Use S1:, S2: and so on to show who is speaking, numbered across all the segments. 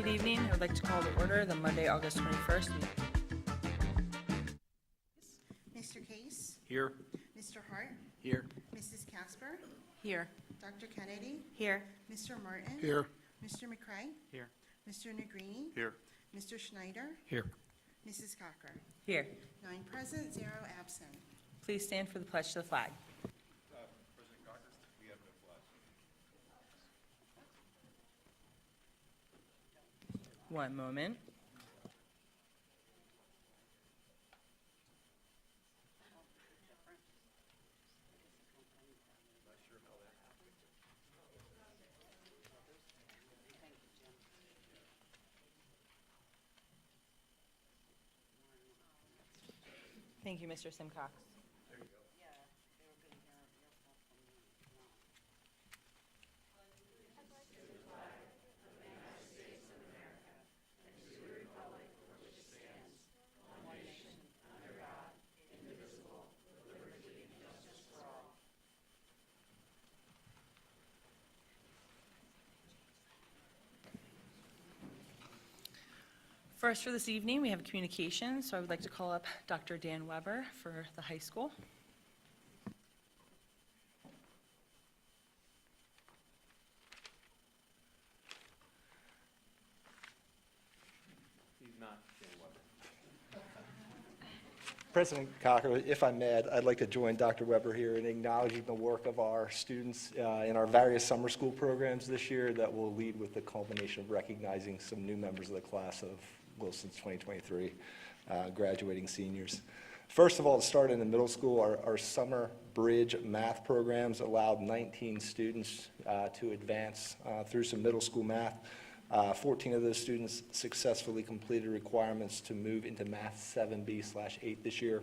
S1: Good evening. I would like to call to order the Monday, August 21st meeting.
S2: Mr. Case?
S3: Here.
S2: Mr. Hart?
S3: Here.
S2: Mrs. Casper?
S1: Here.
S2: Dr. Kennedy?
S1: Here.
S2: Mr. Martin?
S3: Here.
S2: Mr. McCray?
S3: Here.
S2: Mr. Negrini?
S3: Here.
S2: Mr. Schneider?
S3: Here.
S2: Mrs. Cocker?
S1: Here.
S2: 9 present, 0 absent.
S1: Please stand for the pledge to the flag.
S4: President Cocker, we have no flag.
S1: One moment. Thank you, Mr. Simcox. First for this evening, we have communication, so I would like to call up Dr. Dan Weber for the high school.
S4: He's not Dan Weber.
S5: President Cocker, if I may, I'd like to join Dr. Weber here in acknowledging the work of our students in our various summer school programs this year that will lead with the culmination of recognizing some new members of the class of Wilson's 2023 graduating seniors. First of all, to start in the middle school, our summer bridge math programs allowed 19 students to advance through some middle school math. 14 of those students successfully completed requirements to move into Math 7B/8 this year,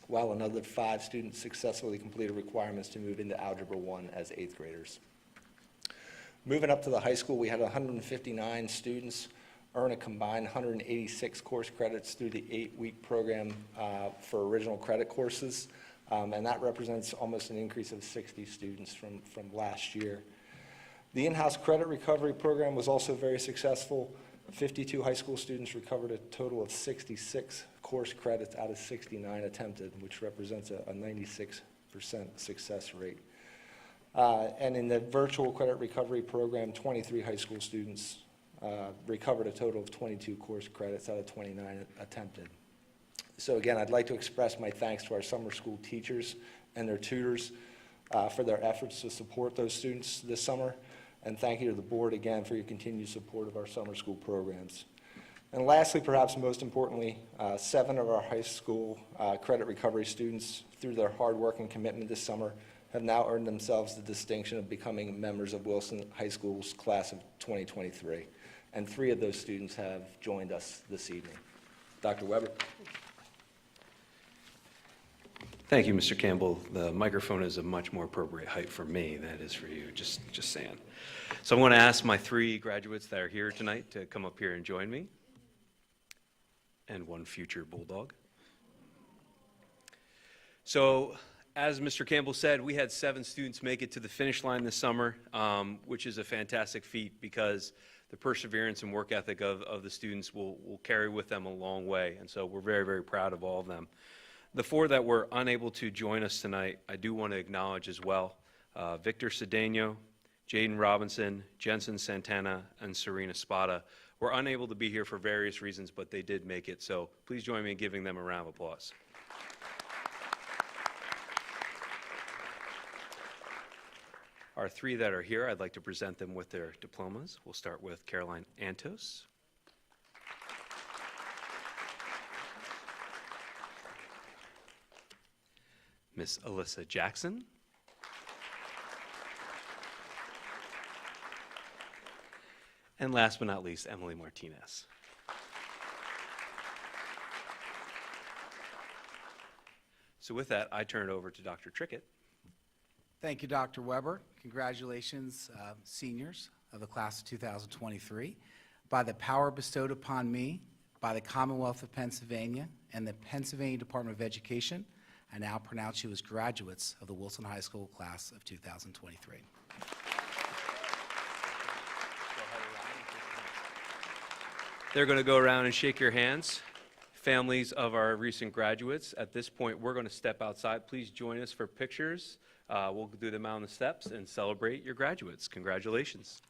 S5: while another 5 students successfully completed requirements to move into Algebra 1 as 8th graders. Moving up to the high school, we had 159 students earn a combined 186 course credits through the 8-week program for original credit courses, and that represents almost an increase of 60 students from last year. The in-house credit recovery program was also very successful. 52 high school students recovered a total of 66 course credits out of 69 attempted, which represents a 96% success rate. And in the virtual credit recovery program, 23 high school students recovered a total of 22 course credits out of 29 attempted. So again, I'd like to express my thanks to our summer school teachers and their tutors for their efforts to support those students this summer. And thank you to the board again for your continued support of our summer school programs. And lastly, perhaps most importantly, 7 of our high school credit recovery students, through their hard work and commitment this summer, have now earned themselves the distinction of becoming members of Wilson High School's class of 2023. And 3 of those students have joined us this evening. Dr. Weber.
S3: Thank you, Mr. Campbell. The microphone is a much more appropriate height for me than it is for you, just saying. So I want to ask my 3 graduates that are here tonight to come up here and join me, and 1 future Bulldog. So, as Mr. Campbell said, we had 7 students make it to the finish line this summer, which is a fantastic feat because the perseverance and work ethic of the students will carry with them a long way. And so we're very, very proud of all of them. The 4 that were unable to join us tonight, I do want to acknowledge as well. Victor Cedeno, Jaden Robinson, Jensen Santana, and Serena Spada were unable to be here for various reasons, but they did make it. So please join me in giving them a round of applause. Our 3 that are here, I'd like to present them with their diplomas. We'll start with Caroline Antos. Miss Alyssa Jackson. And last but not least, Emily Martinez. So with that, I turn it over to Dr. Trickett.
S6: Thank you, Dr. Weber. Congratulations, seniors of the class of 2023. By the power bestowed upon me by the Commonwealth of Pennsylvania and the Pennsylvania Department of Education, I now pronounce you as graduates of the Wilson High School class of 2023.
S3: They're going to go around and shake your hands. Families of our recent graduates. At this point, we're going to step outside. Please join us for pictures. We'll do them out on the steps and celebrate your graduates. Congratulations.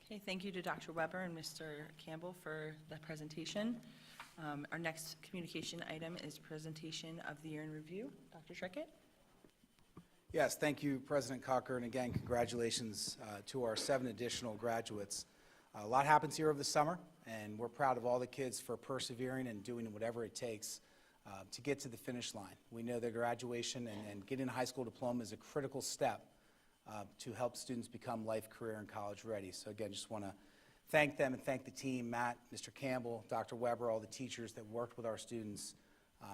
S1: Okay, thank you to Dr. Weber and Mr. Campbell for the presentation. Our next communication item is presentation of the year in review. Dr. Schreckett?
S6: Yes, thank you, President Cocker, and again, congratulations to our 7 additional graduates. A lot happens here over the summer, and we're proud of all the kids for persevering and doing whatever it takes to get to the finish line. We know that graduation and getting a high school diploma is a critical step to help students become life, career, and college ready. So again, just want to thank them and thank the team, Matt, Mr. Campbell, Dr. Weber, all the teachers that worked with our students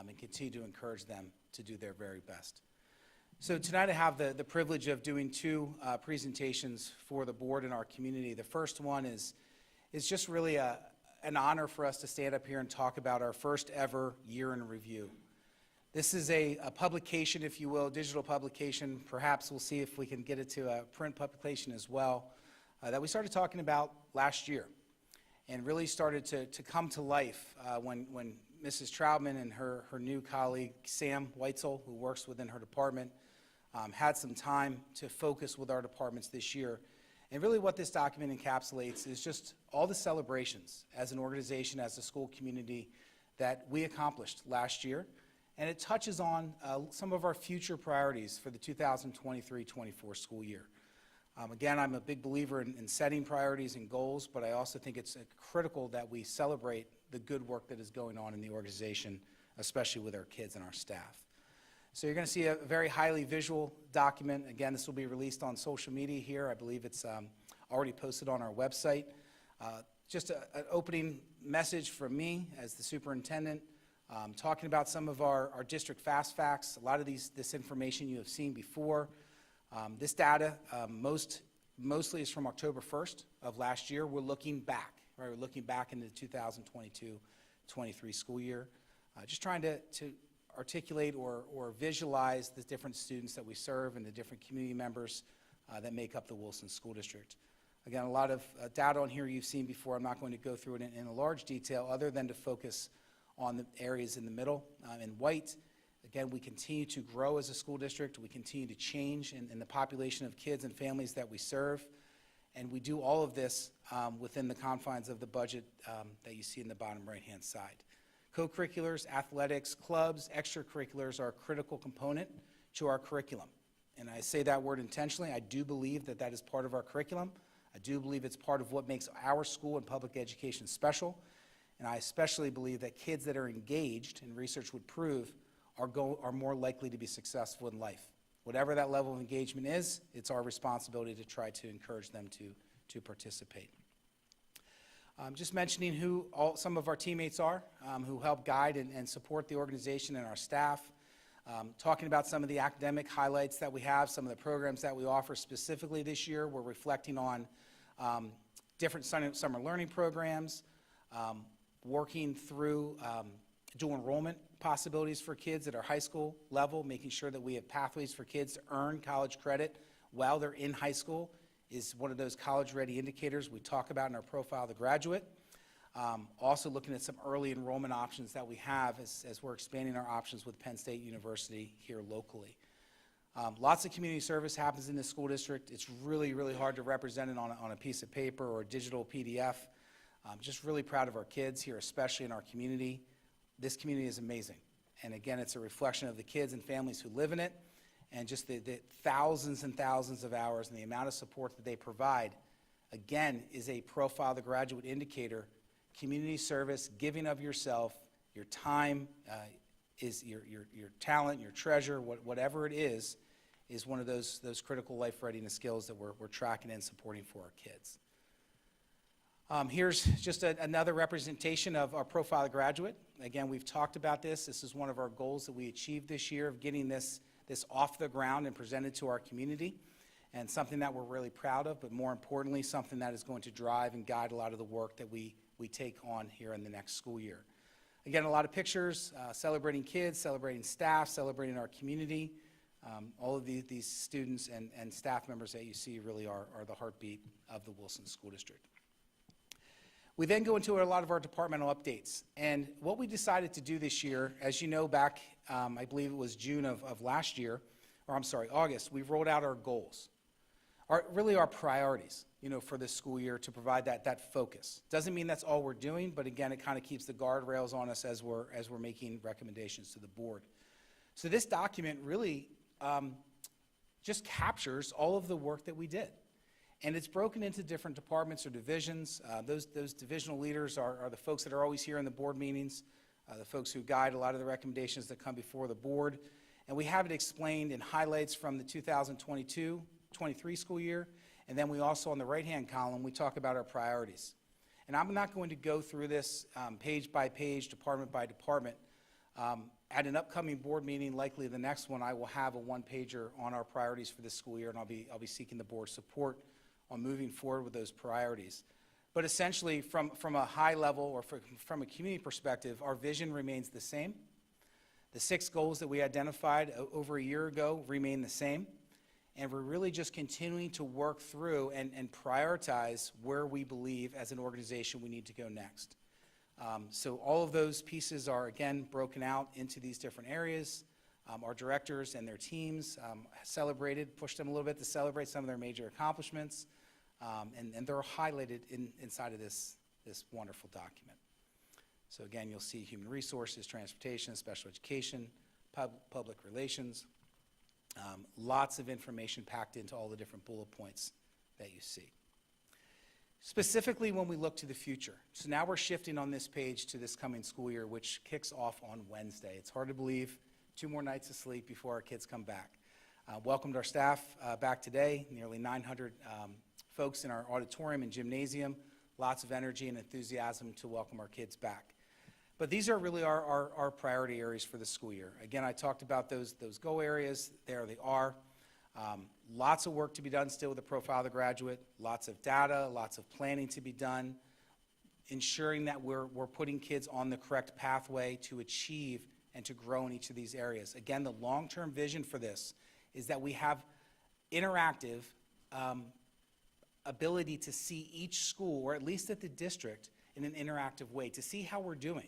S6: and continue to encourage them to do their very best. So tonight I have the privilege of doing 2 presentations for the board and our community. The first one is just really an honor for us to stand up here and talk about our first ever year in review. This is a publication, if you will, digital publication. Perhaps we'll see if we can get it to a print publication as well, that we started talking about last year and really started to come to life when Mrs. Troutman and her new colleague, Sam Weitzel, who works within her department, had some time to focus with our departments this year. And really what this document encapsulates is just all the celebrations as an organization, as a school community that we accomplished last year. And it touches on some of our future priorities for the 2023-24 school year. Again, I'm a big believer in setting priorities and goals, but I also think it's critical that we celebrate the good work that is going on in the organization, especially with our kids and our staff. So you're going to see a very highly visual document. Again, this will be released on social media here. I believe it's already posted on our website. Just an opening message from me as the superintendent. Talking about some of our district fast facts. A lot of this information you have seen before. This data mostly is from October 1st of last year. We're looking back, right? We're looking back into the 2022-23 school year. Just trying to articulate or visualize the different students that we serve and the different community members that make up the Wilson School District. Again, a lot of data on here you've seen before. I'm not going to go through it in a large detail other than to focus on the areas in the middle in white. Again, we continue to grow as a school district. We continue to change in the population of kids and families that we serve. And we do all of this within the confines of the budget that you see in the bottom right-hand side. Co-curriculars, athletics, clubs, extracurriculars are a critical component to our curriculum. And I say that word intentionally. I do believe that that is part of our curriculum. I do believe it's part of what makes our school and public education special. And I especially believe that kids that are engaged, and research would prove, are more likely to be successful in life. Whatever that level of engagement is, it's our responsibility to try to encourage them to participate. Just mentioning who some of our teammates are who help guide and support the organization and our staff. Talking about some of the academic highlights that we have, some of the programs that we offer specifically this year. We're reflecting on different summer learning programs, working through dual enrollment possibilities for kids at our high school level, making sure that we have pathways for kids to earn college credit while they're in high school is one of those college-ready indicators we talk about in our profile of the graduate. Also looking at some early enrollment options that we have as we're expanding our options with Penn State University here locally. Lots of community service happens in this school district. It's really, really hard to represent it on a piece of paper or a digital PDF. Just really proud of our kids here, especially in our community. This community is amazing. And again, it's a reflection of the kids and families who live in it, and just the thousands and thousands of hours and the amount of support that they provide, again, is a profile of the graduate indicator community service, giving of yourself, your time, is your talent, your treasure, whatever it is one of those critical life readiness skills that we're tracking and supporting for our kids. Here's just another representation of our Profile Graduate. Again, we've talked about this. This is one of our goals that we achieved this year of getting this off the ground and presented to our community, and something that we're really proud of, but more importantly, something that is going to drive and guide a lot of the work that we take on here in the next school year. Again, a lot of pictures, celebrating kids, celebrating staff, celebrating our community. All of these students and staff members that you see really are the heartbeat of the Wilson School District. We then go into a lot of our departmental updates. And what we decided to do this year, as you know, back, I believe it was June of last year, or I'm sorry, August, we rolled out our goals, really our priorities, for this school year to provide that focus. Doesn't mean that's all we're doing, but again, it kind of keeps the guardrails on us as we're making recommendations to the board. So this document really just captures all of the work that we did. And it's broken into different departments or divisions. Those divisional leaders are the folks that are always here in the board meetings, the folks who guide a lot of the recommendations that come before the board. And we have it explained in highlights from the 2022-23 school year. And then we also, on the right-hand column, we talk about our priorities. And I'm not going to go through this page by page, department by department. At an upcoming board meeting, likely the next one, I will have a one-pager on our priorities for this school year, and I'll be seeking the board's support on moving forward with those priorities. But essentially, from a high level or from a community perspective, our vision remains the same. The 6 goals that we identified over a year ago remain the same. And we're really just continuing to work through and prioritize where we believe as an organization we need to go next. So all of those pieces are, again, broken out into these different areas. Our directors and their teams pushed them a little bit to celebrate some of their major accomplishments, and they're highlighted inside of this wonderful document. So again, you'll see human resources, transportation, special education, public relations, lots of information packed into all the different bullet points that you see. Specifically when we look to the future. So now we're shifting on this page to this coming school year, which kicks off on Wednesday. It's hard to believe, 2 more nights of sleep before our kids come back. Welcomed our staff back today, nearly 900 folks in our auditorium and gymnasium, lots of energy and enthusiasm to welcome our kids back. But these are really our priority areas for the school year. Again, I talked about those goal areas. There they are. Lots of work to be done still with the Profile of the Graduate, lots of data, lots of planning to be done, ensuring that we're putting kids on the correct pathway to achieve and to grow in each of these areas. Again, the long-term vision for this is that we have interactive ability to see each school, or at least at the district, in an interactive way, to see how we're doing.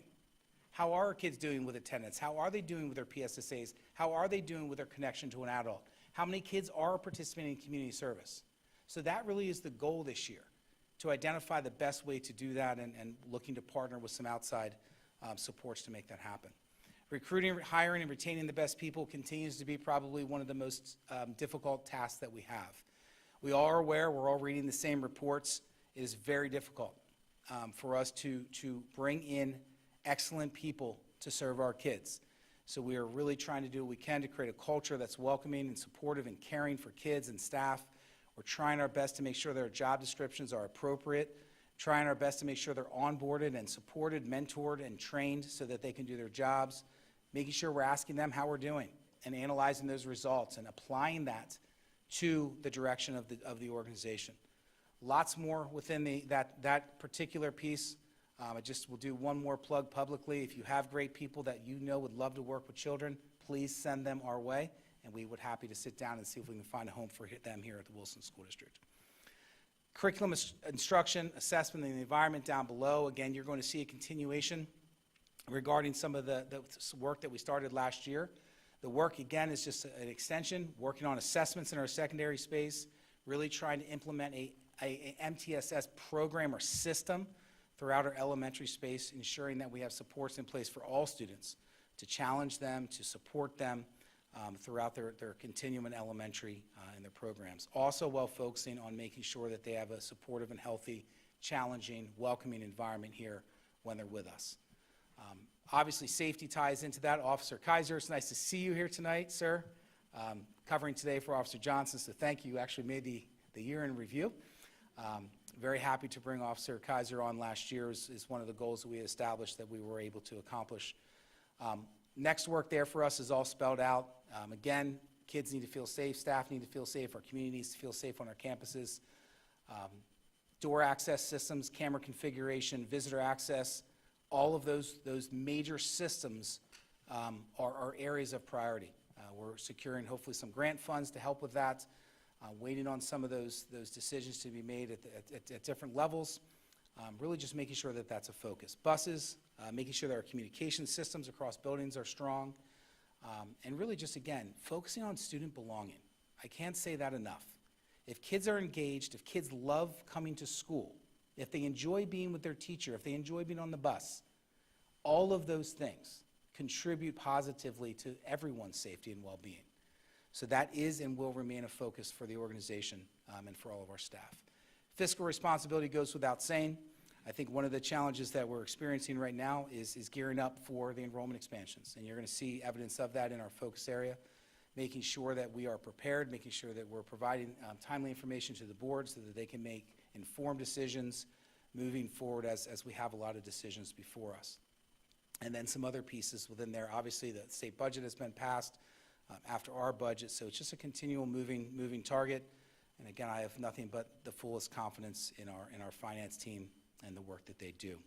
S6: How are our kids doing with attendance? How are they doing with their PSSAs? How are they doing with their connection to an adult? How many kids are participating in community service? So that really is the goal this year, to identify the best way to do that and looking to partner with some outside supports to make that happen. Recruiting, hiring, and retaining the best people continues to be probably one of the most difficult tasks that we have. We all are aware, we're all reading the same reports. It is very difficult for us to bring in excellent people to serve our kids. So we are really trying to do what we can to create a culture that's welcoming and supportive and caring for kids and staff. We're trying our best to make sure their job descriptions are appropriate, trying our best to make sure they're onboarded and supported, mentored, and trained so that they can do their jobs, making sure we're asking them how we're doing and analyzing those results and applying that to the direction of the organization. Lots more within that particular piece. I just will do one more plug publicly. If you have great people that you know would love to work with children, please send them our way, and we would be happy to sit down and see if we can find a home for them here at the Wilson School District. Curriculum instruction, assessment, and the environment down below. Again, you're going to see a continuation regarding some of the work that we started last year. The work, again, is just an extension, working on assessments in our secondary space, really trying to implement a MTSS program or system throughout our elementary space, ensuring that we have supports in place for all students to challenge them, to support them throughout their continuum in elementary and their programs. Also while focusing on making sure that they have a supportive and healthy, challenging, welcoming environment here when they're with us. Obviously, safety ties into that. Officer Kaiser, it's nice to see you here tonight, sir. Covering today for Officer Johnson, so thank you. You actually made the year in review. Very happy to bring Officer Kaiser on last year is one of the goals that we established that we were able to accomplish. Next work there for us is all spelled out. Again, kids need to feel safe, staff need to feel safe, our community needs to feel safe on our campuses. Door access systems, camera configuration, visitor access, all of those major systems are areas of priority. We're securing hopefully some grant funds to help with that, waiting on some of those decisions to be made at different levels, really just making sure that that's a focus. Buses, making sure that our communication systems across buildings are strong, and really just, again, focusing on student belonging. I can't say that enough. If kids are engaged, if kids love coming to school, if they enjoy being with their teacher, if they enjoy being on the bus, all of those things contribute positively to everyone's safety and well-being. So that is and will remain a focus for the organization and for all of our staff. Fiscal responsibility goes without saying. I think one of the challenges that we're experiencing right now is gearing up for the enrollment expansions. And you're going to see evidence of that in our focus area, making sure that we are prepared, making sure that we're providing timely information to the board so that they can make informed decisions moving forward as we have a lot of decisions before us. And then some other pieces within there. Obviously, the state budget has been passed after our budget, so it's just a continual moving target. And again, I have nothing but the fullest confidence in our finance team and the work that they do.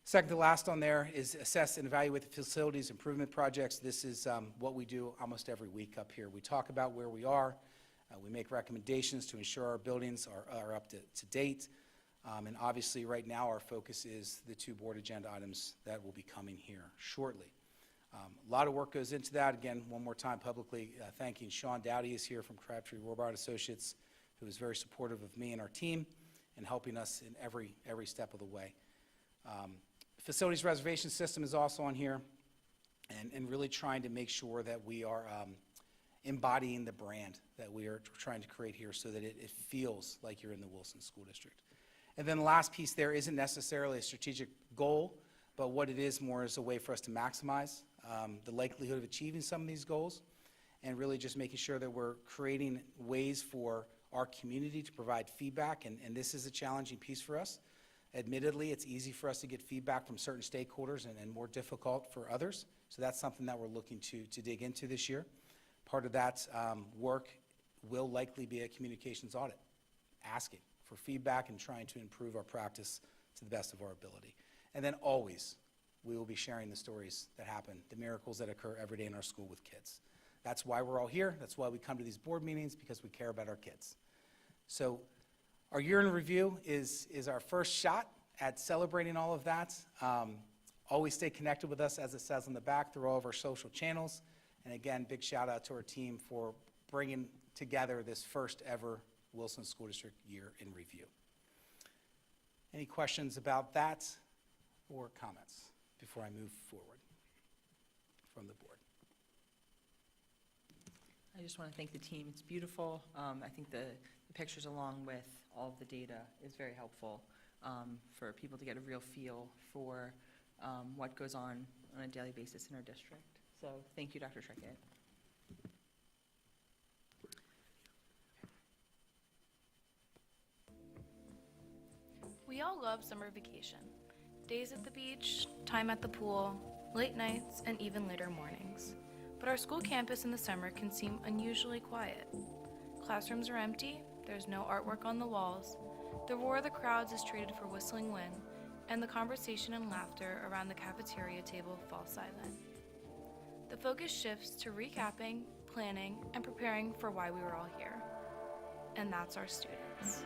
S6: Second to last on there is assess and evaluate the facilities improvement projects. This is what we do almost every week up here. We talk about where we are. We make recommendations to ensure our buildings are up to date. And obviously, right now, our focus is the 2 board agenda items that will be coming here shortly. A lot of work goes into that. Again, one more time publicly thanking Sean Dowdy is here from Crabtree Robards Associates, who is very supportive of me and our team and helping us in every step of the way. Facilities reservation system is also on here, and really trying to make sure that we are embodying the brand that we are trying to create here so that it feels like you're in the Wilson School District. And then the last piece there isn't necessarily a strategic goal, but what it is more is a way for us to maximize the likelihood of achieving some of these goals, and really just making sure that we're creating ways for our community to provide feedback, and this is a challenging piece for us. Admittedly, it's easy for us to get feedback from certain stakeholders and more difficult for others, so that's something that we're looking to dig into this year. Part of that work will likely be a communications audit, asking for feedback and trying to improve our practice to the best of our ability. And then always, we will be sharing the stories that happen, the miracles that occur every day in our school with kids. That's why we're all here. That's why we come to these board meetings, because we care about our kids. So our year in review is our first shot at celebrating all of that. Always stay connected with us, as it says on the back, through all of our social channels. And again, big shout out to our team for bringing together this first ever Wilson School District year in review. Any questions about that or comments before I move forward from the board?
S1: I just want to thank the team. It's beautiful. I think the pictures along with all of the data is very helpful for people to get a real feel for what goes on a daily basis in our district. So thank you, Dr. Schreckett.
S7: We all love summer vacation. Days at the beach, time at the pool, late nights, and even later mornings. But our school campus in the summer can seem unusually quiet. Classrooms are empty, there's no artwork on the walls, the roar of the crowds is traded for whistling wind, and the conversation and laughter around the cafeteria table falls silent. The focus shifts to recapping, planning, and preparing for why we were all here. And that's our students.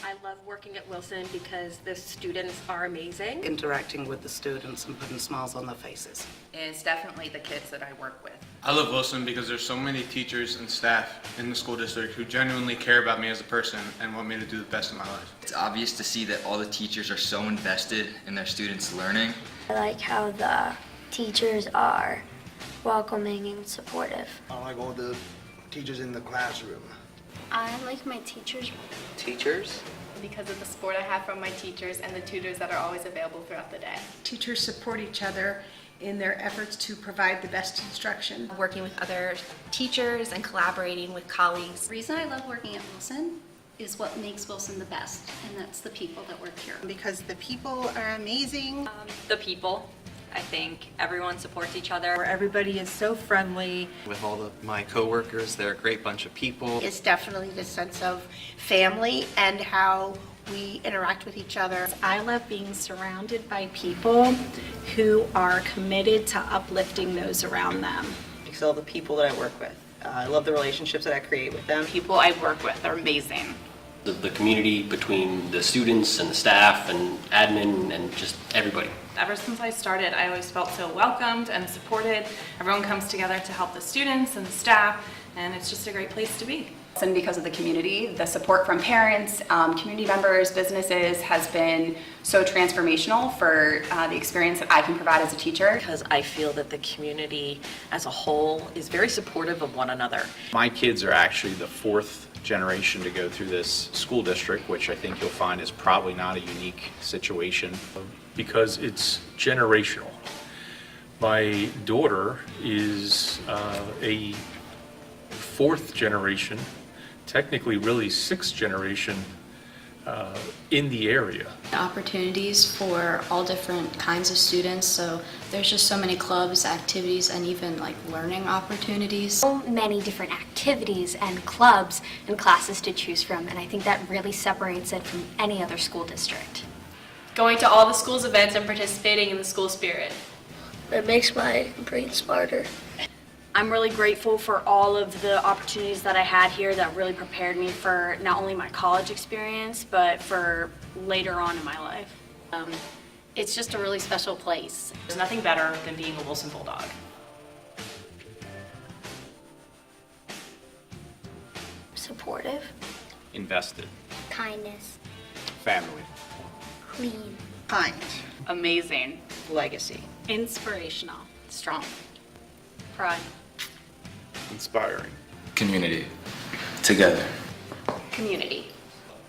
S8: I love working at Wilson because the students are amazing.
S9: Interacting with the students and putting smiles on their faces.
S10: Is definitely the kids that I work with.
S11: I love Wilson because there's so many teachers and staff in the school district who genuinely care about me as a person and want me to do the best in my life.
S12: It's obvious to see that all the teachers are so invested in their students' learning.
S13: I like how the teachers are welcoming and supportive.
S14: I like all the teachers in the classroom.
S13: I like my teachers.
S10: Teachers?
S7: Because of the support I have from my teachers and the tutors that are always available throughout the day.
S2: Teachers support each other in their efforts to provide the best instruction.
S8: Working with other teachers and collaborating with colleagues.
S13: The reason I love working at Wilson is what makes Wilson the best, and that's the people that work here.
S2: Because the people are amazing.
S10: The people. I think everyone supports each other.
S2: Where everybody is so friendly.
S12: With all my coworkers, they're a great bunch of people.
S2: It's definitely the sense of family and how we interact with each other.
S8: I love being surrounded by people who are committed to uplifting those around them.
S9: Because all the people that I work with. I love the relationships that I create with them.
S8: People I work with are amazing.
S15: The community between the students and the staff and admin and just everybody.
S7: Ever since I started, I always felt so welcomed and supported. Everyone comes together to help the students and the staff, and it's just a great place to be.
S10: And because of the community, the support from parents, community members, businesses has been so transformational for the experience that I can provide as a teacher.
S8: Because I feel that the community as a whole is very supportive of one another.
S4: My kids are actually the fourth generation to go through this school district, which I think you'll find is probably not a unique situation.
S11: Because it's generational. My daughter is a fourth generation, technically really sixth generation in the area.
S13: Opportunities for all different kinds of students, so there's just so many clubs, activities, and even like learning opportunities.
S8: So many different activities and clubs and classes to choose from, and I think that really separates it from any other school district.
S7: Going to all the school's events and participating in the school spirit.
S13: It makes my brain smarter.
S8: I'm really grateful for all of the opportunities that I had here that really prepared me for not only my college experience, but for later on in my life. It's just a really special place.
S7: There's nothing better than being a Wilson Bulldog.
S13: Supportive.
S4: Invested.
S13: Kindness.
S4: Family.
S13: Clean.
S2: Kind.
S9: Amazing. Legacy.
S8: Inspirational.
S10: Strong.
S8: Pride.
S4: Inspiring.
S12: Community. Together.
S8: Community.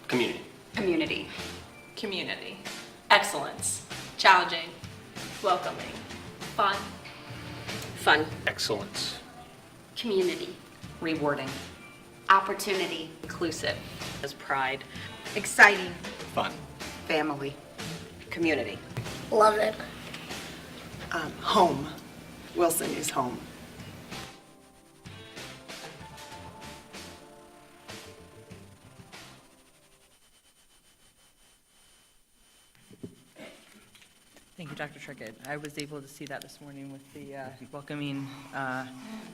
S15: Community.
S10: Community.
S7: Community. Excellence. Challenging. Welcoming. Fun.
S8: Fun.
S11: Excellence.
S8: Community.
S10: Rewarding.
S8: Opportunity.
S10: Inclusive.
S7: As pride.
S2: Exciting.
S4: Fun.
S9: Family. Community.
S13: Love it.
S9: Home. Wilson is home.
S1: Thank you, Dr. Trickett. I was able to see that this morning with the welcoming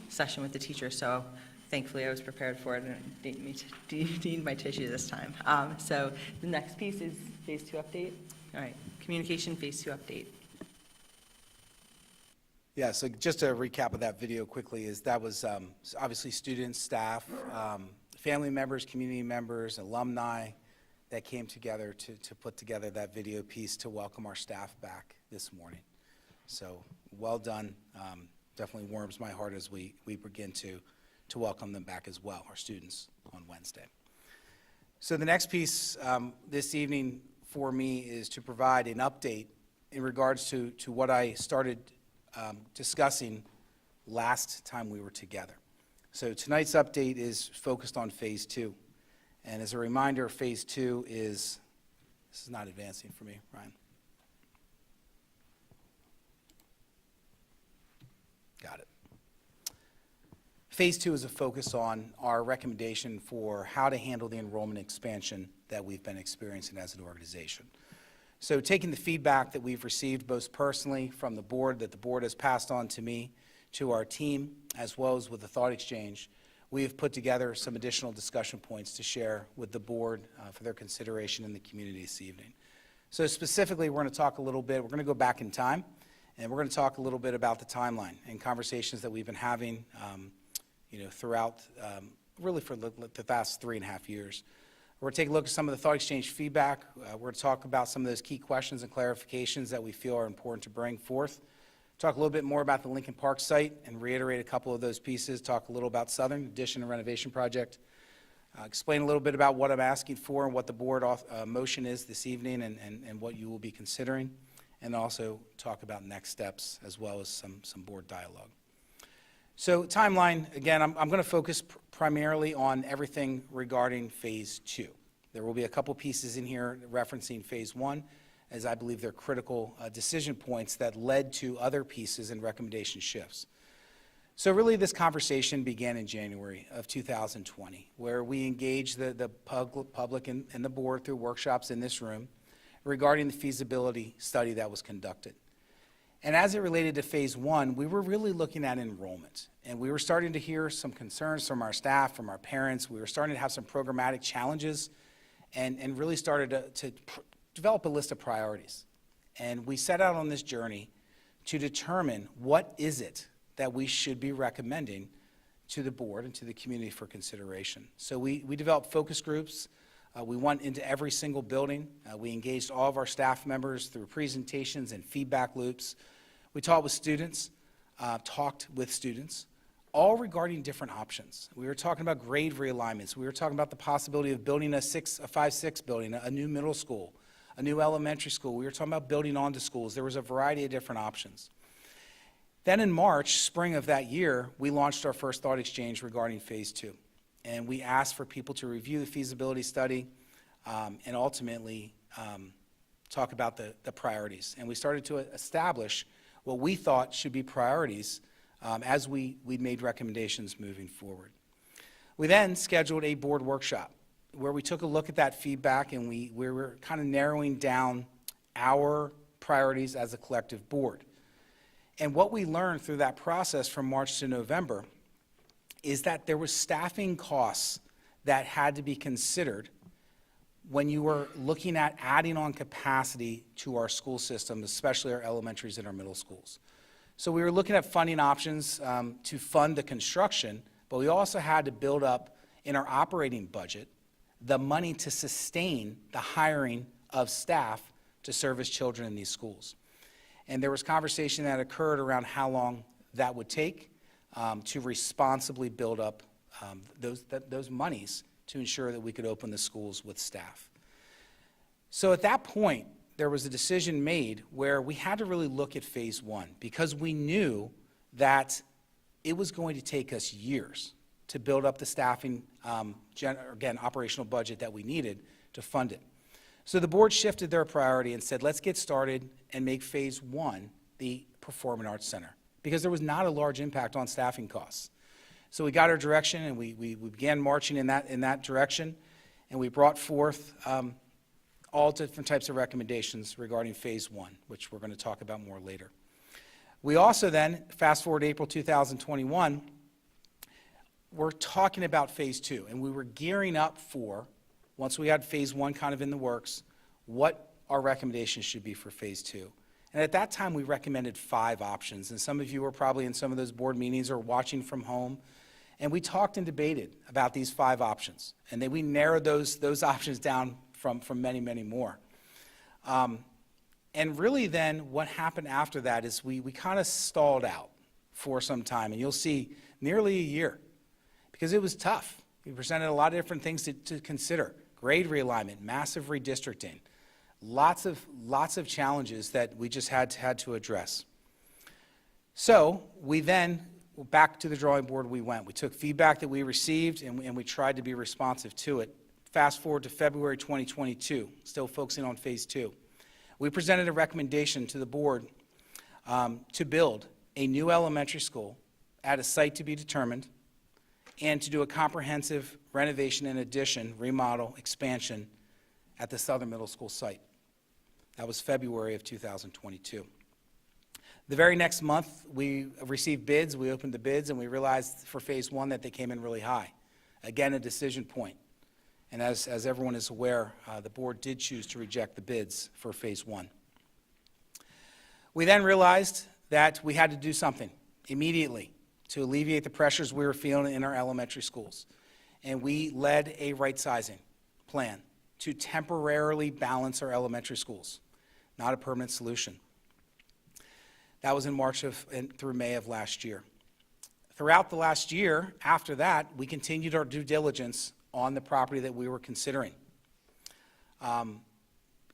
S1: session with the teacher, so thankfully I was prepared for it and didn't need my tissue this time. So the next piece is Phase 2 update. All right, communication Phase 2 update.
S6: Yeah, so just a recap of that video quickly is that was obviously students, staff, family members, community members, alumni that came together to put together that video piece to welcome our staff back this morning. So well done. Definitely warms my heart as we begin to welcome them back as well, our students, on Wednesday. So the next piece this evening for me is to provide an update in regards to what I started discussing last time we were together. So tonight's update is focused on Phase 2. And as a reminder, Phase 2 is, this is not advancing for me, Ryan. Got it. Phase 2 is a focus on our recommendation for how to handle the enrollment expansion that we've been experiencing as an organization. So taking the feedback that we've received both personally from the board, that the board has passed on to me, to our team, as well as with the Thought Exchange, we have put together some additional discussion points to share with the board for their consideration in the community this evening. So specifically, we're going to talk a little bit, we're going to go back in time, and we're going to talk a little bit about the timeline and conversations that we've been having throughout, really for the past 3.5 years. We're going to take a look at some of the Thought Exchange feedback. We're going to talk about some of those key questions and clarifications that we feel are important to bring forth talk a little bit more about the Lincoln Park site and reiterate a couple of those pieces, talk a little about Southern addition and renovation project, explain a little bit about what I'm asking for and what the board motion is this evening and what you will be considering, and also talk about next steps as well as some board dialogue. So timeline, again, I'm going to focus primarily on everything regarding Phase 2. There will be a couple pieces in here referencing Phase 1, as I believe they're critical decision points that led to other pieces and recommendation shifts. So really this conversation began in January of 2020, where we engaged the public and the board through workshops in this room regarding the feasibility study that was conducted. And as it related to Phase 1, we were really looking at enrollment. And we were starting to hear some concerns from our staff, from our parents. We were starting to have some programmatic challenges and really started to develop a list of priorities. And we set out on this journey to determine what is it that we should be recommending to the board and to the community for consideration. So we developed focus groups. We went into every single building. We engaged all of our staff members through presentations and feedback loops. We talked with students, all regarding different options. We were talking about grade realignments. We were talking about the possibility of building a 5-6 building, a new middle school, a new elementary school. We were talking about building onto schools. There was a variety of different options. Then in March, spring of that year, we launched our first thought exchange regarding Phase 2. And we asked for people to review the feasibility study and ultimately talk about the priorities. And we started to establish what we thought should be priorities as we made recommendations moving forward. We then scheduled a board workshop where we took a look at that feedback and we were kind of narrowing down our priorities as a collective board. And what we learned through that process from March to November is that there was staffing costs that had to be considered when you were looking at adding on capacity to our school system, especially our elementaries and our middle schools. So we were looking at funding options to fund the construction, but we also had to build up in our operating budget the money to sustain the hiring of staff to service children in these schools. And there was conversation that occurred around how long that would take to responsibly build up those monies to ensure that we could open the schools with staff. So at that point, there was a decision made where we had to really look at Phase 1 because we knew that it was going to take us years to build up the staffing, again, operational budget that we needed to fund it. So the board shifted their priority and said, let's get started and make Phase 1 the Performing Arts Center, because there was not a large impact on staffing costs. So we got our direction and we began marching in that direction, and we brought forth all different types of recommendations regarding Phase 1, which we're going to talk about more later. We also then, fast forward to April 2021, we're talking about Phase 2, and we were gearing up for, once we had Phase 1 kind of in the works, what our recommendations should be for Phase 2. And at that time, we recommended 5 options, and some of you were probably in some of those board meetings or watching from home, and we talked and debated about these 5 options, and then we narrowed those options down from many, many more. And really then what happened after that is we kind of stalled out for some time, and you'll see nearly a year, because it was tough. We presented a lot of different things to consider. Grade realignment, massive redistricting, lots of challenges that we just had to address. So we then, back to the drawing board we went. We took feedback that we received and we tried to be responsive to it. Fast forward to February 2022, still focusing on Phase 2. We presented a recommendation to the board to build a new elementary school at a site to be determined and to do a comprehensive renovation and addition, remodel, expansion at the Southern Middle School site. That was February of 2022. The very next month, we received bids. We opened the bids, and we realized for Phase 1 that they came in really high. Again, a decision point. And as everyone is aware, the board did choose to reject the bids for Phase 1. We then realized that we had to do something immediately to alleviate the pressures we were feeling in our elementary schools. And we led a right-sizing plan to temporarily balance our elementary schools, not a permanent solution. That was in March through May of last year. Throughout the last year, after that, we continued our due diligence on the property that we were considering.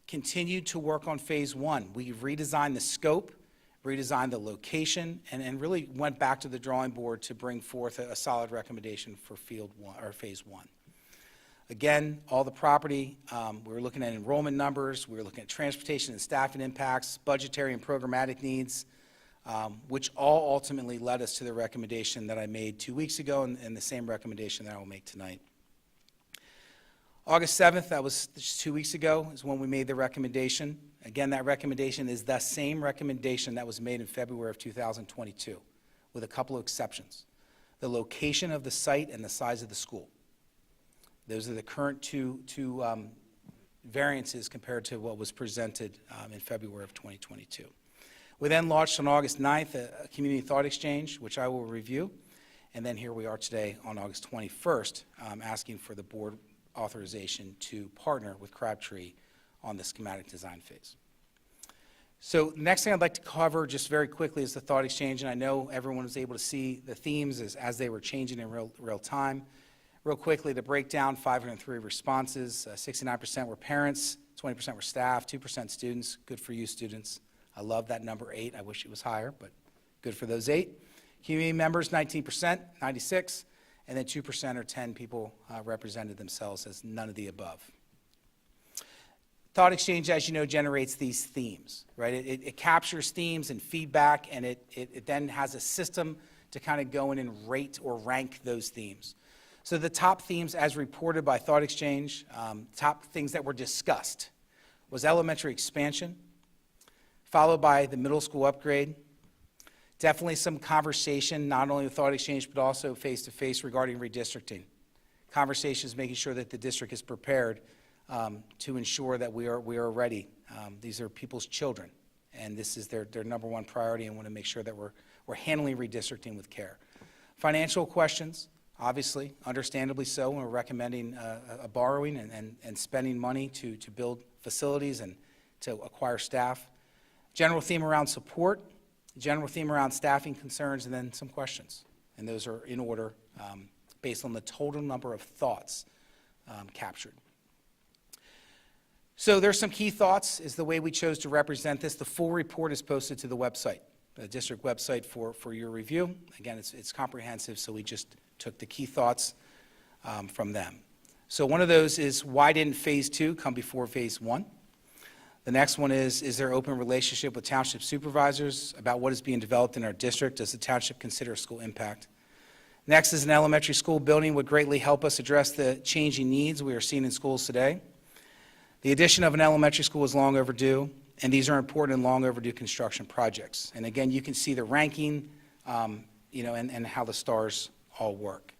S6: Continued to work on phase one. We redesigned the scope, redesigned the location, and really went back to the drawing board to bring forth a solid recommendation for phase one. Again, all the property, we were looking at enrollment numbers, we were looking at transportation and staffing impacts, budgetary and programmatic needs, which all ultimately led us to the recommendation that I made 2 weeks ago and the same recommendation that I will make tonight. August 7th, that was just 2 weeks ago, is when we made the recommendation. Again, that recommendation is the same recommendation that was made in February of 2022, with a couple of exceptions. The location of the site and the size of the school. Those are the current two variances compared to what was presented in February of 2022. We then launched on August 9th a community thought exchange, which I will review. And then here we are today on August 21st, asking for the board authorization to partner with Crabtree on the schematic design phase. So the next thing I'd like to cover just very quickly is the thought exchange, and I know everyone was able to see the themes as they were changing in real time. Real quickly, to break down, 503 responses, 69% were parents, 20% were staff, 2% students. Good for you, students. I love that number 8. I wish it was higher, but good for those 8. Community members, 19%, 96. And then 2% or 10 people represented themselves as none of the above. Thought exchange, as you know, generates these themes, right? It captures themes and feedback, and it then has a system to kind of go in and rate or rank those themes. So the top themes as reported by Thought Exchange, top things that were discussed, was elementary expansion, followed by the middle school upgrade. Definitely some conversation, not only with Thought Exchange, but also face-to-face regarding redistricting. Conversations making sure that the district is prepared to ensure that we are ready. These are people's children, and this is their number one priority, and want to make sure that we're handling redistricting with care. Financial questions, obviously, understandably so, when we're recommending a borrowing and spending money to build facilities and to acquire staff. General theme around support, general theme around staffing concerns, and then some questions. And those are in order based on the total number of thoughts captured. So there's some key thoughts is the way we chose to represent this. The full report is posted to the website, the district website for your review. Again, it's comprehensive, so we just took the key thoughts from them. So one of those is, why didn't phase 2 come before phase 1? The next one is there open relationship with township supervisors about what is being developed in our district? Does the township consider school impact? Next is an elementary school building would greatly help us address the changing needs we are seeing in schools today. The addition of an elementary school is long overdue, and these are important and long overdue construction projects. And again, you can see the ranking, and how the stars all work.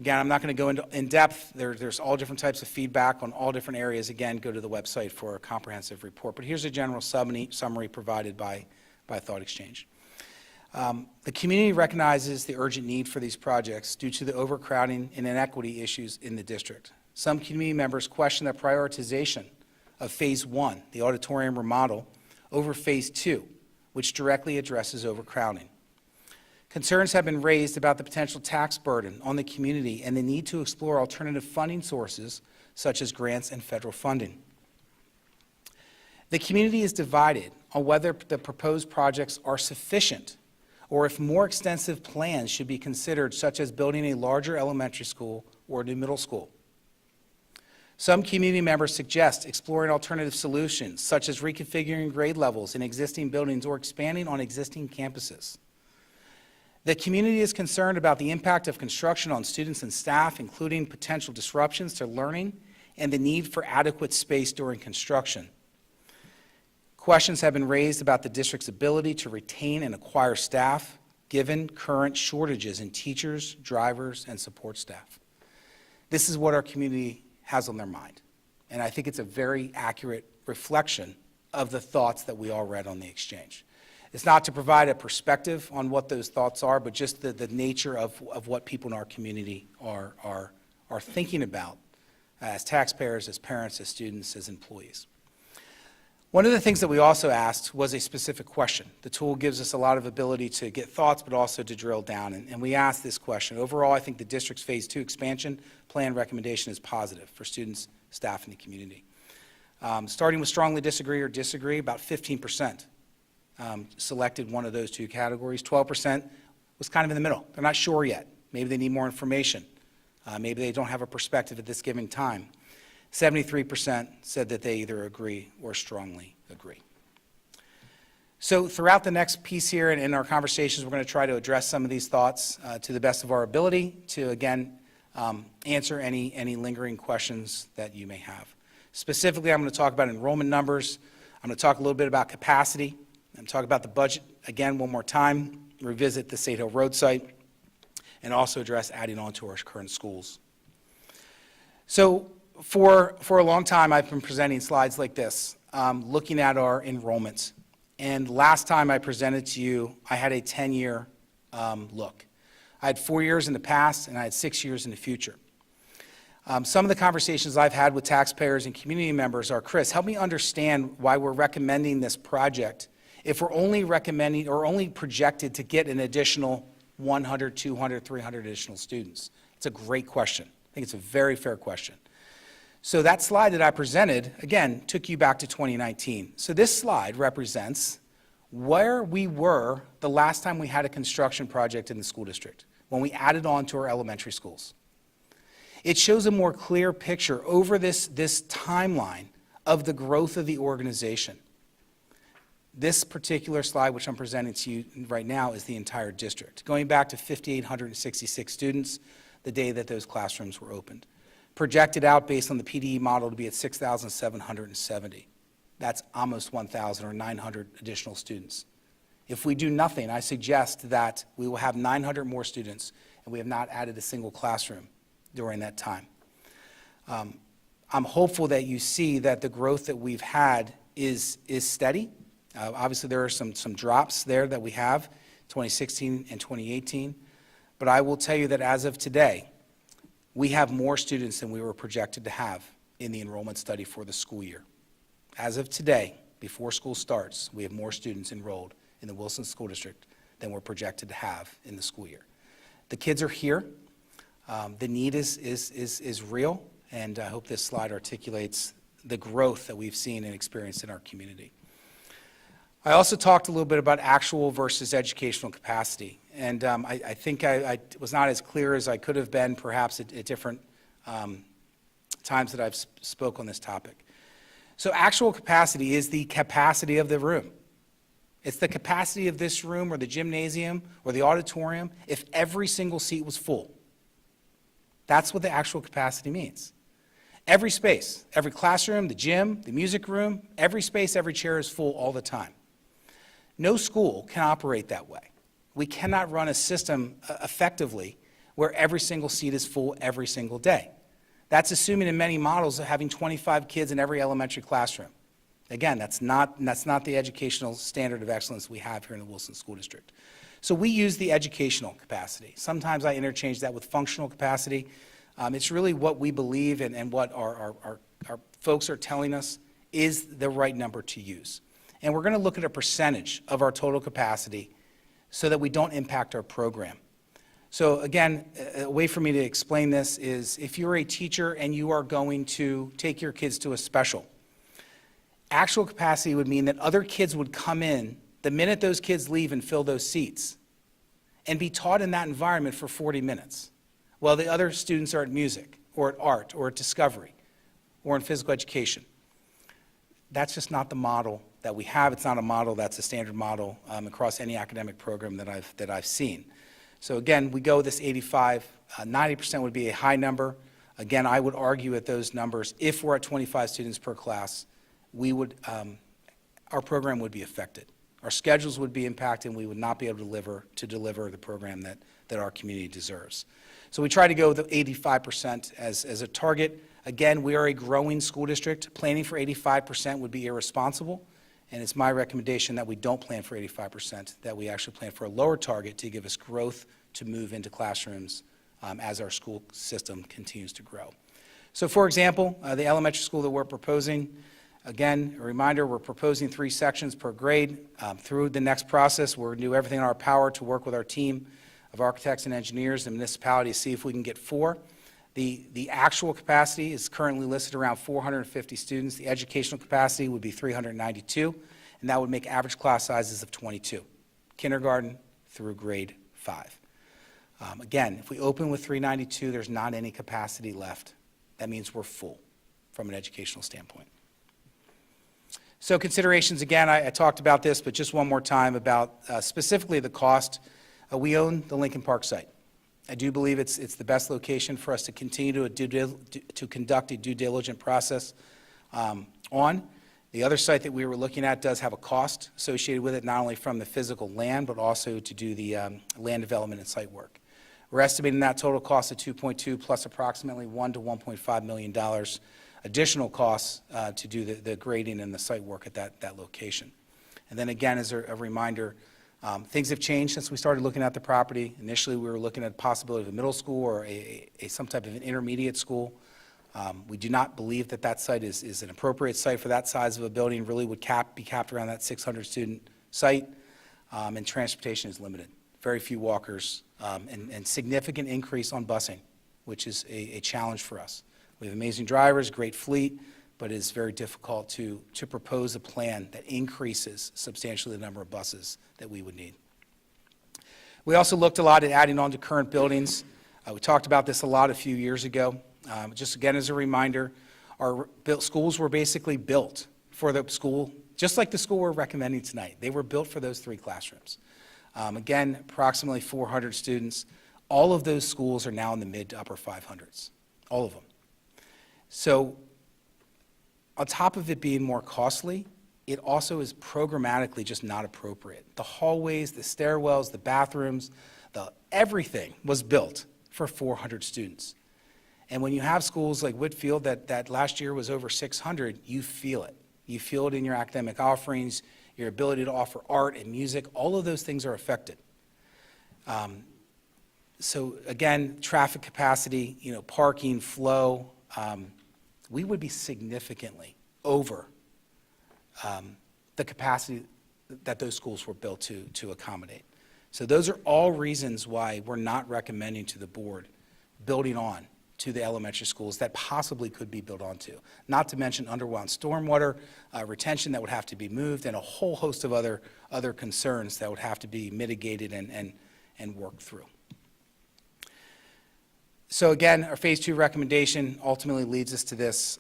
S6: Again, I'm not going to go into in depth. There's all different types of feedback on all different areas. Again, go to the website for a comprehensive report. But here's a general summary provided by Thought Exchange. The community recognizes the urgent need for these projects due to the overcrowding and inequity issues in the district. Some community members question the prioritization of phase 1, the auditorium remodel, over phase 2, which directly addresses overcrowding. Concerns have been raised about the potential tax burden on the community and the need to explore alternative funding sources such as grants and federal funding. The community is divided on whether the proposed projects are sufficient or if more extensive plans should be considered, such as building a larger elementary school or a new middle school. Some community members suggest exploring alternative solutions, such as reconfiguring grade levels in existing buildings or expanding on existing campuses. The community is concerned about the impact of construction on students and staff, including potential disruptions to learning and the need for adequate space during construction. Questions have been raised about the district's ability to retain and acquire staff, given current shortages in teachers, drivers, and support staff. This is what our community has on their mind, and I think it's a very accurate reflection of the thoughts that we all read on the exchange. It's not to provide a perspective on what those thoughts are, but just the nature of what people in our community are thinking about as taxpayers, as parents, as students, as employees. One of the things that we also asked was a specific question. The tool gives us a lot of ability to get thoughts, but also to drill down. And we asked this question. Overall, I think the district's Phase 2 expansion plan recommendation is positive for students, staff, and the community. Starting with strongly disagree or disagree, about 15% selected one of those two categories. 12% was kind of in the middle. They're not sure yet. Maybe they need more information. Maybe they don't have a perspective at this given time. 73% said that they either agree or strongly agree. So throughout the next piece here and in our conversations, we're going to try to address some of these thoughts to the best of our ability to, again, answer any lingering questions that you may have. Specifically, I'm going to talk about enrollment numbers. I'm going to talk a little bit about capacity. I'm going to talk about the budget again one more time, revisit the State Hill Road site, and also address adding on to our current schools. So for a long time, I've been presenting slides like this, looking at our enrollments. And last time I presented to you, I had a 10-year look. I had 4 years in the past, and I had 6 years in the future. Some of the conversations I've had with taxpayers and community members are, Chris, help me understand why we're recommending this project if we're only recommending or only projected to get an additional 100, 200, 300 additional students. It's a great question. I think it's a very fair question. So that slide that I presented, again, took you back to 2019. So this slide represents where we were the last time we had a construction project in the school district, when we added on to our elementary schools. It shows a more clear picture over this timeline of the growth of the organization. This particular slide, which I'm presenting to you right now, is the entire district, going back to 5,866 students the day that those classrooms were opened. Projected out based on the PDE model to be at 6,770. That's almost 1,000 or 900 additional students. If we do nothing, I suggest that we will have 900 more students, and we have not added a single classroom during that time. I'm hopeful that you see that the growth that we've had is steady. Obviously, there are some drops there that we have, 2016 and 2018. But I will tell you that as of today, we have more students than we were projected to have in the enrollment study for the school year. As of today, before school starts, we have more students enrolled in the Wilson School District than we're projected to have in the school year. The kids are here. The need is real, and I hope this slide articulates the growth that we've seen and experienced in our community. I also talked a little bit about actual versus educational capacity, and I think I was not as clear as I could have been, perhaps at different times that I've spoke on this topic. So actual capacity is the capacity of the room. It's the capacity of this room or the gymnasium or the auditorium if every single seat was full. That's what the actual capacity means. Every space, every classroom, the gym, the music room, every space, every chair is full all the time. No school can operate that way. We cannot run a system effectively where every single seat is full every single day. That's assuming in many models of having 25 kids in every elementary classroom. Again, that's not the educational standard of excellence we have here in the Wilson School District. So we use the educational capacity. Sometimes I interchange that with functional capacity. It's really what we believe and what our folks are telling us is the right number to use. And we're going to look at a percentage of our total capacity so that we don't impact our program. So again, a way for me to explain this is if you're a teacher and you are going to take your kids to a special, actual capacity would mean that other kids would come in the minute those kids leave and fill those seats and be taught in that environment for 40 minutes while the other students are at music or at art or at discovery or in physical education. That's just not the model that we have. It's not a model that's a standard model across any academic program that I've seen. So again, we go this 85, 90% would be a high number. Again, I would argue at those numbers, if we're at 25 students per class, we would, our program would be affected. Our schedules would be impacted, and we would not be able to deliver the program that our community deserves. So we try to go with the 85% as a target. Again, we are a growing school district. Planning for 85% would be irresponsible, and it's my recommendation that we don't plan for 85%, that we actually plan for a lower target to give us growth to move into classrooms as our school system continues to grow. So for example, the elementary school that we're proposing, Again, a reminder, we're proposing 3 sections per grade. Through the next process, we're going to do everything in our power to work with our team of architects and engineers and municipality to see if we can get 4. The actual capacity is currently listed around 450 students. The educational capacity would be 392, and that would make average class sizes of 22, kindergarten through grade 5. Again, if we open with 392, there's not any capacity left. That means we're full from an educational standpoint. So considerations, again, I talked about this, but just one more time about specifically the cost. We own the Lincoln Park site. I do believe it's the best location for us to continue to conduct a due diligence process on. The other site that we were looking at does have a cost associated with it, not only from the physical land, but also to do the land development and site work. We're estimating that total cost of 2.2 plus approximately $1 to $1.5 million additional costs to do the grading and the site work at that location. And then again, as a reminder, things have changed since we started looking at the property. Initially, we were looking at the possibility of a middle school or some type of an intermediate school. We do not believe that site is an appropriate site for that size of a building, really would be capped around that 600-student site, and transportation is limited. Very few walkers, and significant increase on busing, which is a challenge for us. We have amazing drivers, great fleet, but it is very difficult to propose a plan that increases substantially the number of buses that we would need. We also looked a lot at adding on to current buildings. We talked about this a lot a few years ago. Just again as a reminder, our schools were basically built for the school, just like the school we're recommending tonight. They were built for those 3 classrooms. Again, approximately 400 students. All of those schools are now in the mid to upper 500s, all of them. So on top of it being more costly, it also is programmatically just not appropriate. The hallways, the stairwells, the bathrooms, everything was built for 400 students. And when you have schools like Whitfield that last year was over 600, you feel it. You feel it in your academic offerings, your ability to offer art and music. All of those things are affected. So again, traffic capacity, parking, flow, we would be significantly over the capacity that those schools were built to accommodate. So those are all reasons why we're not recommending to the board building on to the elementary schools that possibly could be built onto. Not to mention underground stormwater retention that would have to be moved, and a whole host of other concerns that would have to be mitigated and worked through. So again, our phase 2 recommendation ultimately leads us to this.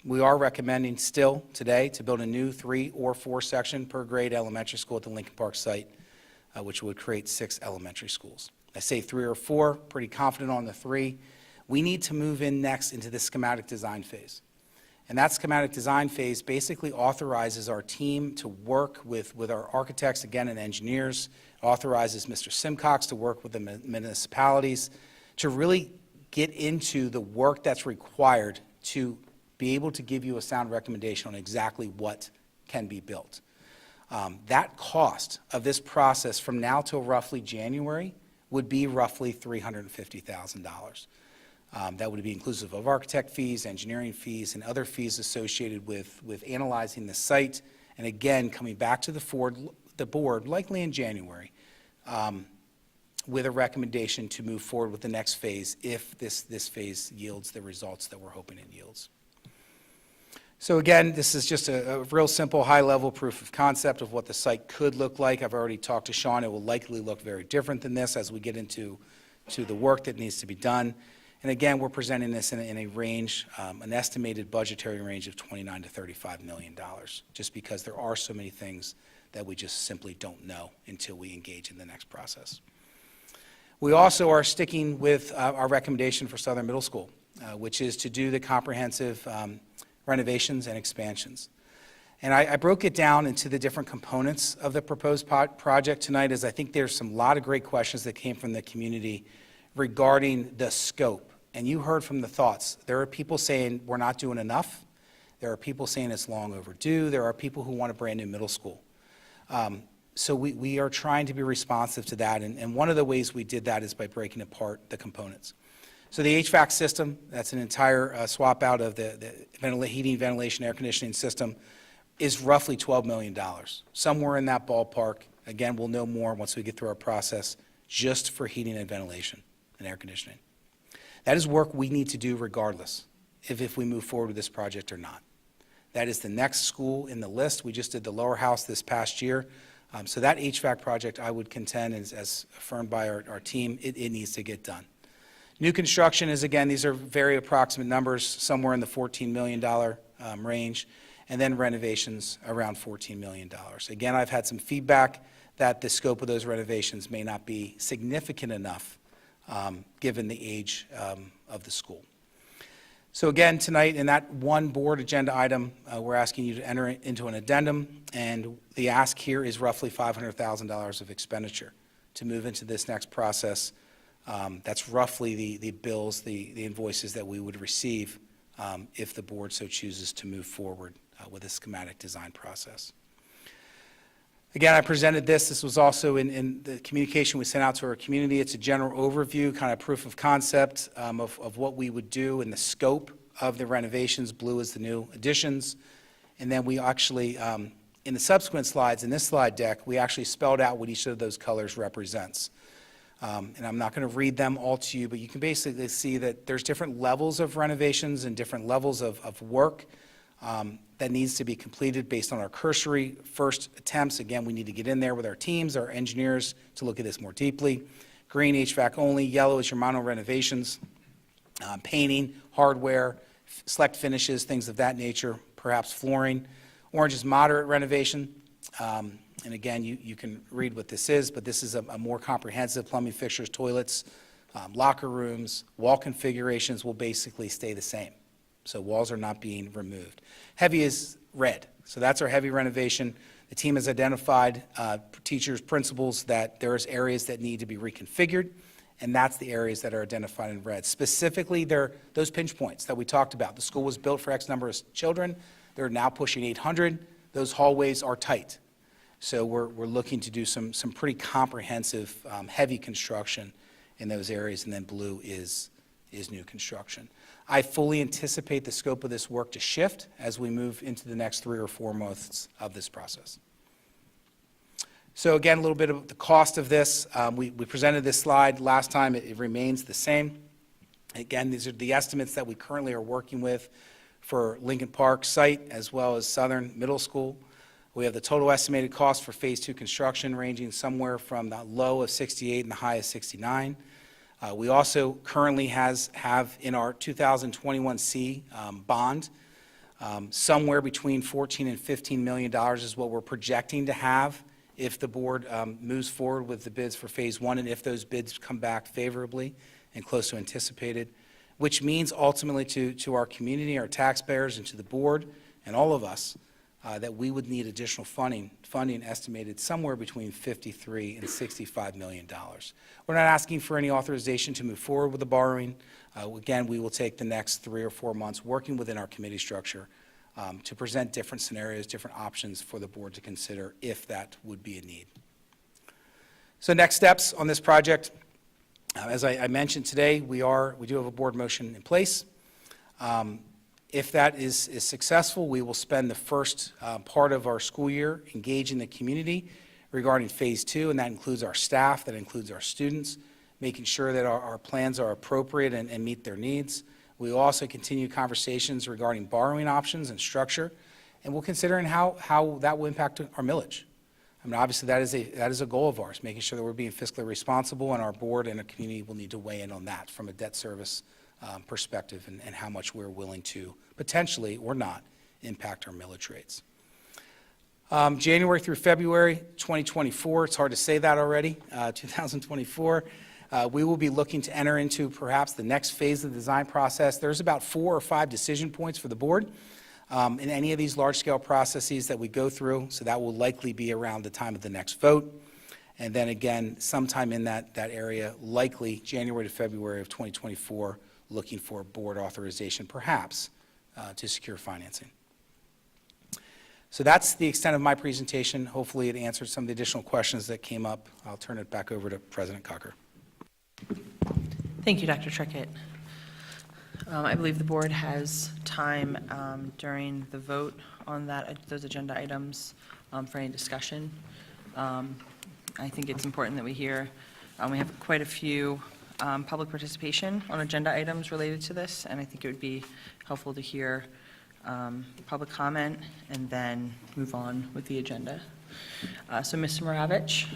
S6: We are recommending still today to build a new 3 or 4 section per grade elementary school at the Lincoln Park site, which would create 6 elementary schools. I say 3 or 4, pretty confident on the 3. We need to move in next into the schematic design phase. And that schematic design phase basically authorizes our team to work with our architects, again, and engineers, authorizes Mr. Simcox to work with the municipalities to really get into the work that's required to be able to give you a sound recommendation on exactly what can be built. That cost of this process from now till roughly January would be roughly $350,000. That would be inclusive of architect fees, engineering fees, and other fees associated with analyzing the site, and again, coming back to the board, likely in January, with a recommendation to move forward with the next phase if this phase yields the results that we're hoping it yields. So again, this is just a real simple, high-level proof of concept of what the site could look like. I've already talked to Sean. It will likely look very different than this as we get into the work that needs to be done. And again, we're presenting this in a range, an estimated budgetary range of $29 to $35 million, just because there are so many things that we just simply don't know until we engage in the next process. We also are sticking with our recommendation for Southern Middle School, which is to do the comprehensive renovations and expansions. And I broke it down into the different components of the proposed project tonight, as I think there's lot of great questions that came from the community regarding the scope. And you heard from the thoughts. There are people saying we're not doing enough. There are people saying it's long overdue. There are people who want a brand new middle school. So we are trying to be responsive to that. And one of the ways we did that is by breaking apart the components. So the HVAC system, that's an entire swap out of the heating, ventilation, air conditioning system, is roughly $12 million. Somewhere in that ballpark. Again, we'll know more once we get through our process, just for heating and ventilation and air conditioning. That is work we need to do regardless if we move forward with this project or not. That is the next school in the list. We just did the Lower House this past year. So that HVAC project, I would contend, as affirmed by our team, it needs to get done. New construction is, again, these are very approximate numbers, somewhere in the $14 million range, and then renovations around $14 million. Again, I've had some feedback that the scope of those renovations may not be significant enough given the age of the school. So again, tonight, in that one board agenda item, we're asking you to enter into an addendum, and the ask here is roughly $500,000 of expenditure to move into this next process. That's roughly the bills, the invoices that we would receive if the board so chooses to move forward with a schematic design process. Again, I presented this. This was also in the communication we sent out to our community. It's a general overview, kind of proof of concept of what we would do and the scope of the renovations. Blue is the new additions. And then we actually, in the subsequent slides, in this slide deck, we actually spelled out what each of those colors represents. And I'm not going to read them all to you, but you can basically see that there's different levels of renovations and different levels of work that needs to be completed based on our cursory first attempts. Again, we need to get in there with our teams, our engineers, to look at this more deeply. Green, HVAC only. Yellow is your mono renovations. Painting, hardware, select finishes, things of that nature, perhaps flooring. Orange is moderate renovation. And again, you can read what this is, but this is a more comprehensive plumbing fixtures, toilets, locker rooms, wall configurations will basically stay the same. So walls are not being removed. Heavy is red. So that's our heavy renovation. The team has identified, teachers, principals, that there's areas that need to be reconfigured, and that's the areas that are identified in red. Specifically, they're those pinch points that we talked about. The school was built for X number of children. They're now pushing 800. Those hallways are tight. So we're looking to do some pretty comprehensive, heavy construction in those areas, and then blue is new construction. I fully anticipate the scope of this work to shift as we move into the next 3 or 4 months of this process. So again, a little bit of the cost of this. We presented this slide last time. It remains the same. Again, these are the estimates that we currently are working with for Lincoln Park site as well as Southern Middle School. We have the total estimated cost for Phase 2 construction ranging somewhere from the low of 68 and the high of 69. We also currently have in our 2021C bond, somewhere between $14 and $15 million is what we're projecting to have if the board moves forward with the bids for Phase 1 and if those bids come back favorably and close to anticipated, which means ultimately to our community, our taxpayers, and to the board and all of us that we would need additional funding estimated somewhere between $53 and $65 million. We're not asking for any authorization to move forward with the borrowing. Again, we will take the next 3 or 4 months working within our committee structure to present different scenarios, different options for the board to consider if that would be a need. So next steps on this project, as I mentioned today, we do have a board motion in place. If that is successful, we will spend the first part of our school year engaging the community regarding Phase 2, and that includes our staff, that includes our students, making sure that our plans are appropriate and meet their needs. We will also continue conversations regarding borrowing options and structure, and we'll consider how that will impact our millage. I mean, obviously, that is a goal of ours, making sure that we're being fiscally responsible, and our board and our community will need to weigh in on that from a debt service perspective and how much we're willing to potentially or not impact our millage rates. January through February 2024, it's hard to say that already, 2024, we will be looking to enter into perhaps the next phase of the design process. There's about 4 or 5 decision points for the board in any of these large-scale processes that we go through, so that will likely be around the time of the next vote. And then again, sometime in that area, likely January to February of 2024, looking for board authorization, perhaps, to secure financing. So that's the extent of my presentation. Hopefully it answered some of the additional questions that came up. I'll turn it back over to President Cocker.
S1: Thank you, Dr. Trickett. I believe the board has time during the vote on those agenda items for any discussion. I think it's important that we hear, we have quite a few public participation on agenda items related to this, and I think it would be helpful to hear public comment and then move on with the agenda. So Mr. Maravich?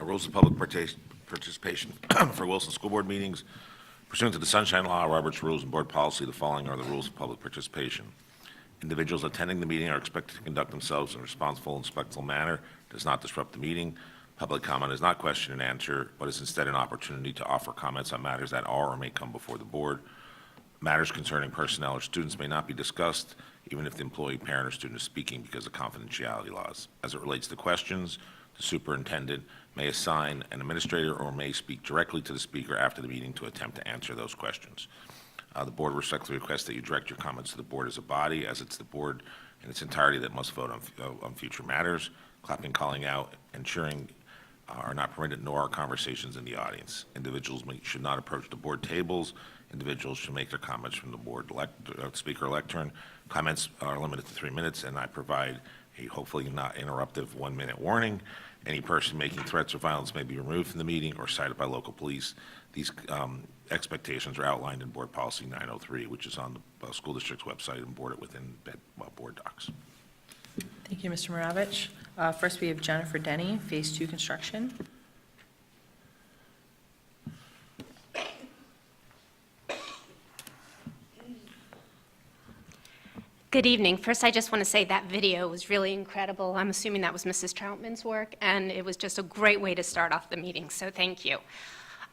S16: Rules of public participation for Wilson School Board meetings. Pursuant to the Sunshine Law, Robert's Rules and Board Policy, the following are the rules of public participation. Individuals attending the meeting are expected to conduct themselves in a responsible and respectful manner, does not disrupt the meeting. Public comment is not question and answer, but is instead an opportunity to offer comments on matters that are or may come before the board. Matters concerning personnel or students may not be discussed, even if the employee, parent, or student is speaking because of confidentiality laws. As it relates to questions, the superintendent may assign an administrator or may speak directly to the speaker after the meeting to attempt to answer those questions. The board respectfully requests that you direct your comments to the board as a body, as it's the board in its entirety that must vote on future matters. Clapping, calling out, and cheering are not permitted, nor are conversations in the audience. Individuals should not approach the board tables. Individuals should make their comments from the board speaker lectern. Comments are limited to 3 minutes, and I provide a hopefully not interruptive 1-minute warning. Any person making threats or violence may be removed from the meeting or cited by local police. These expectations are outlined in Board Policy 903, which is on the school district's website and boarded within board docs.
S1: Thank you, Mr. Maravich. First, we have Jennifer Denny, Phase 2 construction.
S17: Good evening. First, I just want to say that video was really incredible. I'm assuming that was Mrs. Troutman's work, and it was just a great way to start off the meeting, so thank you.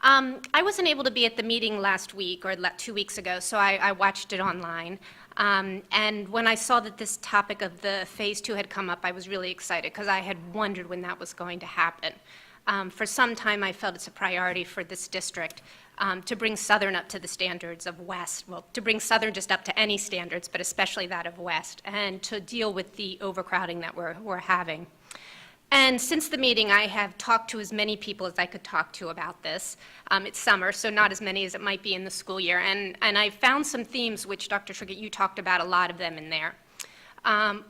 S17: I wasn't able to be at the meeting last week, or 2 weeks ago, so I watched it online. And when I saw that this topic of the Phase 2 had come up, I was really excited, because I had wondered when that was going to happen. For some time, I felt it's a priority for this district to bring Southern up to the standards of West, well, to bring Southern just up to any standards, but especially that of West, and to deal with the overcrowding that we're having. And since the meeting, I have talked to as many people as I could talk to about this. It's summer, so not as many as it might be in the school year, and I found some themes, which Dr. Triggett, you talked about a lot of them in there.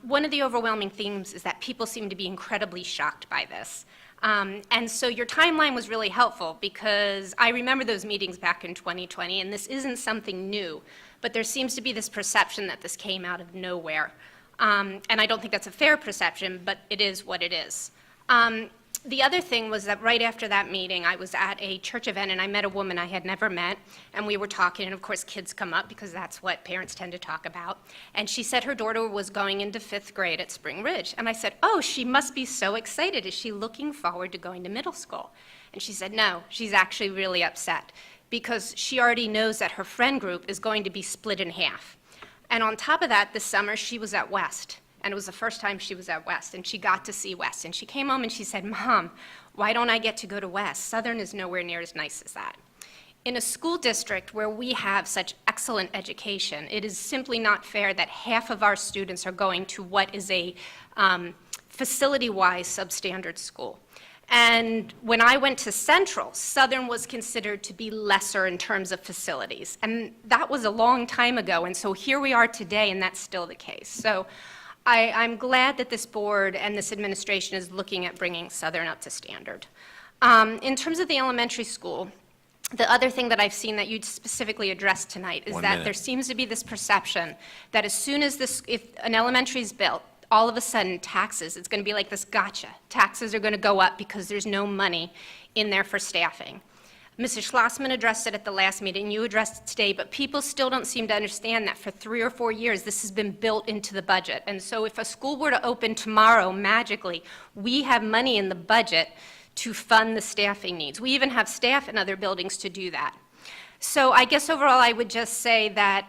S17: One of the overwhelming themes is that people seem to be incredibly shocked by this. And so your timeline was really helpful, because I remember those meetings back in 2020, and this isn't something new, but there seems to be this perception that this came out of nowhere. And I don't think that's a fair perception, but it is what it is. The other thing was that right after that meeting, I was at a church event, and I met a woman I had never met, and we were talking, and of course kids come up because that's what parents tend to talk about. And she said her daughter was going into 5th grade at Spring Ridge. And I said, oh, she must be so excited. Is she looking forward to going to middle school? And she said, no, she's actually really upset, because she already knows that her friend group is going to be split in half. And on top of that, this summer, she was at West. And it was the first time she was at West, and she got to see West. And she came home and she said, Mom, why don't I get to go to West? Southern is nowhere near as nice as that. In a school district where we have such excellent education, it is simply not fair that half of our students are going to what is a facility-wise substandard school. And when I went to Central, Southern was considered to be lesser in terms of facilities. And that was a long time ago, and so here we are today, and that's still the case. So I'm glad that this board and this administration is looking at bringing Southern up to standard. In terms of the elementary school, the other thing that I've seen that you specifically addressed tonight is that there seems to be this perception that as soon as if an elementary is built, all of a sudden taxes, it's going to be like this gotcha. Taxes are going to go up because there's no money in there for staffing. Mrs. Schlossman addressed it at the last meeting, you addressed it today, but people still don't seem to understand that for 3 or 4 years this has been built into the budget. And so if a school were to open tomorrow magically, we have money in the budget to fund the staffing needs. We even have staff in other buildings to do that. So I guess overall I would just say that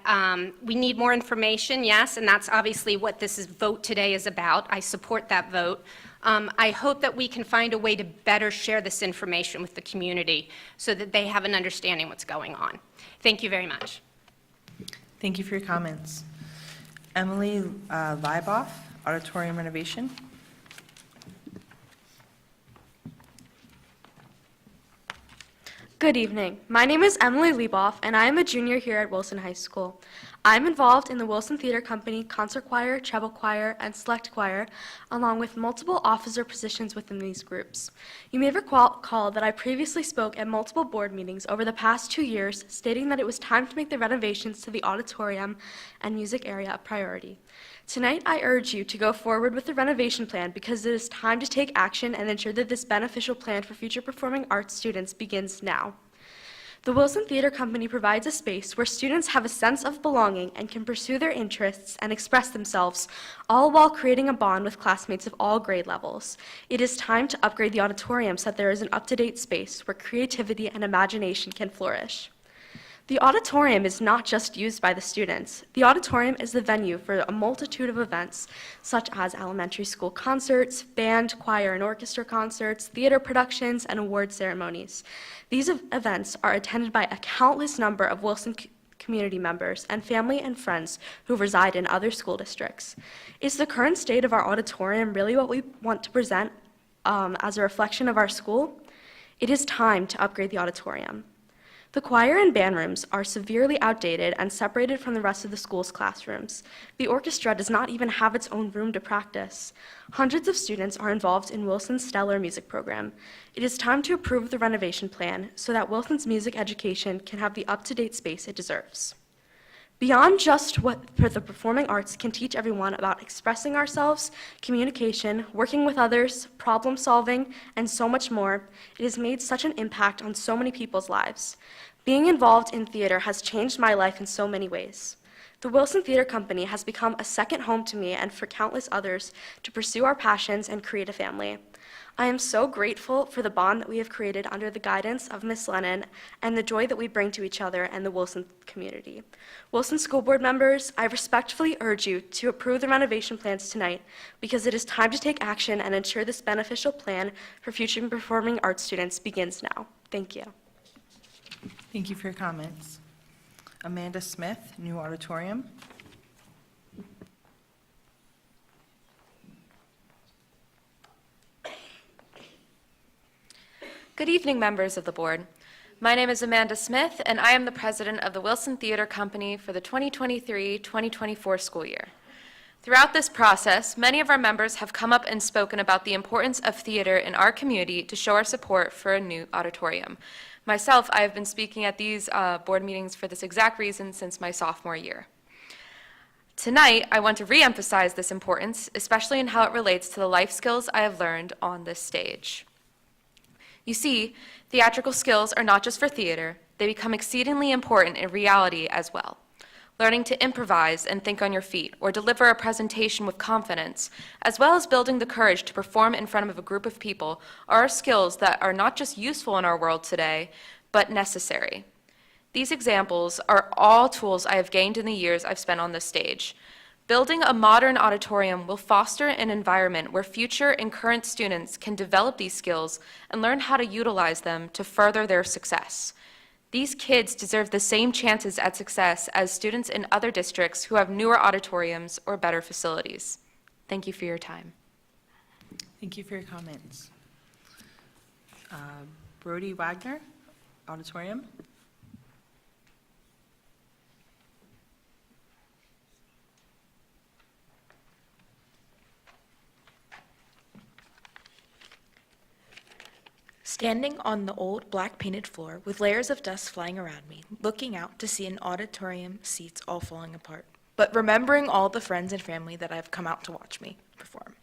S17: we need more information, yes, and that's obviously what this vote today is about. I support that vote. I hope that we can find a way to better share this information with the community so that they have an understanding what's going on. Thank you very much.
S1: Thank you for your comments. Emily Leiboff, auditorium renovation.
S18: Good evening. My name is Emily Lieboff, and I am a junior here at Wilson High School. I'm involved in the Wilson Theater Company concert choir, treble choir, and select choir, along with multiple officer positions within these groups. You may recall that I previously spoke at multiple board meetings over the past 2 years, stating that it was time to make the renovations to the auditorium and music area a priority. Tonight, I urge you to go forward with the renovation plan because it is time to take action and ensure that this beneficial plan for future performing arts students begins now. The Wilson Theater Company provides a space where students have a sense of belonging and can pursue their interests and express themselves, all while creating a bond with classmates of all grade levels. It is time to upgrade the auditorium so that there is an up-to-date space where creativity and imagination can flourish. The auditorium is not just used by the students. The auditorium is the venue for a multitude of events, such as elementary school concerts, band, choir, and orchestra concerts, theater productions, and award ceremonies. These events are attended by a countless number of Wilson community members and family and friends who reside in other school districts. Is the current state of our auditorium really what we want to present as a reflection of our school? It is time to upgrade the auditorium. The choir and band rooms are severely outdated and separated from the rest of the school's classrooms. The orchestra does not even have its own room to practice. Hundreds of students are involved in Wilson's stellar music program. It is time to approve the renovation plan so that Wilson's music education can have the up-to-date space it deserves. Beyond just what the performing arts can teach everyone about expressing ourselves, communication, working with others, problem solving, and so much more, it has made such an impact on so many people's lives. Being involved in theater has changed my life in so many ways. The Wilson Theater Company has become a second home to me and for countless others to pursue our passions and create a family. I am so grateful for the bond that we have created under the guidance of Ms. Lennon and the joy that we bring to each other and the Wilson community. Wilson School Board members, I respectfully urge you to approve the renovation plans tonight because it is time to take action and ensure this beneficial plan for future performing arts students begins now. Thank you.
S1: Thank you for your comments. Amanda Smith, new auditorium.
S19: Good evening, members of the board. My name is Amanda Smith, and I am the president of the Wilson Theater Company for the 2023-2024 school year. Throughout this process, many of our members have come up and spoken about the importance of theater in our community to show our support for a new auditorium. Myself, I have been speaking at these board meetings for this exact reason since my sophomore year. Tonight, I want to re-emphasize this importance, especially in how it relates to the life skills I have learned on this stage. You see, theatrical skills are not just for theater, they become exceedingly important in reality as well. Learning to improvise and think on your feet, or deliver a presentation with confidence, as well as building the courage to perform in front of a group of people, are skills that are not just useful in our world today, but necessary. These examples are all tools I have gained in the years I've spent on this stage. Building a modern auditorium will foster an environment where future and current students can develop these skills and learn how to utilize them to further their success. These kids deserve the same chances at success as students in other districts who have newer auditoriums or better facilities. Thank you for your time.
S1: Thank you for your comments. Brody Wagner, auditorium.
S20: Standing on the old black painted floor with layers of dust flying around me, looking out to see an auditorium seats all falling apart, but remembering all the friends and family that have come out to watch me perform.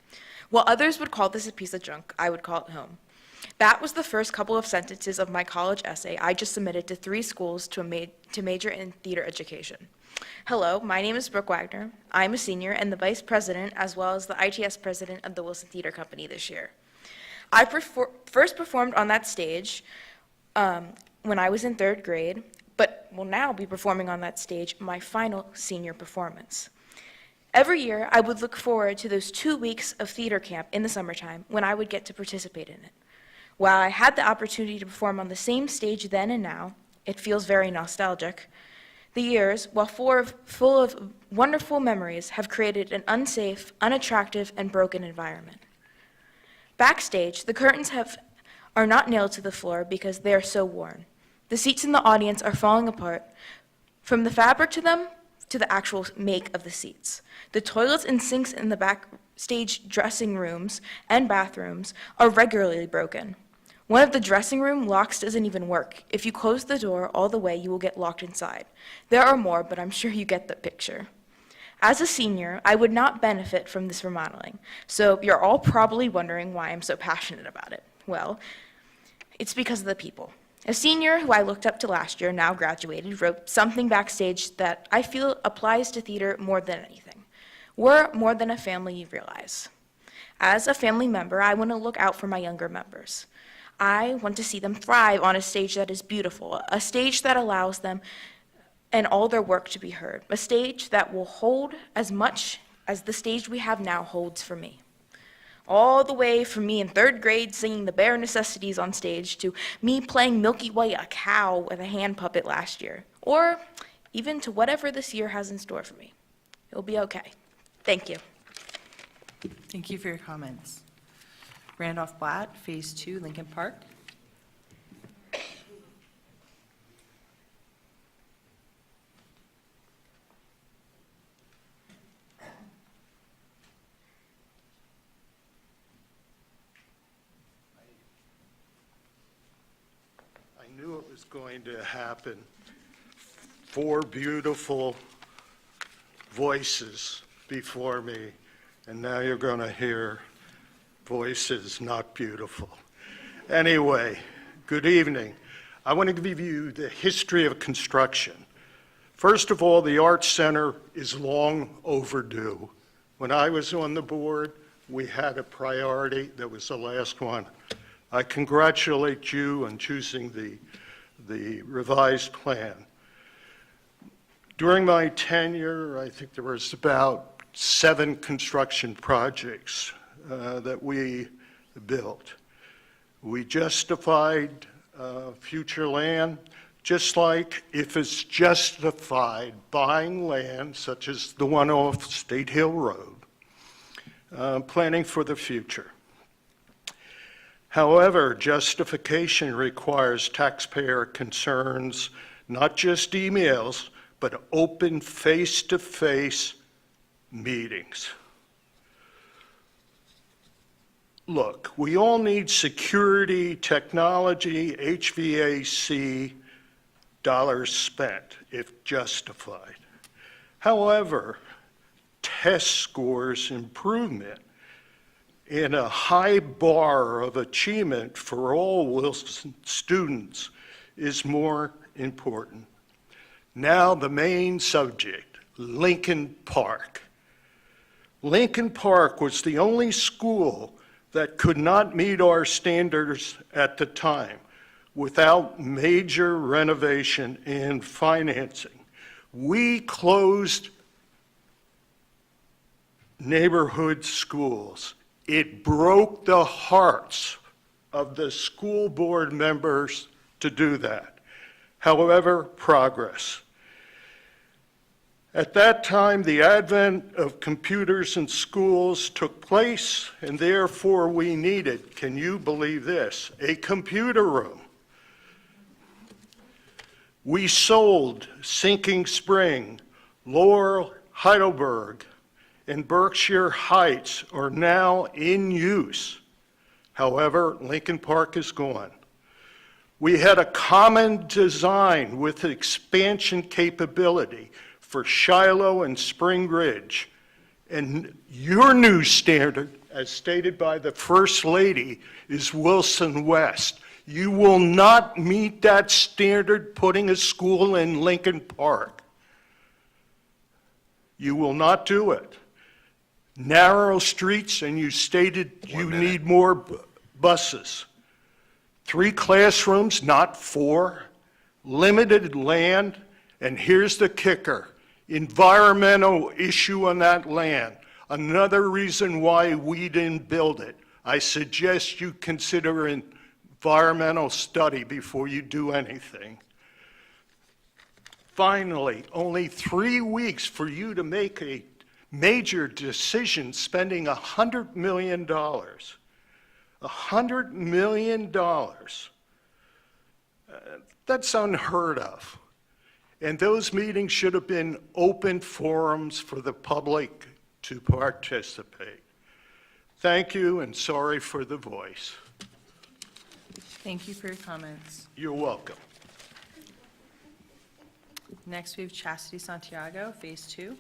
S20: While others would call this a piece of junk, I would call it home. That was the first couple of sentences of my college essay I just submitted to 3 schools to major in theater education. Hello, my name is Brooke Wagner. I'm a senior and the vice president as well as the ITS president of the Wilson Theater Company this year. I first performed on that stage when I was in 3rd grade, but will now be performing on that stage my final senior performance. Every year, I would look forward to those 2 weeks of theater camp in the summertime when I would get to participate in it. While I had the opportunity to perform on the same stage then and now, it feels very nostalgic. The years, while full of wonderful memories, have created an unsafe, unattractive, and broken environment. Backstage, the curtains are not nailed to the floor because they are so worn. The seats in the audience are falling apart, from the fabric to them to the actual make of the seats. The toilets and sinks in the backstage dressing rooms and bathrooms are regularly broken. One of the dressing room locks doesn't even work. If you close the door all the way, you will get locked inside. There are more, but I'm sure you get the picture. As a senior, I would not benefit from this remodeling, so you're all probably wondering why I'm so passionate about it. Well, it's because of the people. A senior who I looked up to last year, now graduated, wrote something backstage that I feel applies to theater more than anything. We're more than a family, you realize. As a family member, I want to look out for my younger members. I want to see them thrive on a stage that is beautiful, a stage that allows them and all their work to be heard, a stage that will hold as much as the stage we have now holds for me. All the way from me in 3rd grade singing the bare necessities on stage to me playing Milky Way, a cow with a hand puppet last year, or even to whatever this year has in store for me. It'll be okay. Thank you.
S1: Thank you for your comments. Randolph Blatt, Phase 2, Lincoln Park.
S21: I knew it was going to happen. 4 beautiful voices before me, and now you're going to hear voices not beautiful. Anyway, good evening. I want to give you the history of construction. First of all, the Arts Center is long overdue. When I was on the board, we had a priority that was the last one. I congratulate you on choosing the revised plan. During my tenure, I think there was about 7 construction projects that we built. We justified future land, just like if it's justified buying land, such as the one off State Hill Road, planning for the future. However, justification requires taxpayer concerns, not just emails, but open face-to-face meetings. Look, we all need security, technology, HVAC, dollars spent if justified. However, test scores improvement in a high bar of achievement for all Wilson students is more important. Now the main subject, Lincoln Park. Lincoln Park was the only school that could not meet our standards at the time without major renovation and financing. We closed neighborhood schools. It broke the hearts of the school board members to do that. However, progress. At that time, the advent of computers in schools took place, and therefore we needed, can you believe this, a computer room. We sold Sinking Spring, Laurel, Heidelberg, and Berkshire Heights are now in use. However, Lincoln Park is gone. We had a common design with expansion capability for Shiloh and Spring Ridge. And your new standard, as stated by the First Lady, is Wilson West. You will not meet that standard putting a school in Lincoln Park. You will not do it. Narrow streets, and you stated you need more buses. 3 classrooms, not 4. Limited land, and here's the kicker. Environmental issue on that land. Another reason why we didn't build it. I suggest you consider an environmental study before you do anything. Finally, only 3 weeks for you to make a major decision spending $100 million. $100 million. That's unheard of. And those meetings should have been open forums for the public to participate. Thank you, and sorry for the voice.
S1: Thank you for your comments.
S21: You're welcome.
S1: Next, we have Chastity Santiago, Phase 2.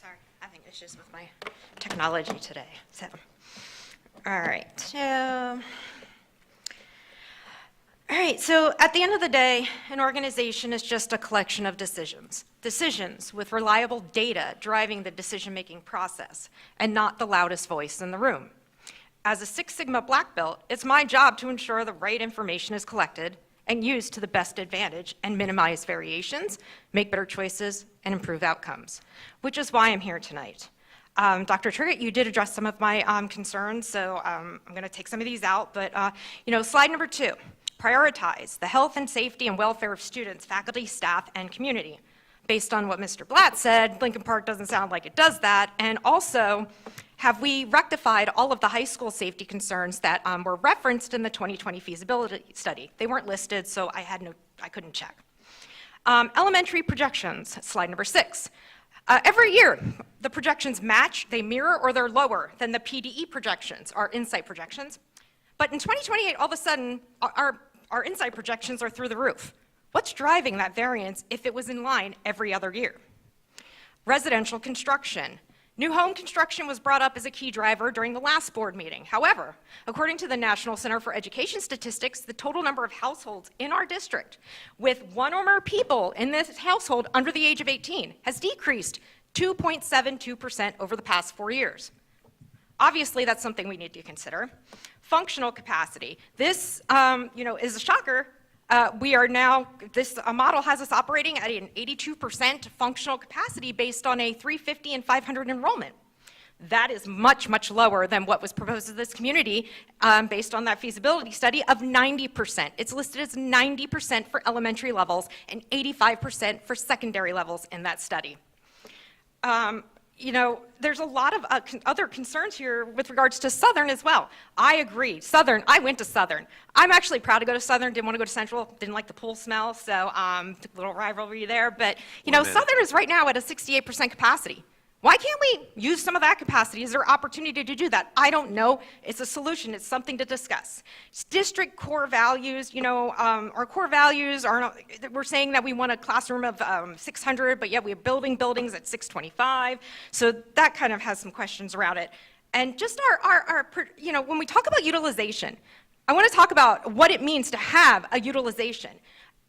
S5: Sorry, having issues with my technology today. So, all right. So at the end of the day, an organization is just a collection of decisions. Decisions with reliable data driving the decision-making process, and not the loudest voice in the room. As a Six Sigma Black Belt, it's my job to ensure the right information is collected and used to the best advantage and minimize variations, make better choices, and improve outcomes, which is why I'm here tonight. Dr. Triggett, you did address some of my concerns, so I'm going to take some of these out. But, slide number 2, prioritize the health and safety and welfare of students, faculty, staff, and community. Based on what Mr. Blatt said, Lincoln Park doesn't sound like it does that. And also, have we rectified all of the high school safety concerns that were referenced in the 2020 feasibility study? They weren't listed, so I couldn't check. Elementary projections, slide number 6. Every year, the projections match, they mirror, or they're lower than the PDE projections, our insight projections. But in 2028, all of a sudden, our insight projections are through the roof. What's driving that variance if it was in line every other year? Residential construction. New home construction was brought up as a key driver during the last board meeting. However, according to the National Center for Education Statistics, the total number of households in our district with one or more people in this household under the age of 18 has decreased 2.72% over the past 4 years. Obviously, that's something we need to consider. Functional capacity. This, is a shocker. This model has us operating at an 82% functional capacity based on a 350 and 500 enrollment. That is much, much lower than what was proposed to this community based on that feasibility study of 90%. It's listed as 90% for elementary levels and 85% for secondary levels in that study. There's a lot of other concerns here with regards to Southern as well. I agree. Southern, I went to Southern. I'm actually proud to go to Southern, didn't want to go to Central, didn't like the pool smell, so took a little rivalry there. But, Southern is right now at a 68% capacity. Why can't we use some of that capacity? Is there opportunity to do that? I don't know. It's a solution. It's something to discuss. District core values, our core values are, we're saying that we want a classroom of 600, but yet we have buildings at 625. So that kind of has some questions around it. And just when we talk about utilization, I want to talk about what it means to have a utilization.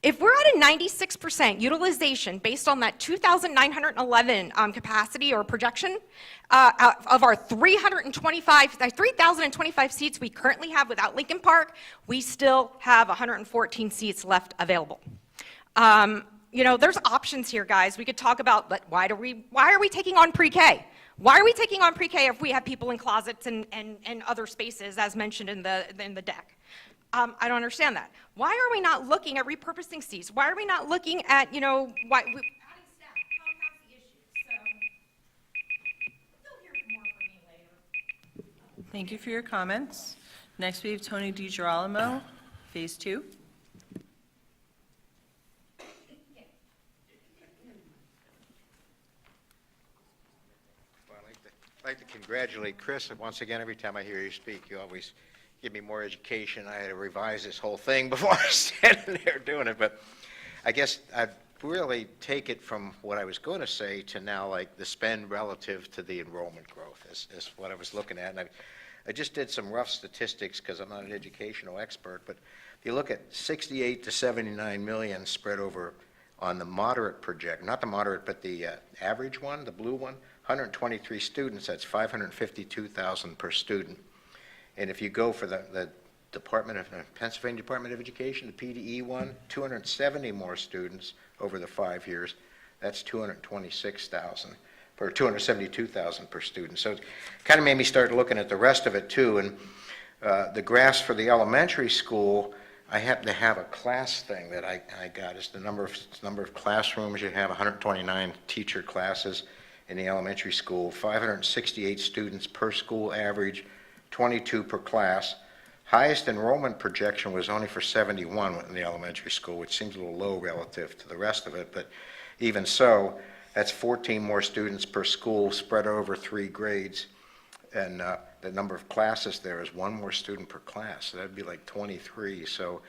S5: If we're at a 96% utilization based on that 2,911 capacity or projection of our 3,025 seats we currently have without Lincoln Park, we still have 114 seats left available. There's options here, guys. We could talk about, but why are we taking on pre-K? Why are we taking on pre-K if we have people in closets and other spaces as mentioned in the deck? I don't understand that. Why are we not looking at repurposing seats? Why are we not looking at, adding staff? Compounds the issue. So, you'll hear more from me later.
S1: Thank you for your comments. Next, we have Tony DiGirolamo, Phase 2.
S22: Well, I'd like to congratulate Chris. And once again, every time I hear you speak, you always give me more education. I had to revise this whole thing before I was standing there doing it. But I guess I'd really take it from what I was going to say to now, like the spend relative to the enrollment growth is what I was looking at. And I just did some rough statistics because I'm not an educational expert. But if you look at 68 to 79 million spread over on the moderate project, not the moderate, but the average one, the blue one, 123 students, that's 552,000 per student. And if you go for the Pennsylvania Department of Education, the PDE one, 270 more students over the 5 years. That's 226,000 for 272,000 per student. So it kind of made me start looking at the rest of it too. And the graphs for the elementary school, I happen to have a class thing that I got. It's the number of classrooms. You have 129 teacher classes, in the elementary school, 568 students per school average, 22 per class. Highest enrollment projection was only for 71 in the elementary school, which seems a little low relative to the rest of it, but even so, that's 14 more students per school spread over 3 grades. And the number of classes there is 1 more student per class, so that'd be like 23. So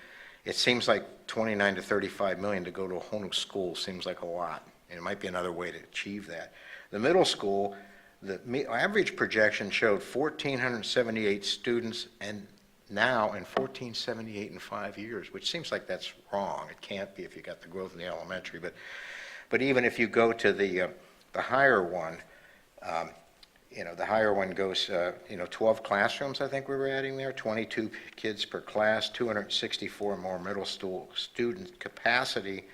S22: it seems like 29 to 35 million to go to a whole new school seems like a lot, and it might be another way to achieve that. The middle school, the average projection showed 1,478 students, and now in 1,478 in 5 years, which seems like that's wrong. It can't be if you got the growth in the elementary, but even if you go to the higher one, the higher one goes, 12 classrooms, I think we were adding there, 22 kids per class, 264 more middle school student capacity.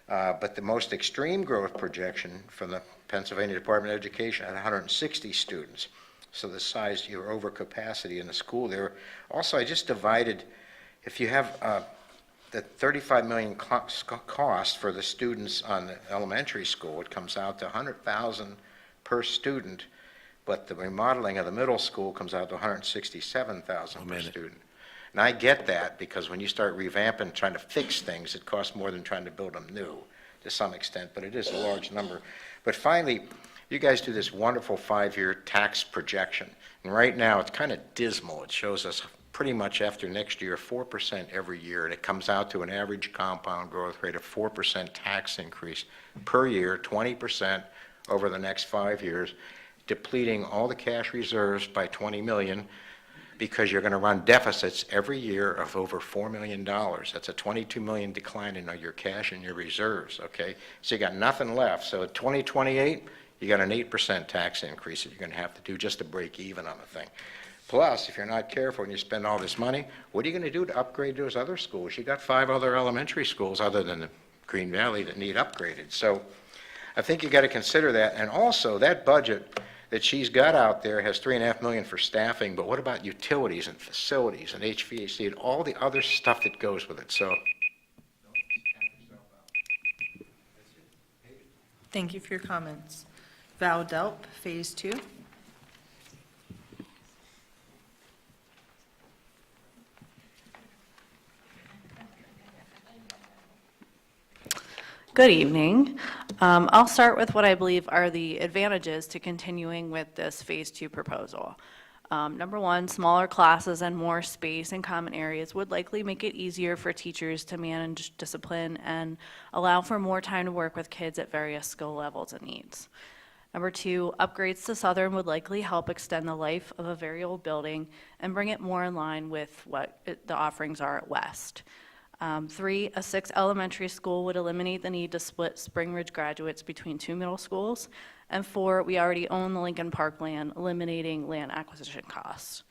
S22: But the most extreme growth projection from the Pennsylvania Department of Education had 160 students. So the size, you're over capacity in the school there. Also, I just divided, if you have the 35 million cost for the students on the elementary school, it comes out to 100,000 per student. But the remodeling of the middle school comes out to 167,000 per student. And I get that, because when you start revamping, trying to fix things, it costs more than trying to build them new to some extent, but it is a large number. But finally, you guys do this wonderful 5-year tax projection. And right now, it's kind of dismal. It shows us pretty much after next year, 4% every year, and it comes out to an average compound growth rate of 4% tax increase per year, 20% over the next 5 years, depleting all the cash reserves by 20 million, because you're going to run deficits every year of over $4 million. That's a 22 million decline in your cash and your reserves, okay? So you got nothing left. So at 2028, you got an 8% tax increase that you're going to have to do just to break even on the thing. Plus, if you're not careful and you spend all this money, what are you going to do to upgrade those other schools? You got 5 other elementary schools other than the Green Valley that need upgraded. So I think you got to consider that. And also, that budget that she's got out there has $3.5 million for staffing, but what about utilities and facilities and HVAC and all the other stuff that goes with it? So,
S1: Thank you for your comments. Val Delp, Phase 2.
S3: Good evening. I'll start with what I believe are the advantages to continuing with this Phase 2 proposal. Number one, smaller classes and more space and common areas would likely make it easier for teachers to manage discipline and allow for more time to work with kids at various skill levels and needs. Number two, upgrades to Southern would likely help extend the life of a very old building and bring it more in line with what the offerings are at West. 3, a 6th elementary school would eliminate the need to split Spring Ridge graduates between 2 middle schools. And 4, we already own the Lincoln Park land, eliminating land acquisition costs.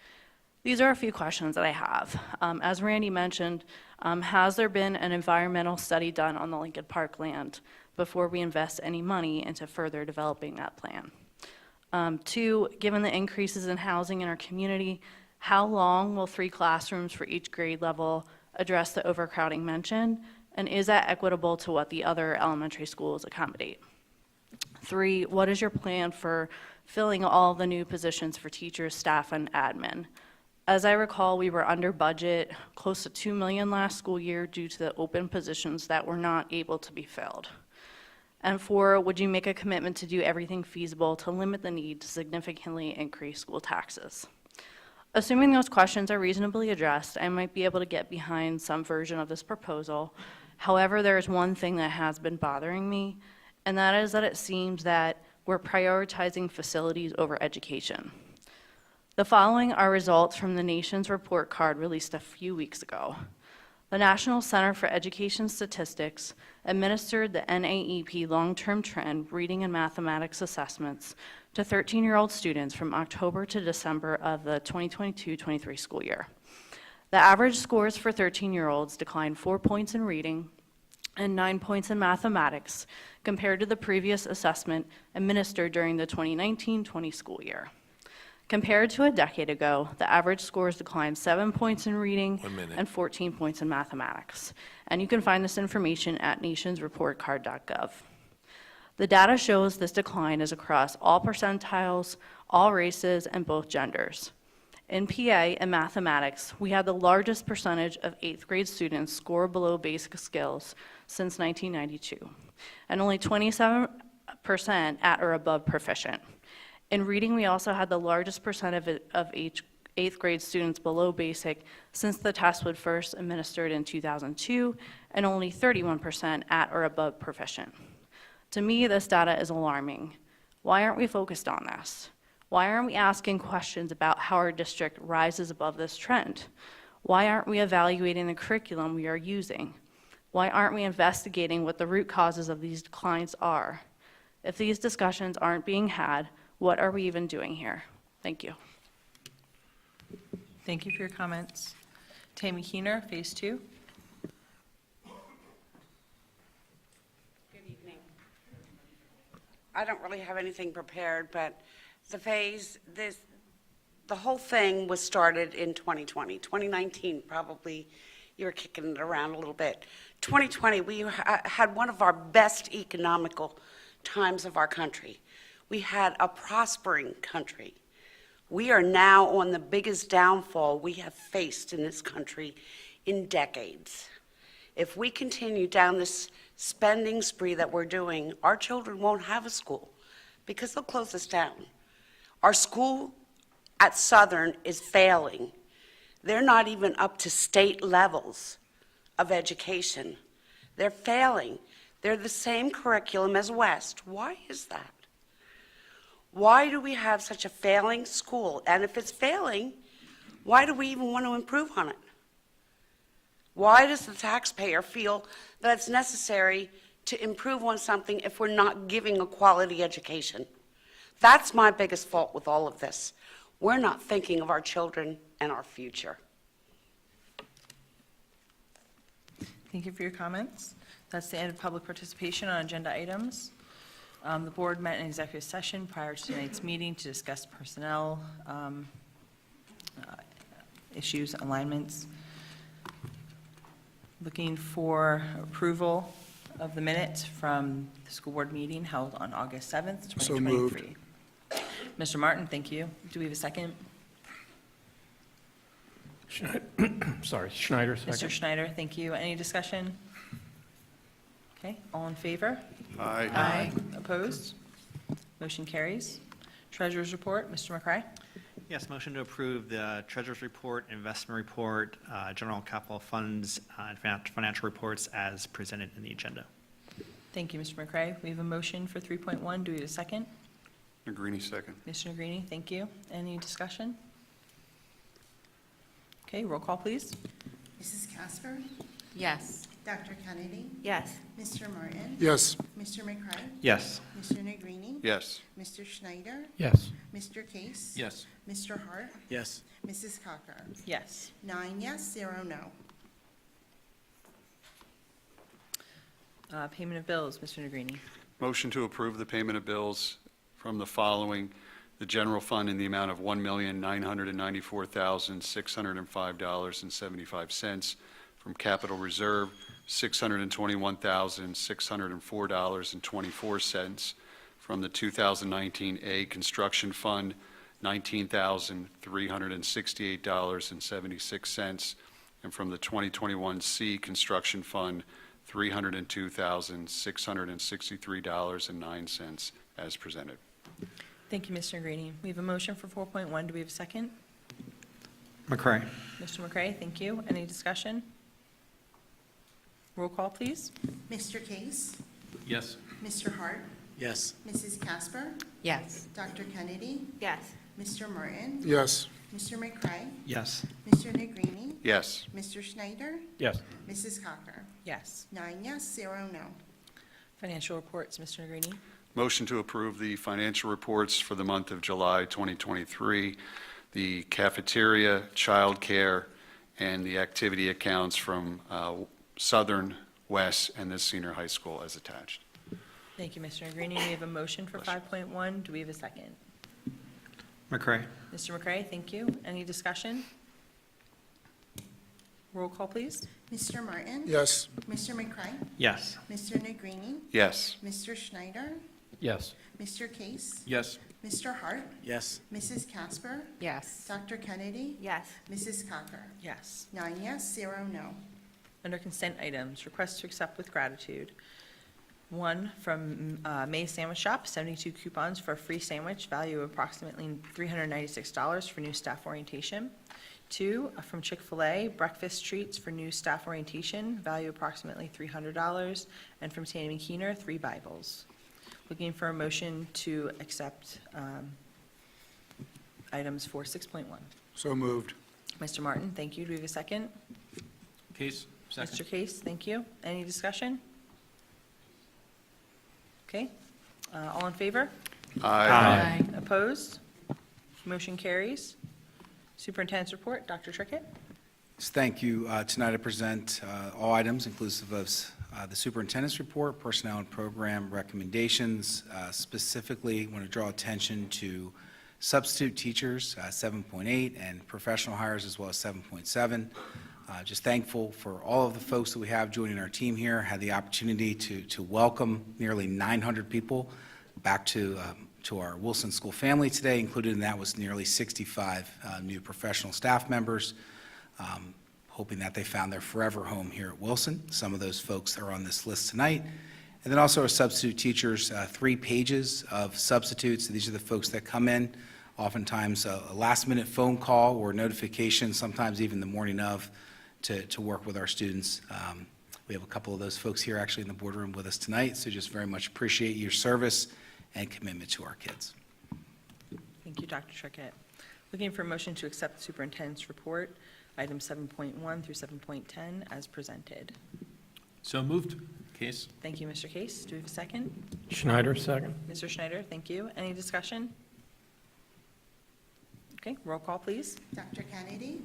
S3: These are a few questions that I have. As Randy mentioned, has there been an environmental study done on the Lincoln Park land before we invest any money into further developing that plan? 2, given the increases in housing in our community, how long will 3 classrooms for each grade level address the overcrowding mentioned, and is that equitable to what the other elementary schools accommodate? 3, what is your plan for filling all the new positions for teachers, staff, and admin? As I recall, we were under budget, close to $2 million last school year due to the open positions that were not able to be filled. And 4, would you make a commitment to do everything feasible to limit the need to significantly increase school taxes? Assuming those questions are reasonably addressed, I might be able to get behind some version of this proposal. However, there is one thing that has been bothering me, and that is that it seems that we're prioritizing facilities over education. The following are results from the nation's report card released a few weeks ago. The National Center for Education Statistics administered the NAEP long-term trend reading and mathematics assessments to 13-year-old students from October to December of the 2022-23 school year. The average scores for 13-year-olds declined 4 points in reading and 9 points in mathematics compared to the previous assessment administered during the 2019-20 school year. Compared to a decade ago, the average scores declined 7 points in reading and 14 points in mathematics. And you can find this information at nationsreportcard.gov. The data shows this decline is across all percentiles, all races, and both genders. In PA and mathematics, we had the largest percentage of 8th grade students score below basic skills since 1992, and only 27% at or above proficient. In reading, we also had the largest percent of 8th grade students below basic since the test was first administered in 2002, and only 31% at or above proficient. To me, this data is alarming. Why aren't we focused on this? Why aren't we asking questions about how our district rises above this trend? Why aren't we evaluating the curriculum we are using? Why aren't we investigating what the root causes of these declines are? If these discussions aren't being had, what are we even doing here? Thank you.
S1: Thank you for your comments. Tammy Keener, Phase 2.
S12: Good evening. I don't really have anything prepared, but the whole thing was started in 2020. 2019, probably you were kicking it around a little bit. 2020, we had one of our best economical times of our country. We had a prospering country. We are now on the biggest downfall we have faced in this country in decades. If we continue down this spending spree that we're doing, our children won't have a school because they'll close us down. Our school at Southern is failing. They're not even up to state levels of education. They're failing. They're the same curriculum as West. Why is that? Why do we have such a failing school? And if it's failing, why do we even want to improve on it? Why does the taxpayer feel that it's necessary to improve on something if we're not giving a quality education? That's my biggest fault with all of this. We're not thinking of our children and our future.
S1: Thank you for your comments. That's the end of public participation on agenda items. The board met in executive session prior to tonight's meeting to discuss personnel issues, alignments. Looking for approval of the minutes from the school board meeting held on August 7th, 2023.
S14: So moved.
S1: Mr. Martin, thank you. Do we have a second?
S14: Sorry, Schneider, second.
S1: Mr. Schneider, thank you. Any discussion? Okay, all in favor?
S14: Aye.
S1: Aye. Opposed? Motion carries. Treasurer's report, Mr. McCray.
S23: Yes, motion to approve the treasurer's report, investment report, general capital funds, and financial reports as presented in the agenda.
S1: Thank you, Mr. McCray. We have a motion for 3.1. Do we have a second?
S14: Negrini, second.
S1: Mr. Negrini, thank you. Any discussion? Okay, roll call, please.
S24: Mrs. Casper?
S1: Yes.
S24: Dr. Kennedy?
S1: Yes.
S24: Mr. Martin?
S14: Yes.
S24: Mr. McCray?
S23: Yes.
S24: Mr. Negrini?
S14: Yes.
S24: Mr. Schneider?
S14: Yes.
S24: Mr. Case?
S14: Yes.
S24: Mr. Hart?
S14: Yes.
S24: Mrs. Cocker?
S1: Yes.
S24: 9 yes, 0 no.
S1: Payment of bills, Mr. Negrini.
S14: Motion to approve the payment of bills from the following: the general fund in the amount of $1,994,605.75, from capital reserve, $621,604.24, from the 2019 A construction fund, $19,368.76, and from the 2021 C construction fund, $302,663.09, as presented.
S1: Thank you, Mr. Negrini. We have a motion for 4.1. Do we have a second?
S23: McCray.
S1: Mr. McCray, thank you. Any discussion? Roll call, please.
S24: Mr. Case?
S14: Yes.
S24: Mr. Hart?
S14: Yes.
S24: Mrs. Casper?
S1: Yes.
S24: Dr. Kennedy?
S1: Yes.
S24: Mr. Martin?
S14: Yes.
S24: Mr. McCray?
S23: Yes.
S24: Mr. Negrini?
S14: Yes.
S24: Mr. Schneider?
S14: Yes.
S24: Mrs. Cocker?
S1: Yes.
S24: 9 yes, 0 no.
S1: Financial reports, Mr. Negrini.
S14: Motion to approve the financial reports for the month of July 2023, the cafeteria, childcare, and the activity accounts from Southern, West, and the senior high school as attached.
S1: Thank you, Mr. Negrini. We have a motion for 5.1. Do we have a second?
S23: McCray.
S1: Mr. McCray, thank you. Any discussion? Roll call, please.
S24: Mr. Martin?
S21: Yes.
S24: Mr. McCray?
S23: Yes.
S24: Mr. Negrini?
S14: Yes.
S24: Mr. Schneider?
S8: Yes.
S24: Mr. Case?
S8: Yes.
S24: Mr. Hart?
S6: Yes.
S24: Mrs. Casper?
S1: Yes.
S24: Dr. Kennedy?
S1: Yes.
S24: Mrs. Cocker?
S1: Yes.
S24: 9 yes, 0 no.
S1: Under consent items, request to accept with gratitude. One, from May's Sandwich Shop, 72 coupons for a free sandwich, value of approximately $396 for new staff orientation. Two, from Chick-fil-A, breakfast treats for new staff orientation, value approximately $300. And from Sandy McKeener, 3 Bibles. Looking for a motion to accept items for 6.1.
S21: So moved.
S1: Mr. Martin, thank you. Do we have a second?
S8: Case, second.
S1: Mr. Case, thank you. Any discussion? Okay, all in favor?
S14: Aye.
S1: Opposed? Motion carries. Superintendent's report, Dr. Trickett.
S6: Thank you. Tonight I present all items inclusive of the superintendent's report, personnel and program recommendations. Specifically, want to draw attention to substitute teachers, 7.8, and professional hires as well as 7.7. Just thankful for all of the folks that we have joining our team here. Had the opportunity to welcome nearly 900 people back to our Wilson School family today. Included in that was nearly 65 new professional staff members, hoping that they found their forever home here at Wilson. Some of those folks are on this list tonight. And then also our substitute teachers, 3 pages of substitutes. These are the folks that come in, oftentimes a last-minute phone call or notification, sometimes even the morning of, to work with our students. We have a couple of those folks here actually in the boardroom with us tonight, so just very much appreciate your service and commitment to our kids.
S1: Thank you, Dr. Trickett. Looking for a motion to accept the superintendent's report, items 7.1 through 7.10 as presented.
S8: So moved. Case.
S1: Thank you, Mr. Case. Do we have a second?
S8: Schneider, second.
S1: Mr. Schneider, thank you. Any discussion? Okay, roll call, please.
S24: Dr. Kennedy?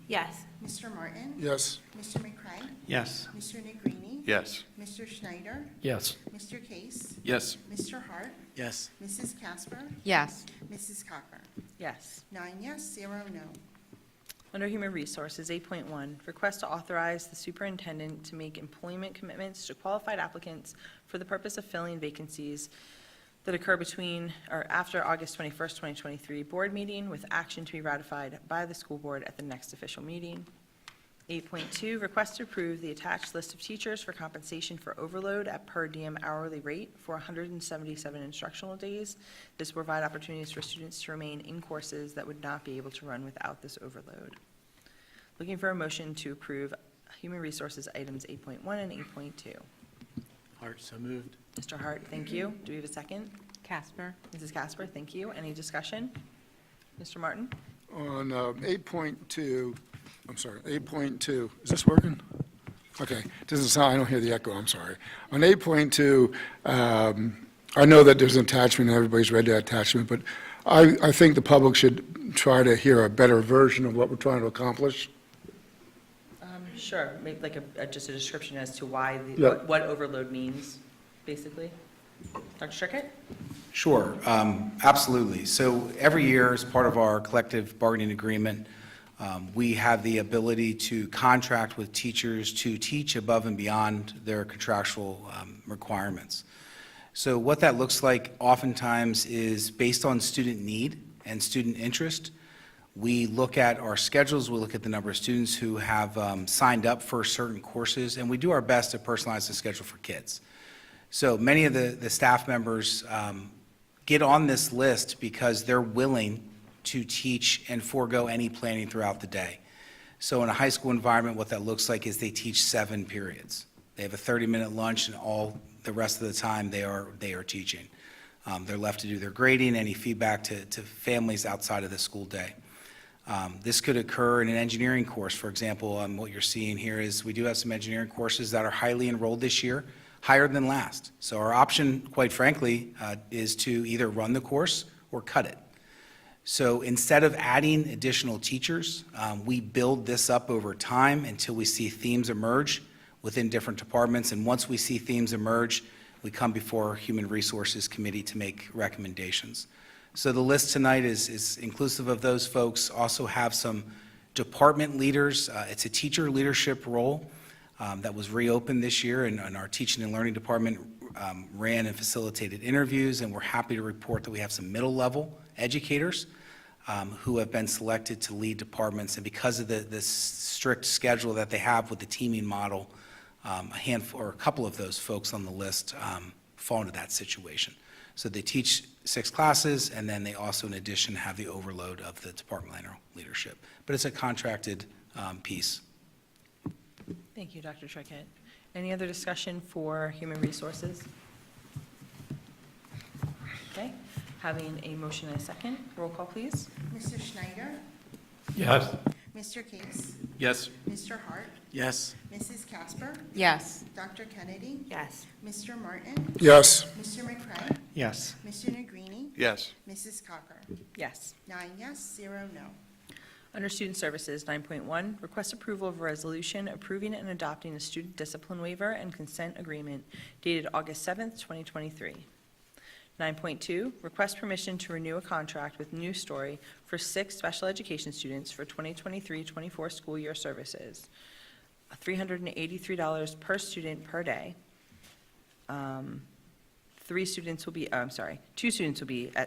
S1: Yes.
S24: Mr. Martin?
S21: Yes.
S24: Mr. McCray?
S23: Yes.
S24: Mr. Negrini?
S14: Yes.
S24: Mr. Schneider?
S8: Yes.
S24: Mr. Case?
S8: Yes.
S24: Mr. Hart?
S6: Yes.
S24: Mrs. Casper?
S1: Yes.
S24: Mrs. Cocker?
S1: Yes.
S24: 9 yes, 0 no.
S1: Under Human Resources, 8.1, request to authorize the superintendent to make employment commitments to qualified applicants for the purpose of filling vacancies that occur between or after August 21st, 2023 board meeting, with action to be ratified by the school board at the next official meeting. 8.2, request to approve the attached list of teachers for compensation for overload at per diem hourly rate for 177 instructional days. This will provide opportunities for students to remain in courses that would not be able to run without this overload. Looking for a motion to approve Human Resources items 8.1 and 8.2.
S8: Hart, so moved.
S1: Mr. Hart, thank you. Do we have a second?
S10: Casper.
S1: Mrs. Casper, thank you. Any discussion? Mr. Martin?
S21: On 8.2, I'm sorry, 8.2, is this working? Okay, doesn't sound, I don't hear the echo, I'm sorry. On 8.2, I know that there's an attachment, and everybody's read that attachment, but I think the public should try to hear a better version of what we're trying to accomplish.
S1: Sure, maybe like just a description as to why,
S21: Yeah.
S1: what overload means, basically. Dr. Strickett?
S6: Sure, absolutely. So every year, as part of our collective bargaining agreement, we have the ability to contract with teachers to teach above and beyond their contractual requirements. So what that looks like oftentimes is based on student need and student interest. We look at our schedules, we look at the number of students who have signed up for certain courses, and we do our best to personalize the schedule for kids. So many of the staff members get on this list because they're willing to teach and forego any planning throughout the day. So in a high school environment, what that looks like is they teach 7 periods. They have a 30-minute lunch, and all the rest of the time they are teaching. They're left to do their grading, any feedback to families outside of the school day. This could occur in an engineering course. For example, what you're seeing here is we do have some engineering courses that are highly enrolled this year, higher than last. So our option, quite frankly, is to either run the course or cut it. So instead of adding additional teachers, we build this up over time until we see themes emerge within different departments. And once we see themes emerge, we come before Human Resources Committee to make recommendations. So the list tonight is inclusive of those folks. Also have some department leaders. It's a teacher leadership role. that was reopened this year, and our teaching and learning department ran and facilitated interviews, and we're happy to report that we have some middle-level educators who have been selected to lead departments, and because of the strict schedule that they have with the teaming model, a handful or a couple of those folks on the list fall into that situation. So they teach 6 classes, and then they also, in addition, have the overload of the departmental leadership. But it's a contracted piece.
S1: Thank you, Dr. Trickett. Any other discussion for human resources? Okay, having a motion and a second, roll call, please.
S24: Mr. Schneider?
S8: Yes.
S24: Mr. Case?
S8: Yes.
S24: Mr. Hart?
S8: Yes.
S24: Mrs. Casper?
S1: Yes.
S24: Dr. Kennedy?
S1: Yes.
S24: Mr. Martin?
S21: Yes.
S24: Mr. McCray?
S23: Yes.
S24: Mr. Negrini?
S14: Yes.
S24: Mrs. Cocker?
S1: Yes.
S24: 9 yes, 0 no.
S1: Under Student Services, 9.1, request approval of a resolution approving and adopting a student discipline waiver and consent agreement dated August 7th, 2023. 9.2, request permission to renew a contract with New Story for 6 special education students for 2023-24 school year services, $383 per student per day. 2 students will be at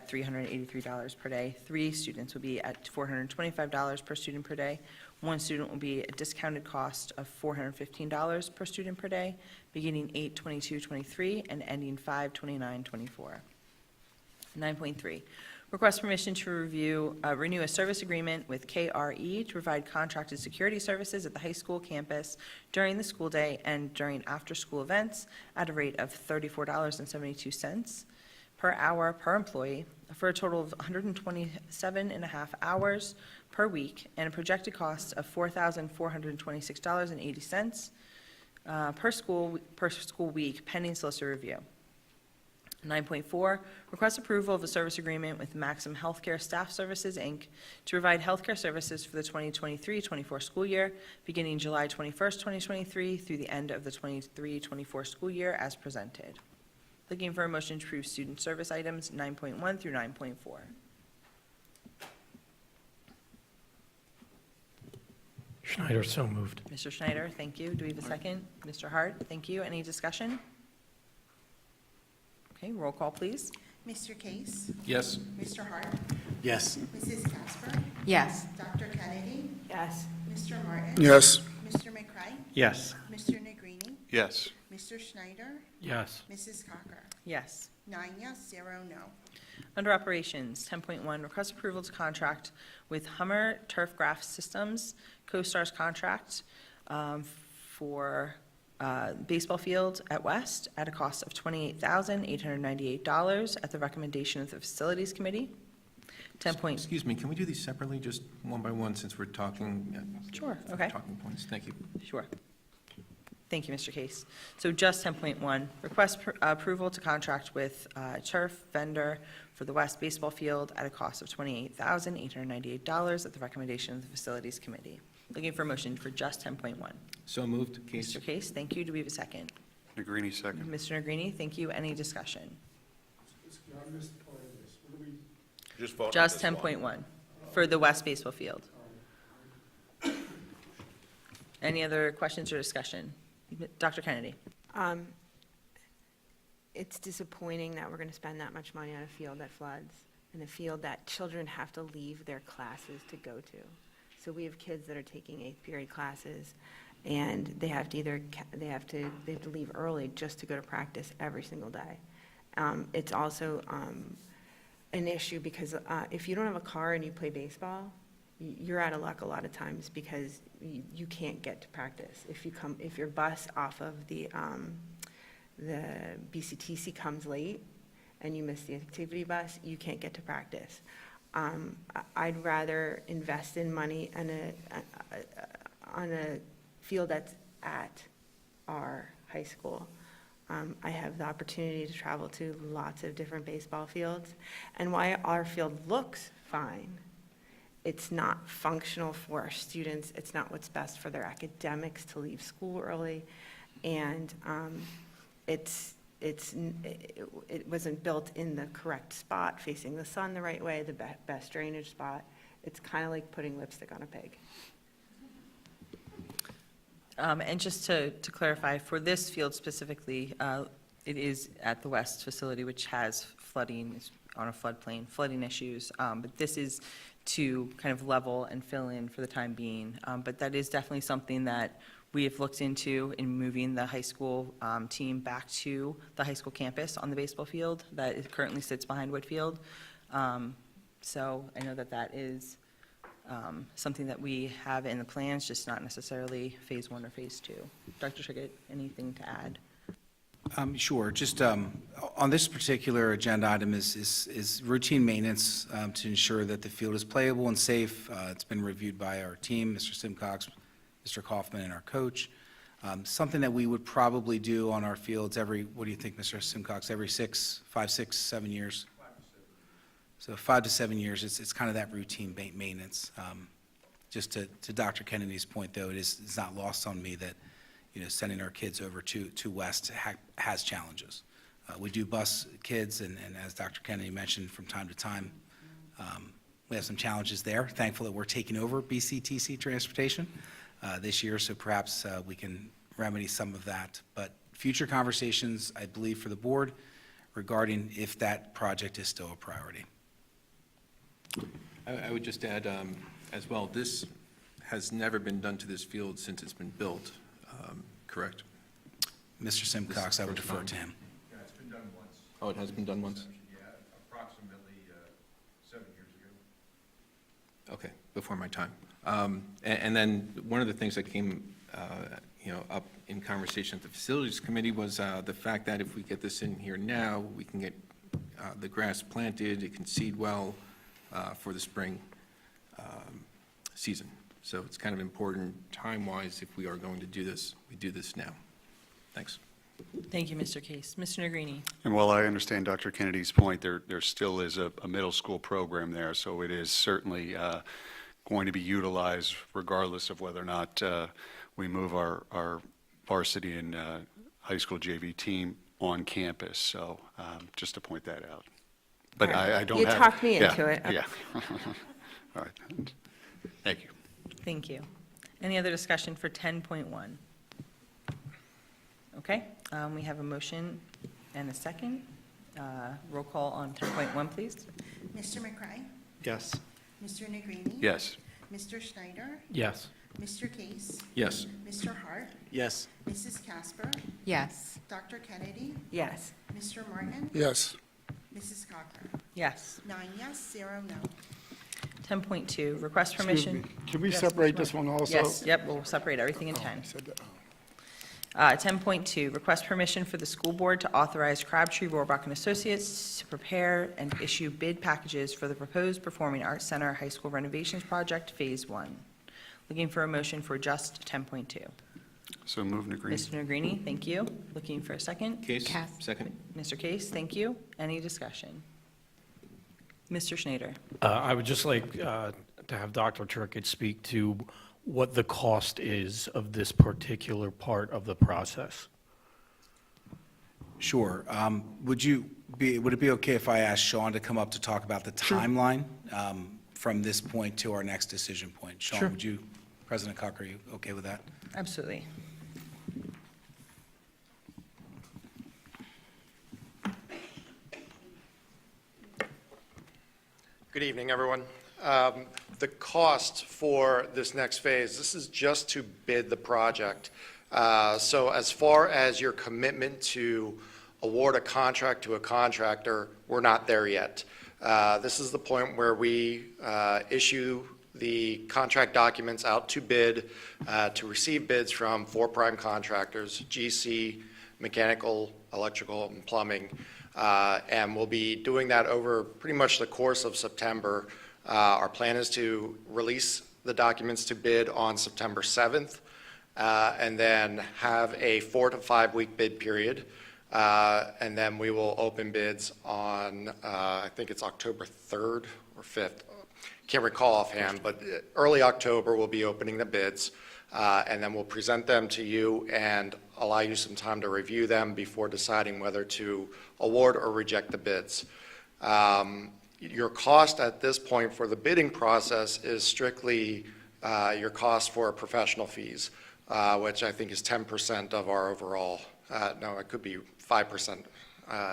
S1: $383 per day. 3 students will be at $425 per student per day. 1 student will be a discounted cost of $415 per student per day, beginning 8/22/23 and ending 5/29/24. 9.3, request permission to renew a service agreement with KRE to provide contracted security services at the high school campus during the school day and during after-school events at a rate of $34.72 per hour per employee for a total of 127.5 hours per week and a projected cost of $4,426.80 per school week pending solicitor review. 9.4, request approval of a service agreement with Maxim Healthcare Staff Services, Inc. to provide healthcare services for the 2023-24 school year, beginning July 21st, 2023 through the end of the 23-24 school year as presented. Looking for a motion to approve student service items 9.1 through 9.4.
S8: Schneider, so moved.
S1: Mr. Schneider, thank you. Do we have a second? Mr. Hart, thank you. Any discussion? Okay, roll call, please.
S24: Mr. Case?
S8: Yes.
S24: Mr. Hart?
S8: Yes.
S24: Mrs. Casper?
S1: Yes.
S24: Dr. Kennedy?
S1: Yes.
S24: Mr. Martin?
S21: Yes.
S24: Mr. McCray?
S23: Yes.
S24: Mr. Negrini?
S14: Yes.
S24: Mr. Schneider?
S8: Yes.
S24: Mrs. Cocker?
S1: Yes.
S24: 9 yes, 0 no.
S1: Under Operations, 10.1, request approval to contract with Hummer Turfgraph Systems, CoStar's contract for baseball field at West at a cost of $28,898 at the recommendation of the Facilities Committee. 10.
S8: Excuse me, can we do these separately, just one by one, since we're talking?
S1: Sure, okay.
S8: Talking points, thank you.
S1: Sure. Thank you, Mr. Case. So just 10.1, request approval to contract with turf vendor for the West baseball field at a cost of $28,898 at the recommendation of the Facilities Committee. Looking for a motion for just 10.1.
S8: So moved, Case.
S1: Mr. Case, thank you. Do we have a second?
S14: Negrini, second.
S1: Mr. Negrini, thank you. Any discussion?
S16: Just vote on
S1: Just
S16: this one.
S1: 10.1 for the West baseball field. Any other questions or discussion? Dr. Kennedy?
S7: It's disappointing that we're going to spend that much money on a field that floods and a field that children have to leave their classes to go to. So we have kids that are taking 8th period classes, and they have to leave early just to go to practice every single day. It's also an issue because if you don't have a car and you play baseball, you're out of luck a lot of times because you can't get to practice. If your bus off of the BCTC comes late and you miss the activity bus, you can't get to practice. I'd rather invest in money on a field that's at our high school. I have the opportunity to travel to lots of different baseball fields, and while our field looks fine, it's not functional for our students. It's not what's best for their academics to leave school early, and it wasn't built in the correct spot, facing the sun the right way, the best drainage spot. It's kind of like putting lipstick on a pig.
S1: And just to clarify, for this field specifically, it is at the West facility, which has flooding, is on a floodplain, flooding issues. But this is to kind of level and fill in for the time being. But that is definitely something that we have looked into in moving the high school team back to the high school campus on the baseball field that currently sits behind Whitfield. So I know that that is something that we have in the plans, just not necessarily phase 1 or phase 2. Dr. Trickett, anything to add?
S6: Sure. Just on this particular agenda item is routine maintenance to ensure that the field is playable and safe. It's been reviewed by our team, Mr. Simcox, Mr. Kaufman, and our coach. Something that we would probably do on our fields every, what do you think, Mr. Simcox, every 5, 6, 7 years? So 5 to 7 years, it's kind of that routine maintenance. Just to Dr. Kennedy's point, though, it's not lost on me that, you know, sending our kids over to West has challenges. We do bus kids, and as Dr. Kennedy mentioned, from time to time, we have some challenges there. Thankful that we're taking over BCTC transportation this year, so perhaps we can remedy some of that. But future conversations, I believe, for the board regarding if that project is still a priority.
S8: I would just add as well, this has never been done to this field since it's been built, correct?
S6: Mr. Simcox, I would defer to him.
S8: Yeah, it's been done once. Oh, it has been done once?
S14: Yeah, approximately 7 years ago.
S8: Okay, before my time. And then one of the things that came, up in conversation at the Facilities Committee was the fact that if we get this in here now, we can get the grass planted, it can seed well for the spring season. So it's kind of important time-wise, if we are going to do this, we do this now. Thanks.
S1: Thank you, Mr. Case. Mr. Negrini?
S14: And while I understand Dr. Kennedy's point, there still is a middle school program there, so it is certainly going to be utilized regardless of whether or not we move our varsity and high school JV team on campus. So just to point that out. But
S7: All right.
S14: I don't
S7: You
S14: have...
S7: talked me
S14: yeah,
S7: into it.
S14: Yeah. All right. Thank you.
S1: Thank you. Any other discussion for 10.1? Okay, we have a motion and a second. Roll call on 10.1, please.
S24: Mr. McCray?
S23: Yes.
S24: Mr. Negrini?
S14: Yes.
S24: Mr. Schneider?
S23: Yes.
S24: Mr. Case?
S8: Yes.
S24: Mr. Hart?
S23: Yes.
S24: Mrs. Casper?
S20: Yes.
S24: Dr. Kennedy?
S20: Yes.
S24: Mr. Martin?
S21: Yes.
S24: Mrs. Cochran?
S1: Yes.
S24: 9 yes, 0 no.
S1: 10.2, request
S21: Excuse
S1: permission.
S21: me. Can we
S1: Yes,
S21: separate
S1: Mr.
S21: this one also?
S1: Yes, yep, we'll separate everything in 10.
S21: I said that.
S1: 10.2, request permission for the school board to authorize Crabtree, Rohrbach and Associates to prepare and issue bid packages for the proposed Performing Arts Center High School renovations project, Phase 1. Looking for a motion for just 10.2.
S14: So move Negrini.
S1: Mr. Negrini, thank you. Looking for a second.
S8: Case? Second?
S1: Mr. Case, thank you. Any discussion? Mr. Schneider.
S2: I would just like to have Dr. Turkett speak to what the cost is of this particular part of the process.
S6: Sure. Would it be okay if I asked Sean to come up to talk about the timeline from this point to our next decision point?
S2: Sure.
S6: Sean, would you, President Cook, are you okay with that?
S1: Absolutely.
S10: Good evening, everyone. The cost for this next phase, this is just to bid the project. So as far as your commitment to award a contract to a contractor, we're not there yet. This is the point where we issue the contract documents out to bid, to receive bids from 4 prime contractors, GC, mechanical, electrical, and plumbing. And we'll be doing that over pretty much the course of September. Our plan is to release the documents to bid on September 7th, and then have a 4 to 5 week bid period. And then we will open bids on, I think it's October 3rd or 5th. Can't recall offhand, but early October we'll be opening the bids. And then we'll present them to you and allow you some time to review them before deciding whether to award or reject the bids. Your cost at this point for the bidding process is strictly your cost for professional fees. which I think is 10% of our overall, no, it could be 5%,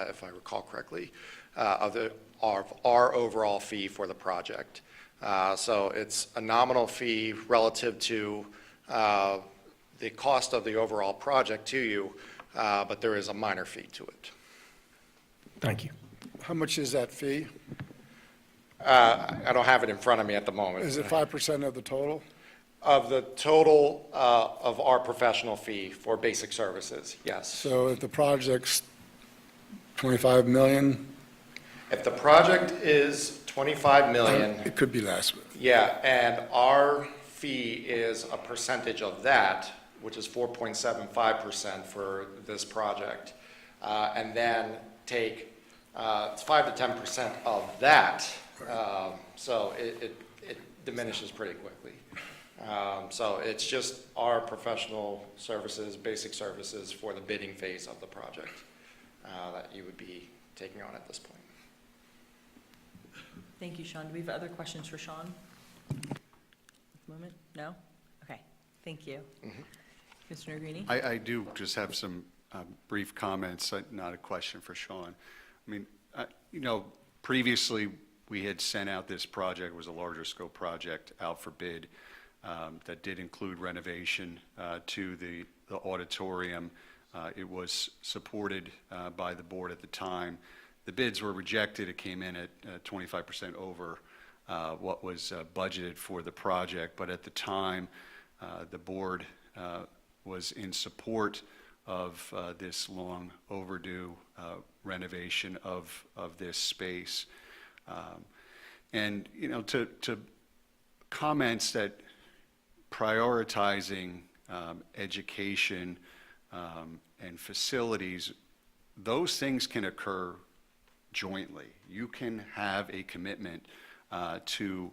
S10: if I recall correctly, of our overall fee for the project. So it's a nominal fee relative to the cost of the overall project to you, but there is a minor fee to it.
S2: Thank you.
S4: How much is that fee?
S10: I don't have it in front of me at the moment.
S4: Is it 5% of the total?
S10: Of the total of our professional fee for basic services, yes.
S4: So if the project's 25 million?
S10: If the project is 25 million.
S4: It could be less.
S10: Yeah, and our fee is a percentage of that, which is 4.75% for this project. And then take, it's 5 to 10% of that. So it diminishes pretty quickly. So it's just our professional services, basic services for the bidding phase of the project that you would be taking on at this point.
S1: Thank you, Sean. Do we have other questions for Sean? At the moment? No? Okay, thank you. Mr. Negrini?
S14: I do just have some brief comments, not a question for Sean. I mean, you know, previously, we had sent out this project, it was a larger scope project, out for bid that did include renovation to the auditorium. It was supported by the board at the time. The bids were rejected. It came in at 25% over what was budgeted for the project. But at the time, the board was in support of this long overdue renovation of this space. And, you know, to comments that prioritizing education and facilities, those things can occur jointly. You can have a commitment to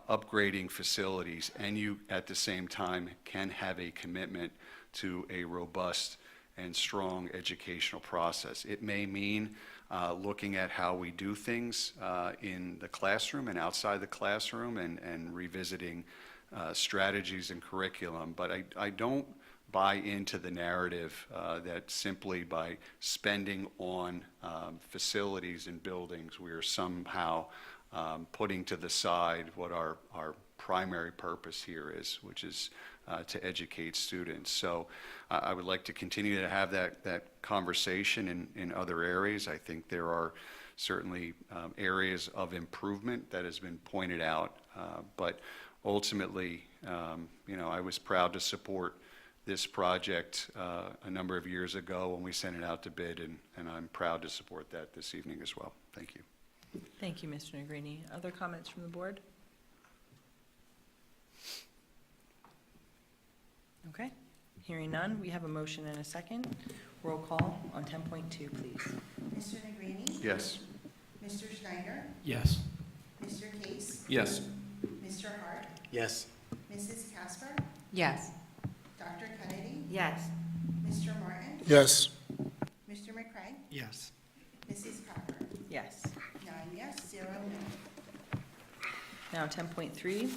S14: upgrading facilities, and you, at the same time, can have a commitment to a robust and strong educational process. It may mean looking at how we do things in the classroom and outside the classroom and revisiting strategies and curriculum, but I don't buy into the narrative that simply by spending on facilities and buildings, we are somehow putting to the side what our primary purpose here is, which is to educate students. So I would like to continue to have that conversation in other areas. I think there are certainly areas of improvement that has been pointed out, but ultimately, you know, I was proud to support this project a number of years ago when we sent it out to bid, and I'm proud to support that this evening as well. Thank you.
S1: Thank you, Mr. Negrini. Other comments from the board? Okay, hearing none, we have a motion and a second. Roll call on 10.2, please.
S24: Mr. Negrini?
S14: Yes.
S24: Mr. Schneider?
S2: Yes.
S24: Mr. Case?
S8: Yes.
S24: Mr. Hart?
S8: Yes.
S24: Mrs. Casper?
S1: Yes.
S24: Dr. Kennedy?
S7: Yes.
S24: Mr. Martin?
S4: Yes.
S24: Mr. McCray?
S23: Yes.
S24: Mrs. Cochran?
S1: Yes.
S24: 9 yes, 0 no.
S1: Now, 10.3,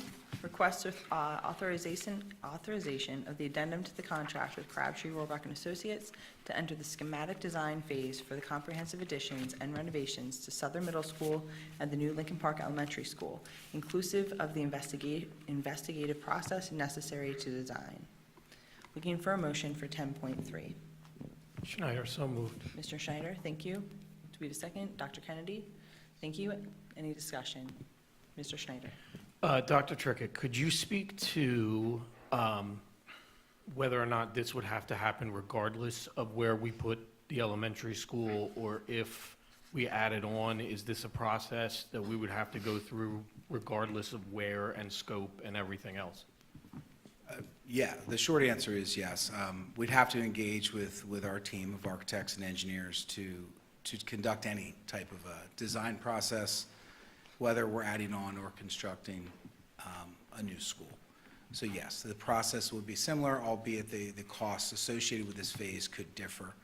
S1: request authorization of the addendum to the contract with Crabtree, Roebuck and Associates to enter the schematic design phase for the comprehensive additions and renovations to Southern Middle School and the new Lincoln Park Elementary School, inclusive of the investigative process necessary to design. Looking for a motion for 10.3.
S2: Schneider, so moved.
S1: Mr. Schneider, thank you. Do we have a second? Dr. Kennedy? Thank you. Any discussion? Mr. Schneider?
S2: Dr. Trickett, could you speak to whether or not this would have to happen regardless of where we put the elementary school, or if we added on, is this a process that we would have to go through regardless of where and scope and everything else?
S6: Yeah, the short answer is yes. We'd have to engage with our team of architects and engineers to conduct any type of a design process, whether we're adding on or constructing a new school. So yes, the process would be similar, albeit the costs associated with this phase could differ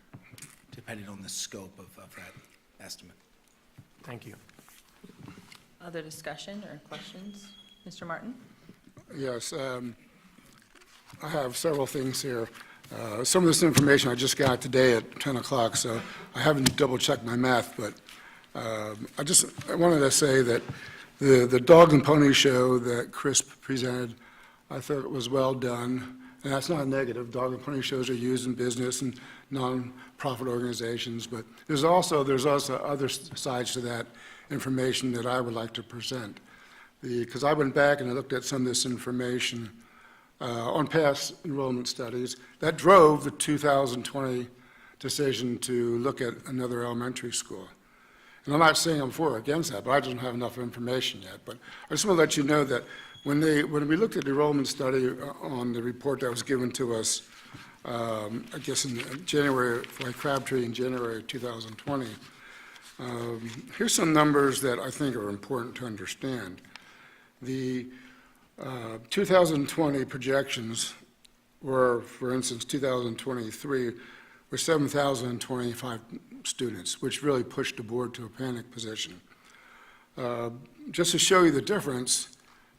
S6: depending on the scope of that estimate.
S2: Thank you.
S1: Other discussion or questions? Mr. Martin?
S4: Yes. I have several things here. Some of this information I just got today at 10 o'clock, so I haven't double-checked my math, but I wanted to say that the dog and pony show that Chris presented, I thought it was well done, and that's not negative. Dog and pony shows are used in business and non-profit organizations, but there's also other sides to that information that I would like to present. Because I went back and I looked at some of this information on past enrollment studies that drove the 2020 decision to look at another elementary school. And I'm not saying I'm for or against that, but I don't have enough information yet. But I just want to let you know that when we looked at the enrollment study on the report that was given to us, I guess in January, like Crabtree in January 2020, here's some numbers that I think are important to understand. The 2020 projections were, for instance, 2023, were 7,025 students, which really pushed the board to a panic position. Just to show you the difference,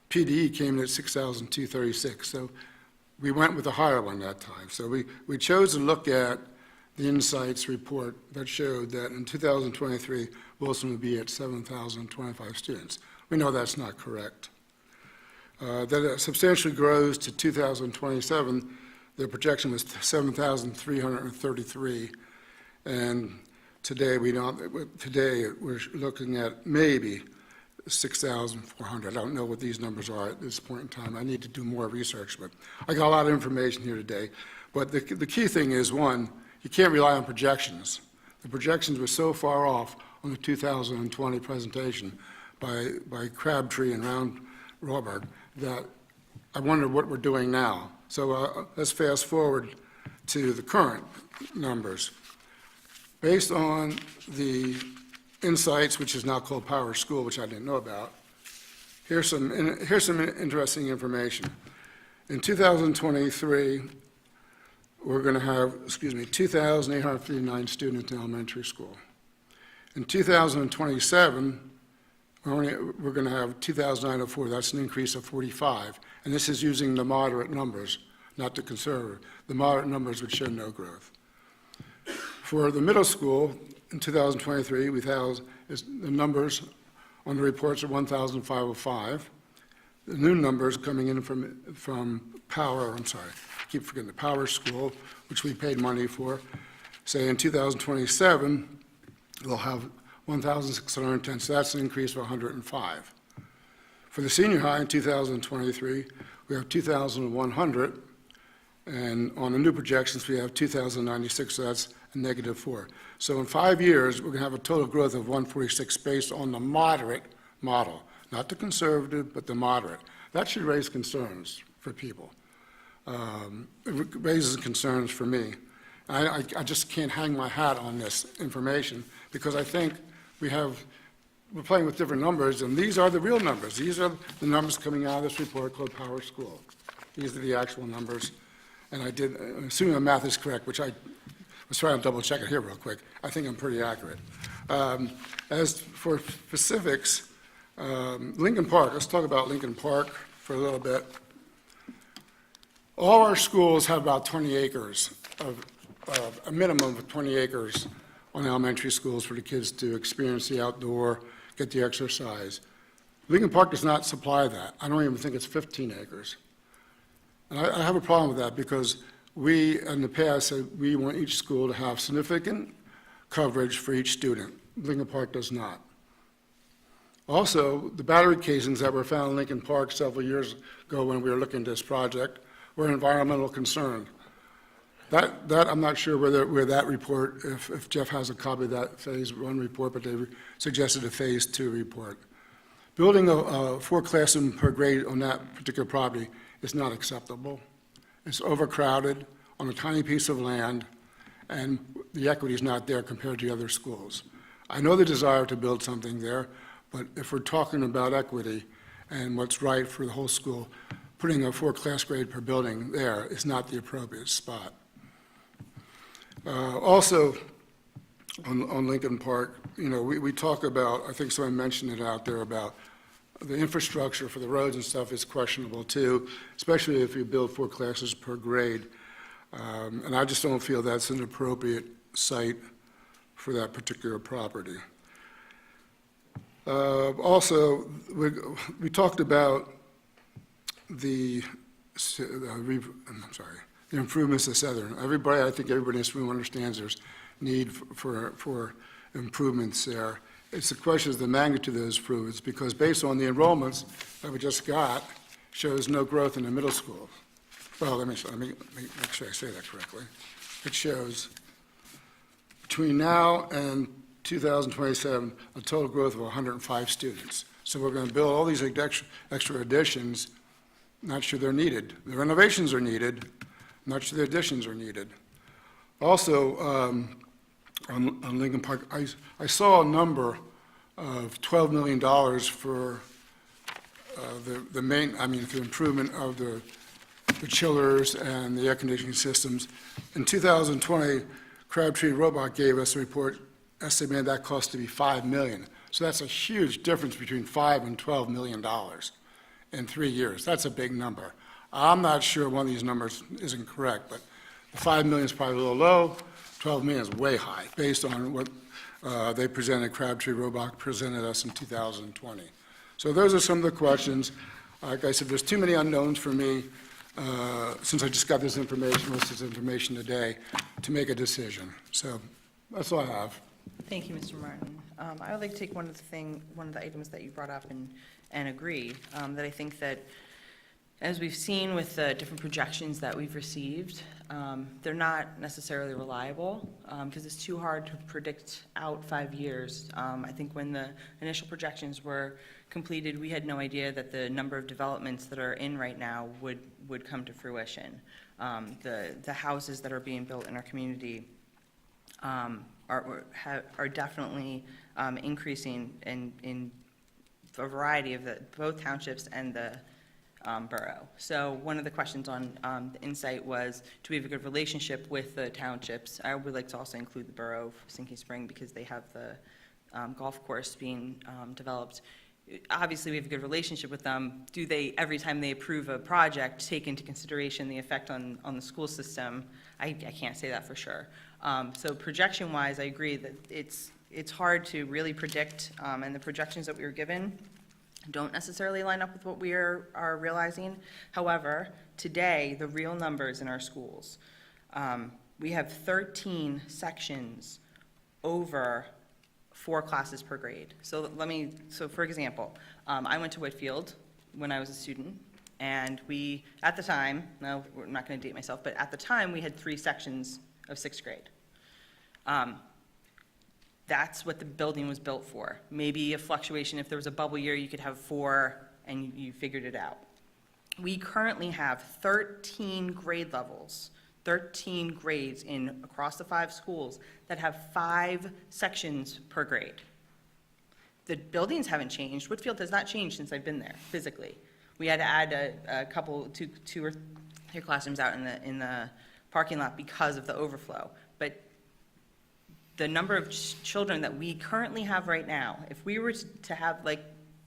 S4: PDE came in at 6,236, so we went with a higher one that time. So we chose to look at the Insights report that showed that in 2023, Wilson would be at 7,025 students. We know that's not correct. That it substantially grows to 2027, the projection was 7,333, and today we're looking at maybe 6,400. I don't know what these numbers are at this point in time. I need to do more research, but I got a lot of information here today. But the key thing is, one, you can't rely on projections. The projections were so far off on the 2020 presentation by Crabtree and Round Robert that I wonder what we're doing now. So let's fast forward to the current numbers. Based on the Insights, which is now called Power School, which I didn't know about, here's some interesting information. In 2023, we're going to have, 2,859 students in elementary school. In 2027, we're going to have 2,904. That's an increase of 45. And this is using the moderate numbers, not the conservative. The moderate numbers would show no growth. For the middle school, in 2023, the numbers on the reports are 1,505. The new numbers coming in from Power, I keep forgetting the Power School, which we paid money for, say in 2027, we'll have 1,610, so that's an increase of 105. For the senior high in 2023, we have 2,100, and on the new projections, we have 2,096, so that's a -4. So in 5 years, we're going to have a total growth of 146 based on the moderate model, not the conservative, but the moderate. That should raise concerns for people. It raises concerns for me. I just can't hang my hat on this information because I think we're playing with different numbers, and these are the real numbers. These are the numbers coming out of this report called Power School. These are the actual numbers. And assuming the math is correct, which I was trying to double check it here real quick, I think I'm pretty accurate. As for specifics, Lincoln Park, let's talk about Lincoln Park for a little bit. All our schools have about 20 acres a minimum of 20 acres on elementary schools for the kids to experience the outdoor, get the exercise. Lincoln Park does not supply that. I don't even think it's 15 acres. And I have a problem with that because we, in the past, said we want each school to have significant coverage for each student. Lincoln Park does not. Also, the battery casings that were found in Lincoln Park several years ago when we were looking at this project were an environmental concern. That I'm not sure where that report, if Jeff has a copy of that Phase 1 report, but they suggested a Phase 2 report. Building a 4 classroom per grade on that particular property is not acceptable. It's overcrowded on a tiny piece of land, and the equity is not there compared to other schools. I know the desire to build something there, but if we're talking about equity and what's right for the whole school, putting a 4 class grade per building there is not the appropriate spot. Also, on Lincoln Park, we talk about, I think someone mentioned it out there about The infrastructure for the roads and stuff is questionable too, especially if you build 4 classes per grade. And I just don't feel that's an appropriate site for that particular property. Also, we talked about the improvements to Southern. I think everybody in this room understands there's need for improvements there. It's the question of the magnitude of those improvements, because based on the enrollments that we just got, shows no growth in the middle school. Well, let me make sure I say that correctly. It shows between now and 2027, a total growth of 105 students. So we're going to build all these extra additions, not sure they're needed. The renovations are needed, not sure the additions are needed. Also, on Lincoln Park, I saw a number of $12 million for the improvement of the chillers and the air conditioning systems. In 2020, Crabtree Robot gave us a report estimating that cost to be $5 million. So that's a huge difference between $5 and $12 million in 3 years. That's a big number. I'm not sure one of these numbers isn't correct, but the $5 million is probably a little low. 12 million is way high, based on what they presented, Crabtree Robot presented us in 2020. So those are some of the questions. Like I said, there's too many unknowns for me, since I just got this information today, to make a decision. So that's all I have.
S1: Thank you, Mr. Martin. I would like to take one of the items that you brought up and agree, that I think that, as we've seen with the different projections that we've received, they're not necessarily reliable, because it's too hard to predict out 5 years. I think when the initial projections were completed, we had no idea that the number of developments that are in right now would come to fruition. The houses that are being built in our community are definitely increasing in a variety of both townships and the borough. So one of the questions on the Insight was, do we have a good relationship with the townships? I would like to also include the borough of Sinking Spring, because they have the golf course being developed. Obviously, we have a good relationship with them. Do they, every time they approve a project, take into consideration the effect on the school system? I can't say that for sure. So projection-wise, I agree that it's hard to really predict, and the projections that we were given don't necessarily line up with what we are realizing. However, today, the real numbers in our schools, we have 13 sections over 4 classes per grade. So for example, I went to Whitfield when I was a student, and we, at the time, no, I'm not going to date myself, but at the time, we had 3 sections of 6th grade. That's what the building was built for. Maybe a fluctuation, if there was a bubble year, you could have 4, and you figured it out. We currently have 13 grade levels, 13 grades across the 5 schools that have 5 sections per grade. The buildings haven't changed. Whitfield has not changed since I've been there, physically. We had to add a couple, two or 3 classrooms out in the parking lot because of the overflow. But the number of children that we currently have right now, if we were to have, like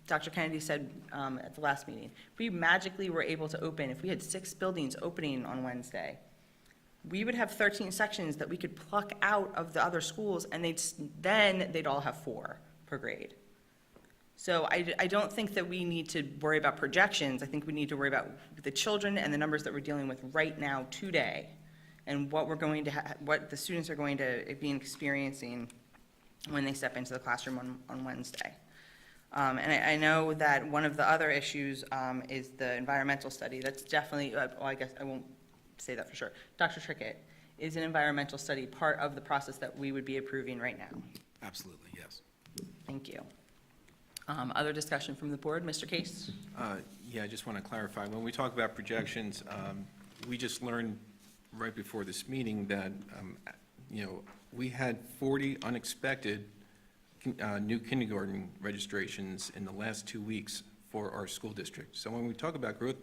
S1: Dr. Kennedy said at the last meeting, if we magically were able to open, if we had 6 buildings opening on Wednesday, we would have 13 sections that we could pluck out of the other schools, and then they'd all have 4 per grade. So I don't think that we need to worry about projections. I think we need to worry about the children and the numbers that we're dealing with right now, today, and what what the students are going to be experiencing when they step into the classroom on Wednesday. And I know that one of the other issues is the environmental study. That's definitely, well, I guess I won't say that for sure. Dr. Trickett, is an environmental study part of the process that we would be approving right now?
S6: Absolutely, yes.
S1: Thank you. Other discussion from the board? Mr. Case?
S8: Yeah, I just want to clarify. When we talk about projections, we just learned right before this meeting that, we had 40 unexpected new kindergarten registrations in the last 2 weeks for our school district. So when we talk about growth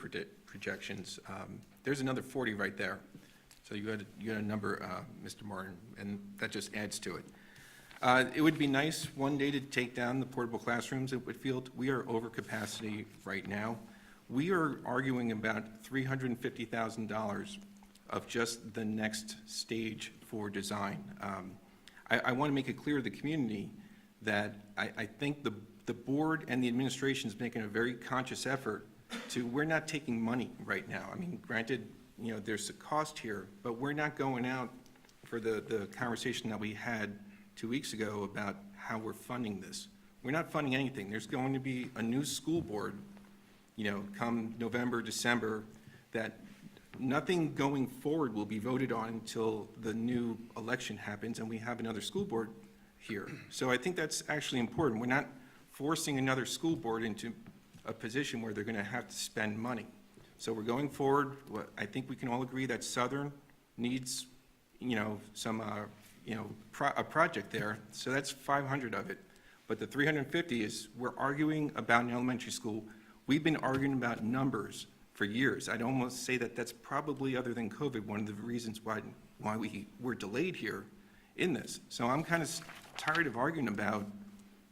S8: projections, there's another 40 right there. So you got a number, Mr. Martin, and that just adds to it. It would be nice one day to take down the portable classrooms at Whitfield. We are over capacity right now. We are arguing about $350,000 of just the next stage for design. I want to make it clear to the community that I think the board and the administration is making a very conscious effort to, we're not taking money right now. I mean, granted, you know, there's a cost here, but we're not going out for the conversation that we had 2 weeks ago about how we're funding this. We're not funding anything. There's going to be a new school board, you know, come November, December, that nothing going forward will be voted on until the new election happens and we have another school board here. So I think that's actually important. We're not forcing another school board into a position where they're going to have to spend money. So we're going forward. I think we can all agree that Southern needs, you know, some, a project there. So that's 500 of it. But the 350 is, we're arguing about an elementary school. We've been arguing about numbers for years. I'd almost say that that's probably, other than COVID, one of the reasons why we were delayed here in this. So I'm kind of tired of arguing about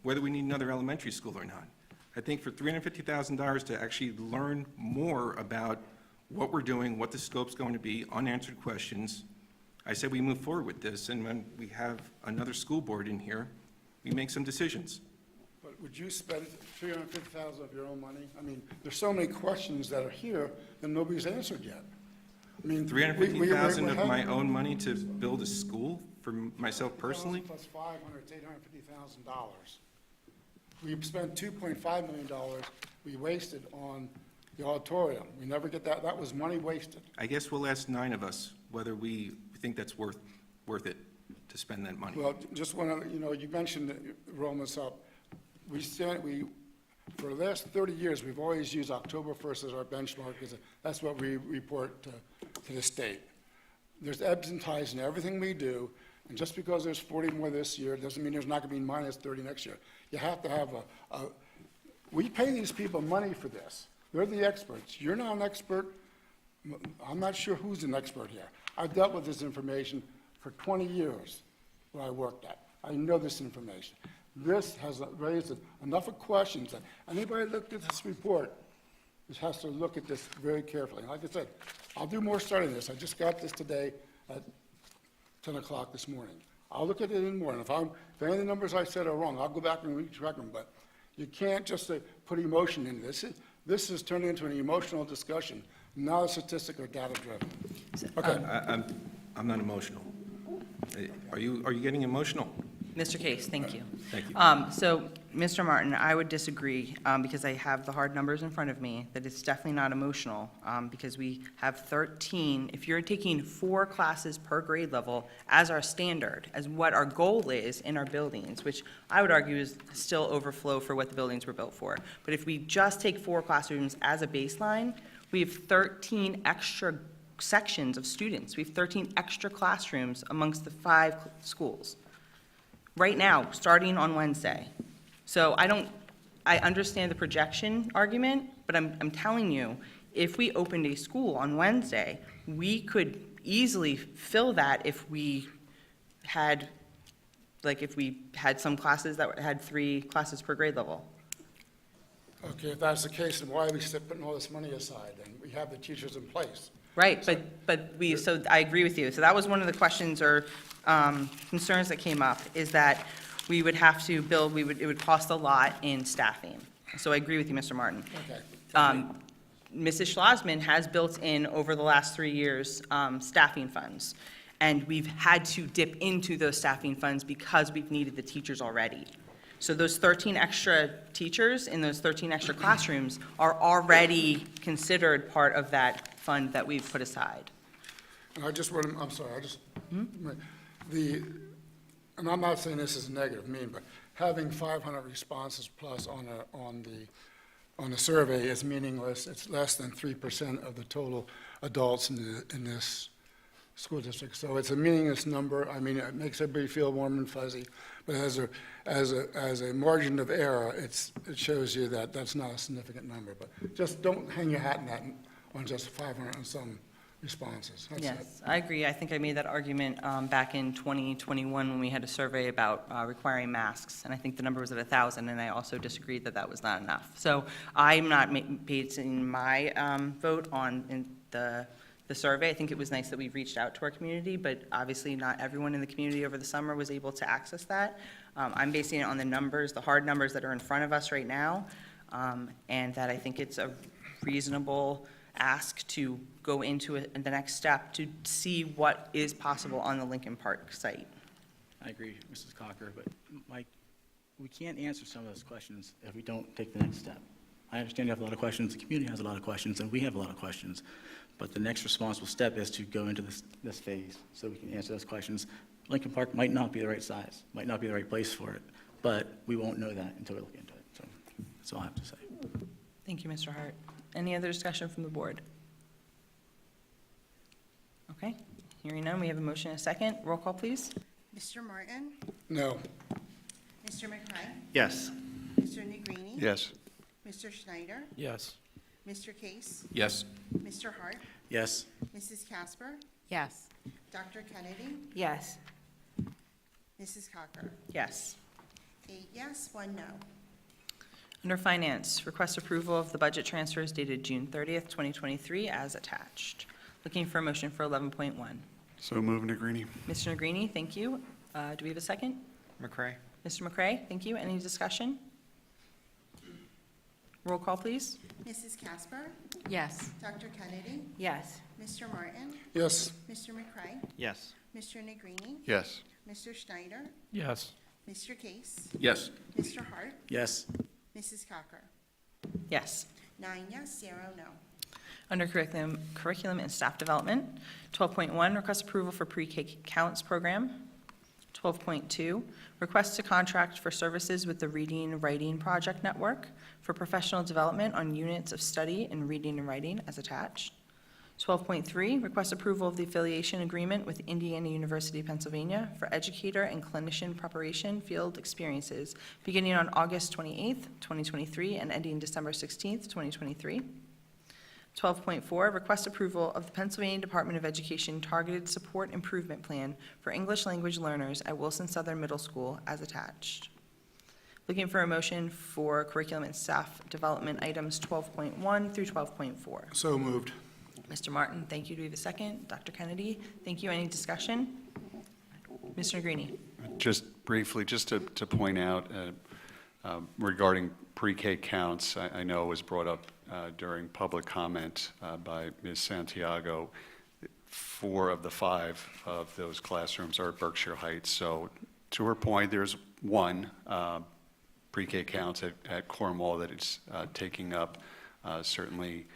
S8: whether we need another elementary school or not. I think for $350,000 to actually learn more about what we're doing, what the scope's going to be, unanswered questions, I said we move forward with this, and when we have another school board in here, we make some decisions.
S4: But would you spend $350,000 of your own money? I mean, there's so many questions that are here that nobody's answered yet. I mean,
S8: $350,000 of my own money to build a school for myself personally?
S4: Plus 500, it's $850,000. We've spent $2.5 million we wasted on the auditorium. We never get that. That was money wasted.
S8: I guess we'll ask 9 of us whether we think that's worth it to spend that money.
S4: Well, just one other, you know, you mentioned, rolling this up, for the last 30 years, we've always used October 1st as our benchmark, because that's what we report to the state. There's ebbs and tides in everything we do, and just because there's 40 more this year, doesn't mean there's not going to be minus 30 next year. You have to have we pay these people money for this. They're the experts. You're not an expert. I'm not sure who's an expert here. I've dealt with this information for 20 years where I worked at. I know this information. This has raised enough of questions that anybody that looked at this report just has to look at this very carefully. Like I said, I'll do more studying this. I just got this today at 10 o'clock this morning. I'll look at it in the morning. If any of the numbers I said are wrong, I'll go back and recheck them. But you can't just put emotion into this. This has turned into an emotional discussion, not a statistic or data-driven. Okay.
S8: I'm not emotional. Are you getting emotional?
S1: Mr. Case, thank you.
S8: Thank you.
S1: So, Mr. Martin, I would disagree, because I have the hard numbers in front of me, that it's definitely not emotional, because we have 13, if you're taking 4 classes per grade level as our standard, as what our goal is in our buildings, which I would argue is still overflow for what the buildings were built for. But if we just take 4 classrooms as a baseline, we have 13 extra sections of students. We have 13 extra classrooms amongst the 5 schools. Right now, starting on Wednesday. So I understand the projection argument, but I'm telling you, if we opened a school on Wednesday, we could easily fill that if we had some classes that had 3 classes per grade level.
S4: Okay, if that's the case, then why are we still putting all this money aside? And we have the teachers in place.
S1: Right, so I agree with you. So that was one of the questions or concerns that came up, is that we would have to build, it would cost a lot in staffing. So I agree with you, Mr. Martin.
S4: Okay.
S1: Mrs. Schlossman has built in, over the last 3 years, staffing funds. And we've had to dip into those staffing funds because we've needed the teachers already. So those 13 extra teachers in those 13 extra classrooms are already considered part of that fund that we've put aside.
S4: And I'm sorry, and I'm not saying this is a negative mean, but having 500 responses plus on the survey is meaningless. It's less than 3% of the total adults in this school district. So it's a meaningless number. I mean, it makes everybody feel warm and fuzzy, but as a margin of error, it shows you that that's not a significant number. But just don't hang your hat on that, on just 500 and some responses. That's it.
S1: Yes, I agree. I think I made that argument back in 2021 when we had a survey about requiring masks, and I think the number was at 1,000, and I also disagreed that that was not enough. So I'm not basing my vote on the survey. I think it was nice that we reached out to our community, but obviously not everyone in the community over the summer was able to access that. I'm basing it on the numbers, the hard numbers that are in front of us right now, and that I think it's a reasonable ask to go into the next step to see what is possible on the Lincoln Park site.
S9: I agree, Mrs. Cocker, but Mike, we can't answer some of those questions if we don't take the next step. I understand you have a lot of questions, the community has a lot of questions, and we have a lot of questions, but the next responsible step is to go into this phase so we can answer those questions. Lincoln Park might not be the right size, might not be the right place for it, but we won't know that until we look into it. So that's all I have to say.
S1: Thank you, Mr. Hart. Any other discussion from the board? Okay, hearing none, we have a motion and a second. Roll call, please.
S24: Mr. Martin?
S4: No.
S24: Mr. McCray?
S23: Yes.
S24: Mr. Negrini?
S14: Yes.
S24: Mr. Schneider?
S2: Yes.
S24: Mr. Case?
S8: Yes.
S24: Mr. Hart?
S9: Yes.
S24: Mrs. Casper?
S7: Yes.
S24: Dr. Kennedy?
S7: Yes.
S24: Mrs. Cocker?
S1: Yes.
S24: 8 yes, 1 no.
S1: Under Finance, request approval of the budget transfers dated June 30th, 2023, as attached. Looking for a motion for 11.1.
S14: So move, Negrini.
S1: Mr. Negrini, thank you. Do we have a second?
S23: McCray?
S1: Mr. McCray, thank you. Any discussion? Roll call, please.
S24: Mrs. Casper?
S7: Yes.
S24: Dr. Kennedy?
S7: Yes.
S24: Mr. Martin?
S4: Yes.
S24: Mr. McCray?
S23: Yes.
S24: Mr. Negrini?
S14: Yes.
S24: Mr. Schneider?
S2: Yes.
S24: Mr. Case?
S8: Yes.
S24: Mr. Hart?
S9: Yes.
S24: Mrs. Cocker?
S1: Yes.
S24: 9 yes, 0 no.
S1: Under Curriculum and Staff Development, 12.1, request approval for pre-K counts program. 12.2, request to contract for services with the Reading and Writing Project Network for professional development on units of study in reading and writing as attached. 12.3, request approval of the affiliation agreement with Indiana University, Pennsylvania for educator and clinician preparation field experiences beginning on August 28th, 2023 and ending December 16th, 2023. 12.4, request approval of the Pennsylvania Department of Education Targeted Support Improvement Plan for English Language Learners at Wilson Southern Middle School as attached. Looking for a motion for curriculum and staff development items 12.1 through 12.4.
S4: So moved.
S1: Mr. Martin, thank you. Do we have a second? Dr. Kennedy, thank you. Any discussion? Mr. Negrini?
S14: Just briefly, just to point out regarding pre-K counts, I know it was brought up during public comment by Ms. Santiago. 4 of the 5 of those classrooms are at Berkshire Heights. So to her point, there's 1 pre-K counts at Cornwall that is taking up certainly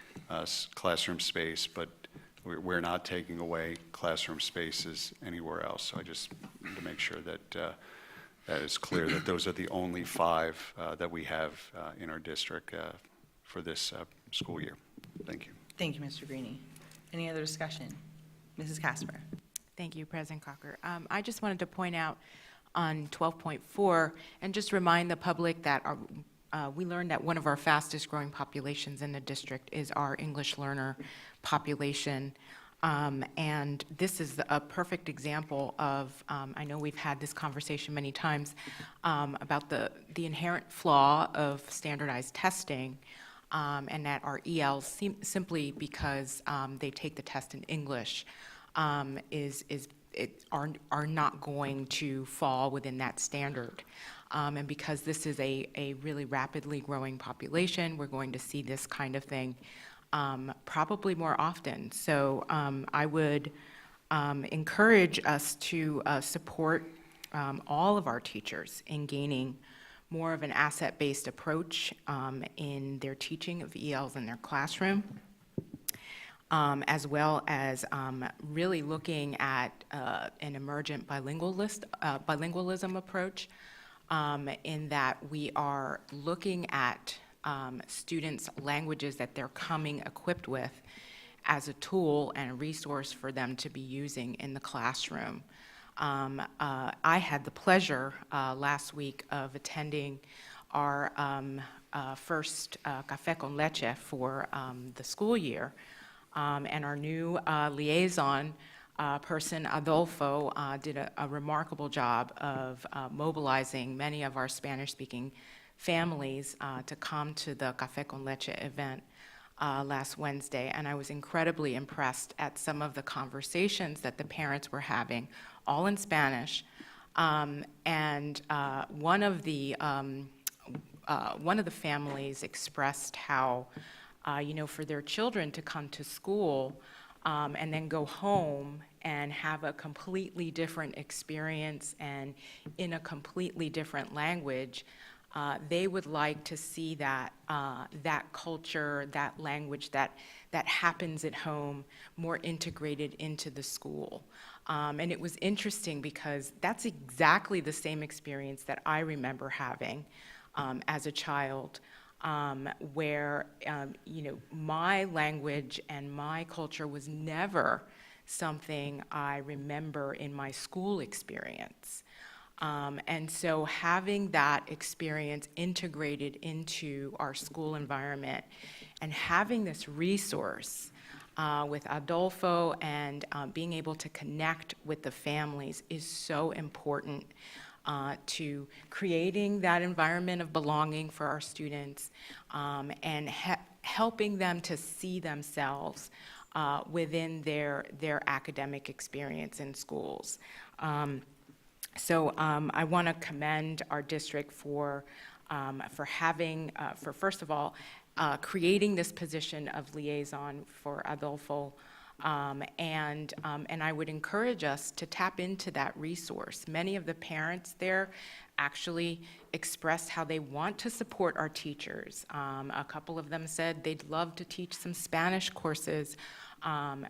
S14: classroom space, but we're not taking away classroom spaces anywhere else. So I just want to make sure that that is clear, that those are the only 5 that we have in our district for this school year. Thank you.
S1: Thank you, Mr. Greenie. Any other discussion? Mrs. Casper?
S11: Thank you, President Cocker. I just wanted to point out on 12.4 and just remind the public that we learned that one of our fastest growing populations in the district is our English learner population. And this is a perfect example of, I know we've had this conversation many times, about the inherent flaw of standardized testing, and that our ELs, simply because they take the test in English, are not going to fall within that standard. And because this is a really rapidly growing population, we're going to see this kind of thing probably more often. So I would encourage us to support all of our teachers in gaining more of an asset-based approach in their teaching of ELs in their classroom, as well as really looking at an emergent bilingualism approach, in that we are looking at students' languages that they're coming equipped with as a tool and a resource for them to be using in the classroom. I had the pleasure last week of attending our first Café con Leche for the school year, And our new liaison person, Adolfo, did a remarkable job of mobilizing many of our Spanish-speaking families to come to the Café con Leche event last Wednesday. And I was incredibly impressed at some of the conversations that the parents were having, all in Spanish. And one of the families expressed how, for their children to come to school and then go home and have a completely different experience and in a completely different language, they would like to see that culture, that language that happens at home more integrated into the school. And it was interesting because that's exactly the same experience that I remember having as a child, where my language and my culture was never something I remember in my school experience. And so having that experience integrated into our school environment and having this resource with Adolfo and being able to connect with the families is so important to creating that environment of belonging for our students and helping them to see themselves within their academic experience in schools. So I want to commend our district for having, first of all, creating this position of liaison for Adolfo, and I would encourage us to tap into that resource. Many of the parents there actually expressed how they want to support our teachers. A couple of them said they'd love to teach some Spanish courses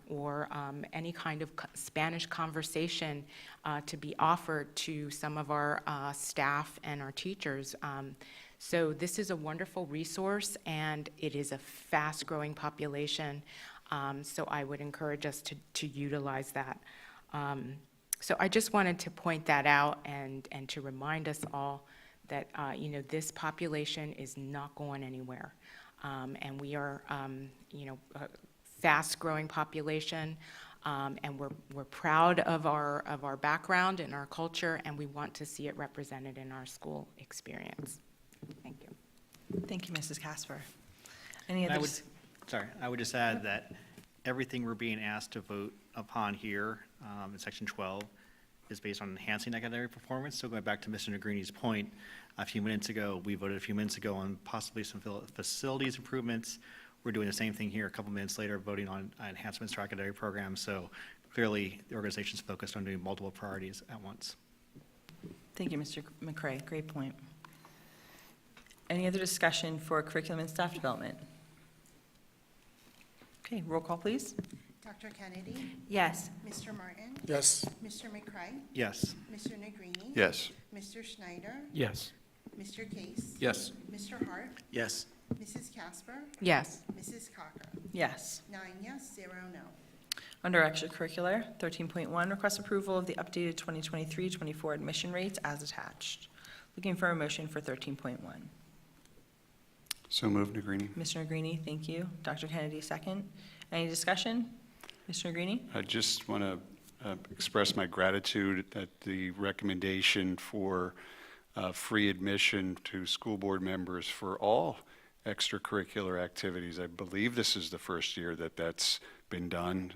S11: or any kind of Spanish conversation to be offered to some of our staff and our teachers. So this is a wonderful resource, and it is a fast-growing population, so I would encourage us to utilize that. So I just wanted to point that out and to remind us all that, this population is not going anywhere. And we are, a fast-growing population, and we're proud of our background and our culture, and we want to see it represented in our school experience. Thank you.
S1: Thank you, Mrs. Casper. Any other?
S23: I would just add that everything we're being asked to vote upon here in section 12 is based on enhancing academic performance. So going back to Mr. Negrini's point we voted a few minutes ago on possibly some facilities improvements. We're doing the same thing here a couple minutes later, voting on enhancements to our academic programs. So clearly, the organization's focused on doing multiple priorities at once.
S1: Thank you, Mr. McCray. Great point. Any other discussion for curriculum and staff development? Okay, roll call, please.
S24: Dr. Kennedy?
S7: Yes.
S24: Mr. Martin?
S4: Yes.
S24: Mr. McCray?
S23: Yes.
S24: Mr. Negrini?
S14: Yes.
S24: Mr. Schneider?
S2: Yes.
S24: Mr. Case?
S8: Yes.
S24: Mr. Hart?
S9: Yes.
S24: Mrs. Casper?
S11: Yes.
S24: Mrs. Cocker?
S1: Yes.
S24: 9 yes, 0 no.
S1: Under extracurricular, 13.1, request approval of the updated 2023-24 admission rates as attached. Looking for a motion for 13.1.
S14: So moved, Negrini.
S1: Mr. Negrini, thank you. Dr. Kennedy, second. Any discussion? Mr. Negrini?
S14: I just want to express my gratitude at the recommendation for free admission to school board members for all extracurricular activities. I believe this is the first year that that's been done.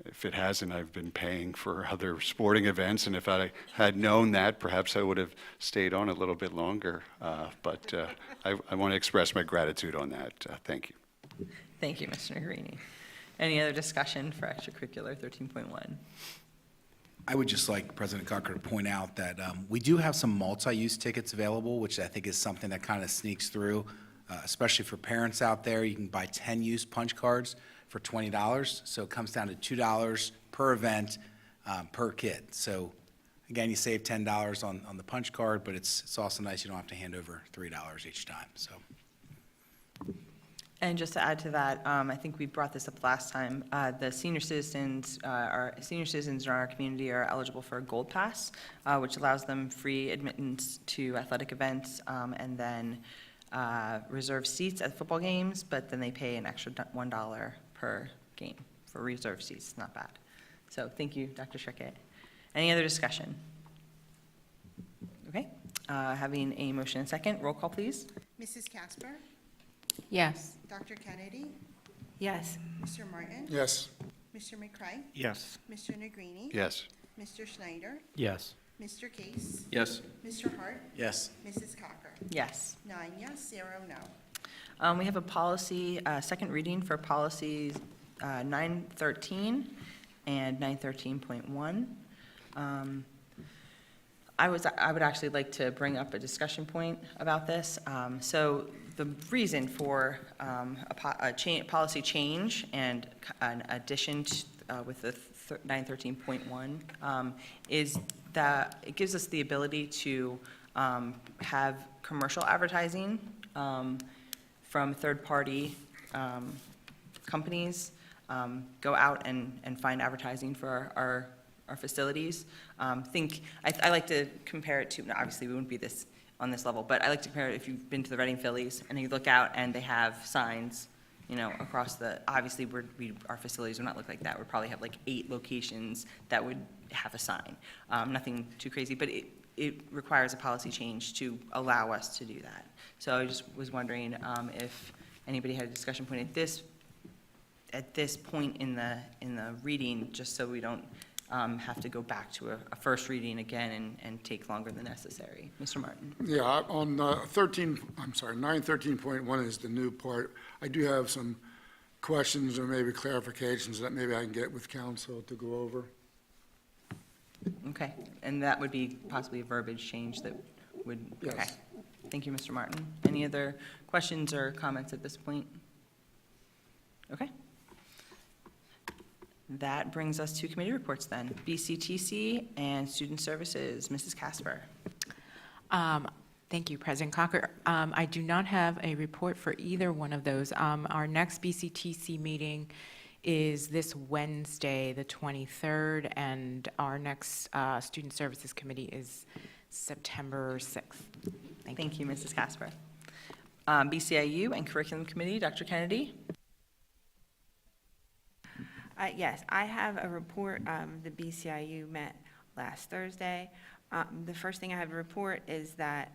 S14: If it hasn't, I've been paying for other sporting events, and if I had known that, perhaps I would have stayed on a little bit longer. But I want to express my gratitude on that. Thank you.
S1: Thank you, Mr. Negrini. Any other discussion for extracurricular 13.1?
S6: I would just like President Cocker to point out that we do have some multi-use tickets available, which I think is something that kind of sneaks through, especially for parents out there. You can buy 10-use punch cards for $20, so it comes down to $2 per event per kid. So again, you save $10 on the punch card, but it's also nice you don't have to hand over $3 each time. So.
S1: And just to add to that, I think we brought this up last time. The senior citizens in our community are eligible for a Gold Pass, which allows them free admittance to athletic events and then reserved seats at football games, but then they pay an extra $1 per game for reserve seats, not bad. So thank you, Dr. Schreckett. Any other discussion? Okay, having a motion and second, roll call, please.
S24: Mrs. Casper?
S11: Yes.
S24: Dr. Kennedy?
S7: Yes.
S24: Mr. Martin?
S4: Yes.
S24: Mr. McCray?
S23: Yes.
S24: Mr. Negrini?
S14: Yes.
S24: Mr. Schneider?
S2: Yes.
S24: Mr. Case?
S8: Yes.
S24: Mr. Hart?
S9: Yes.
S24: Mrs. Cocker?
S1: Yes.
S24: 9 yes, 0 no.
S1: We have a policy, second reading for policies 913 and 913.1. I would actually like to bring up a discussion point about this. So the reason for policy change and an addition with the 913.1 is that it gives us the ability to have commercial advertising from third-party companies go out and find advertising for our facilities. I like to compare it to, now, obviously, we wouldn't be on this level, but I like to compare it if you've been to the Reading Phillies and you look out and they have signs, across obviously, our facilities would not look like that. We'd probably have like 8 locations that would have a sign. Nothing too crazy, but it requires a policy change to allow us to do that. So I just was wondering if anybody had a discussion point at this point in the reading, just so we don't have to go back to a first reading again and take longer than necessary. Mr. Martin?
S4: Yeah, on 913.1 is the new part. I do have some questions or maybe clarifications that maybe I can get with council to go over.
S1: Okay, and that would be possibly a verbiage change that would,
S4: Yes.
S1: okay. Thank you, Mr. Martin. Any other questions or comments at this point? Okay. That brings us to committee reports then. BCTC and Student Services, Mrs. Casper.
S11: Thank you, President Cocker. I do not have a report for either one of those. Our next BCTC meeting is this Wednesday, the 23rd, and our next Student Services Committee is September 6th.
S1: Thank you, Mrs. Casper. BCIU and Curriculum Committee, Dr. Kennedy.
S7: Yes, I have a report. The BCIU met last Thursday. The first thing I have to report is that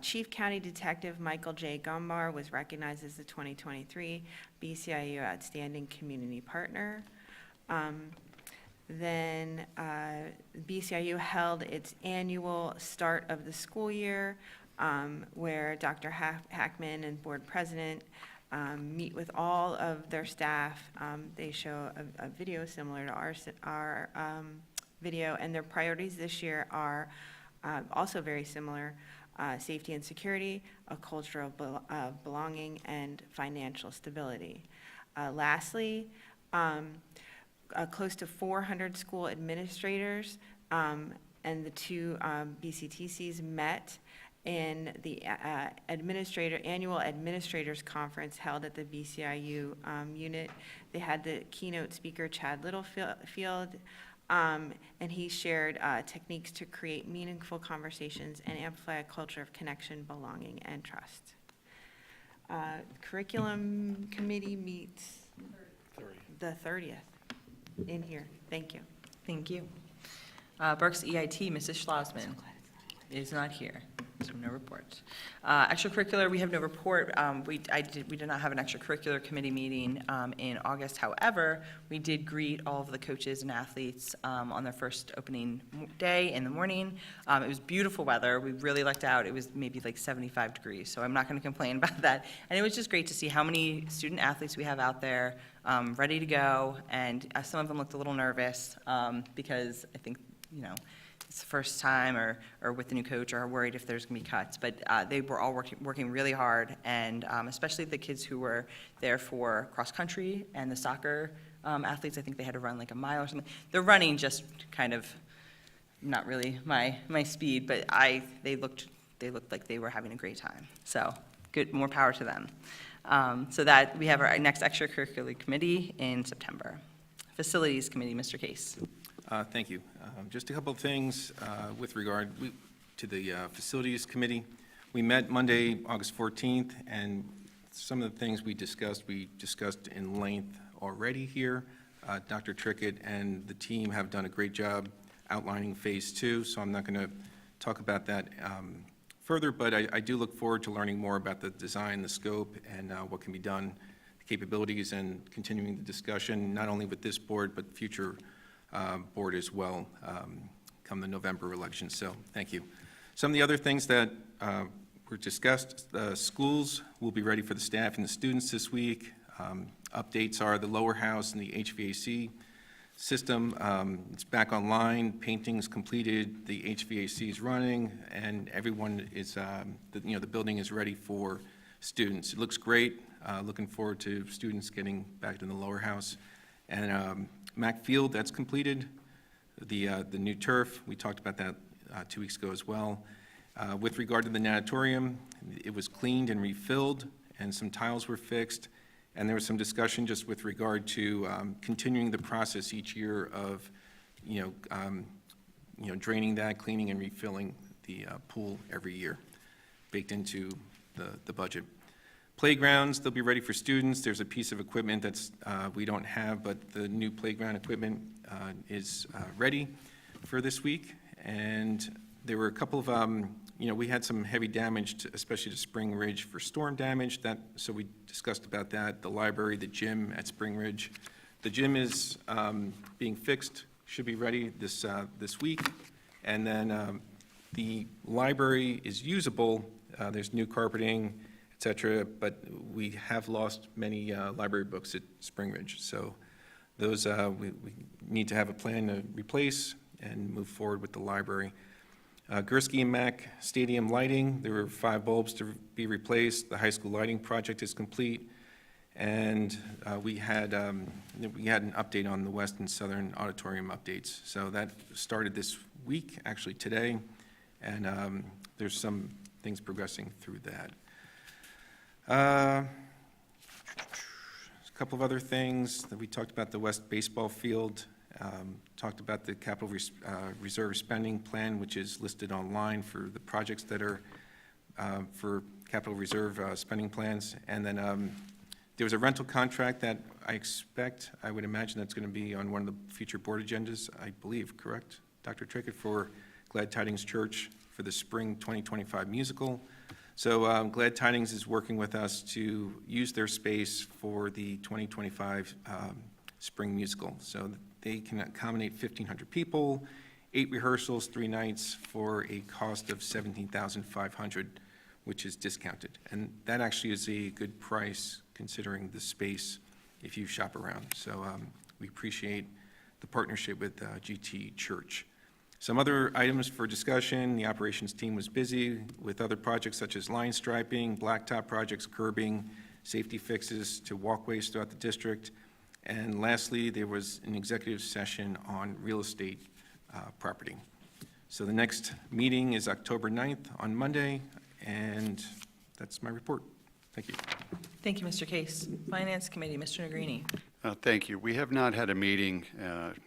S7: Chief County Detective Michael J. Gumbar was recognized as the 2023 BCIU Outstanding Community Partner. Then BCIU held its annual start of the school year, where Dr. Hackman and Board President meet with all of their staff. They show a video similar to our video, and their priorities this year are also very similar: safety and security, a culture of belonging, and financial stability. Lastly, close to 400 school administrators and the 2 BCTCs met in the annual administrators conference held at the BCIU unit. They had the keynote speaker, Chad Littlefield, and he shared techniques to create meaningful conversations and amplify a culture of connection, belonging, and trust. Curriculum Committee meets the 30th in here. Thank you.
S1: Thank you. Berks EIT, Mrs. Schlossman is not here, so no report. Extracurricular, we have no report. We did not have an extracurricular committee meeting in August. However, we did greet all of the coaches and athletes on their first opening day in the morning. It was beautiful weather. We really lucked out. It was maybe like 75 degrees, so I'm not going to complain about that. And it was just great to see how many student athletes we have out there ready to go, and some of them looked a little nervous because I think, it's the first time or with the new coach or are worried if there's going to be cuts. But they were all working really hard, and especially the kids who were there for cross-country and the soccer athletes. I think they had to run like a mile or something. The running just kind of not really my speed, but they looked like they were having a great time. So good, more power to them. So that we have our next extracurricular committee in September. Facilities Committee, Mr. Case.
S8: Thank you. Just a couple of things with regard to the Facilities Committee. We met Monday, August 14th, and some of the things we discussed in length already here. Dr. Trickett and the team have done a great job outlining Phase 2, so I'm not going to talk about that further, but I do look forward to learning more about the design, the scope, and what can be done, the capabilities, and continuing the discussion, not only with this board, but future board as well, come the November election. So thank you. Some of the other things that were discussed, schools will be ready for the staff and the students this week. Updates are the lower house and the HVAC system. It's back online, painting's completed, the HVAC is running, and everyone is, the building is ready for students. It looks great. Looking forward to students getting back to the lower house. And Mack Field, that's completed. The new turf, we talked about that 2 weeks ago as well. With regard to the natatorium, it was cleaned and refilled, and some tiles were fixed. And there was some discussion just with regard to continuing the process each year of, draining that, cleaning and refilling the pool every year, baked into the budget. Playgrounds, they'll be ready for students. There's a piece of equipment that's we don't have, but the new playground equipment is ready for this week. And there were a couple of, we had some heavy damage, especially to Spring Ridge for storm damage. So we discussed about that. The library, the gym at Spring Ridge. The gym is being fixed, should be ready this week. And then the library is usable. There's new carpeting, et cetera, but we have lost many library books at Spring Ridge. So those, we need to have a plan to replace and move forward with the library. Gursky and Mack Stadium lighting, there were 5 bulbs to be replaced. The high school lighting project is complete. And we had an update on the west and southern auditorium updates. So that started this week, actually today, and there's some things progressing through that. A couple of other things that we talked about: the West baseball field, talked about the capital reserve spending plan, which is listed online for the projects that are for capital reserve spending plans. And then there was a rental contract that I would imagine that's going to be on one of the future board agendas, I believe, correct, Dr. Trickett, for Glad Tidings Church for the spring 2025 musical. So Glad Tidings is working with us to use their space for the 2025 spring musical. So they can accommodate 1,500 people, 8 rehearsals, 3 nights, for a cost of $17,500, which is discounted. And that actually is a good price considering the space if you shop around. So we appreciate the partnership with GT Church. Some other items for discussion: the operations team was busy with other projects such as line striping, blacktop projects, curbing, safety fixes to walkways throughout the district. And lastly, there was an executive session on real estate property. So the next meeting is October 9th on Monday, and that's my report. Thank you.
S1: Thank you, Mr. Case. Finance Committee, Mr. Negrini.
S14: Thank you. We have not had a meeting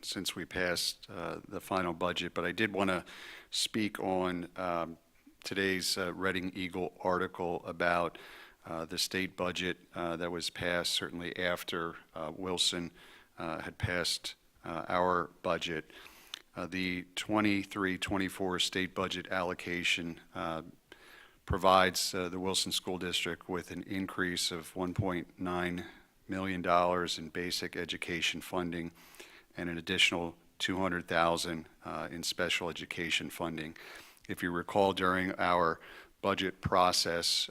S14: since we passed the final budget, but I did want to speak on today's Reading Eagle article about the state budget that was passed certainly after Wilson had passed our budget. The 23-24 state budget allocation provides the Wilson School District with an increase of $1.9 million in basic education funding and an additional $200,000 in special education funding. If you recall, during our budget process,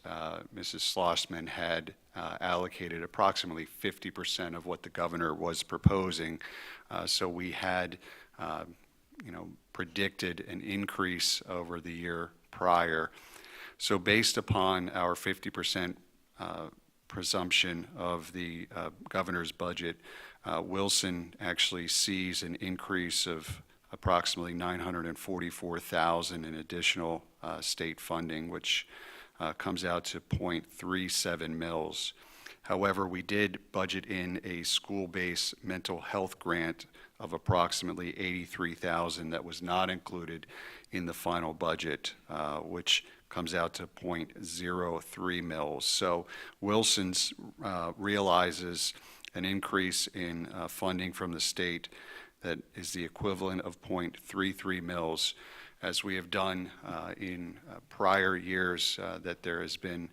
S14: Mrs. Schlossman had allocated approximately 50% of what the governor was proposing. So we had, predicted an increase over the year prior. So based upon our 50% presumption of the governor's budget, Wilson actually sees an increase of approximately $944,000 in additional state funding, which comes out to 0.37 mils. However, we did budget in a school-based mental health grant of approximately $83,000 that was not included in the final budget, which comes out to 0.03 mils. So Wilson's realizes an increase in funding from the state that is the equivalent of .33 mils, as we have done in prior years, that there has been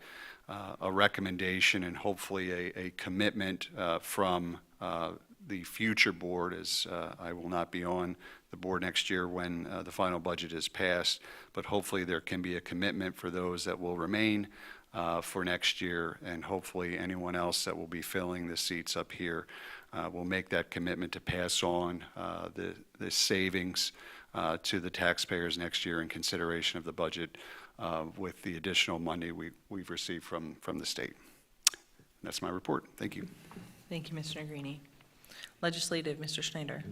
S14: a recommendation and hopefully a commitment from the future board, as I will not be on the board next year when the final budget is passed, but hopefully there can be a commitment for those that will remain for next year, and hopefully anyone else that will be filling the seats up here will make that commitment to pass on the savings to the taxpayers next year in consideration of the budget with the additional money we've received from the state. And that's my report. Thank you.
S1: Thank you, Mr. Negrini. Legislative, Mr. Schneider.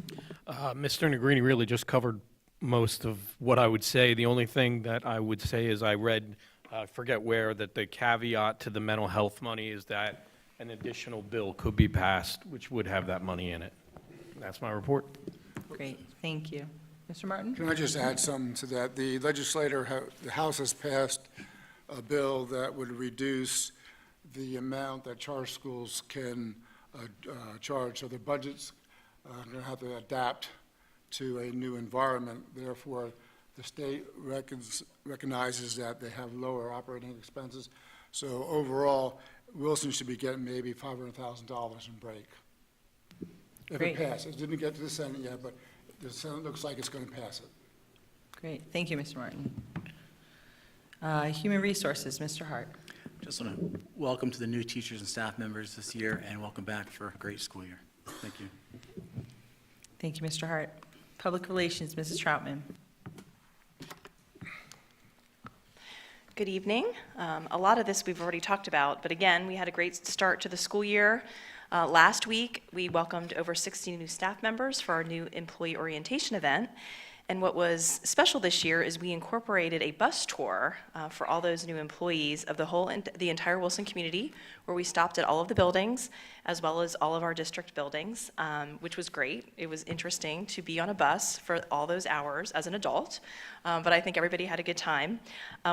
S2: Mr. Negrini really just covered most of what I would say. The only thing that I would say is I read, I forget where, that the caveat to the mental health money is that an additional bill could be passed, which would have that money in it. That's my report.
S1: Great, thank you. Mr. Martin?
S4: Can I just add something to that? The the House has passed a bill that would reduce the amount that charter schools can charge, so their budgets are going to have to adapt to a new environment. Therefore, the state recognizes that they have lower operating expenses. So overall, Wilson should be getting maybe $500,000 in break. If
S1: Great.
S4: it passes. It didn't get to the Senate yet, but the Senate looks like it's going to pass it.
S1: Great, thank you, Mr. Martin. Human Resources, Mr. Hart.
S9: Just want to welcome to the new teachers and staff members this year, and welcome back for a great school year. Thank you.
S1: Thank you, Mr. Hart. Public Relations, Mrs. Troutman.
S20: Good evening. A lot of this we've already talked about, but again, we had a great start to the school year. Last week, we welcomed over 60 new staff members for our new employee orientation event. And what was special this year is we incorporated a bus tour for all those new employees of the entire Wilson community, where we stopped at all of the buildings, as well as all of our district buildings, which was great. It was interesting to be on a bus for all those hours as an adult, but I think everybody had a good time.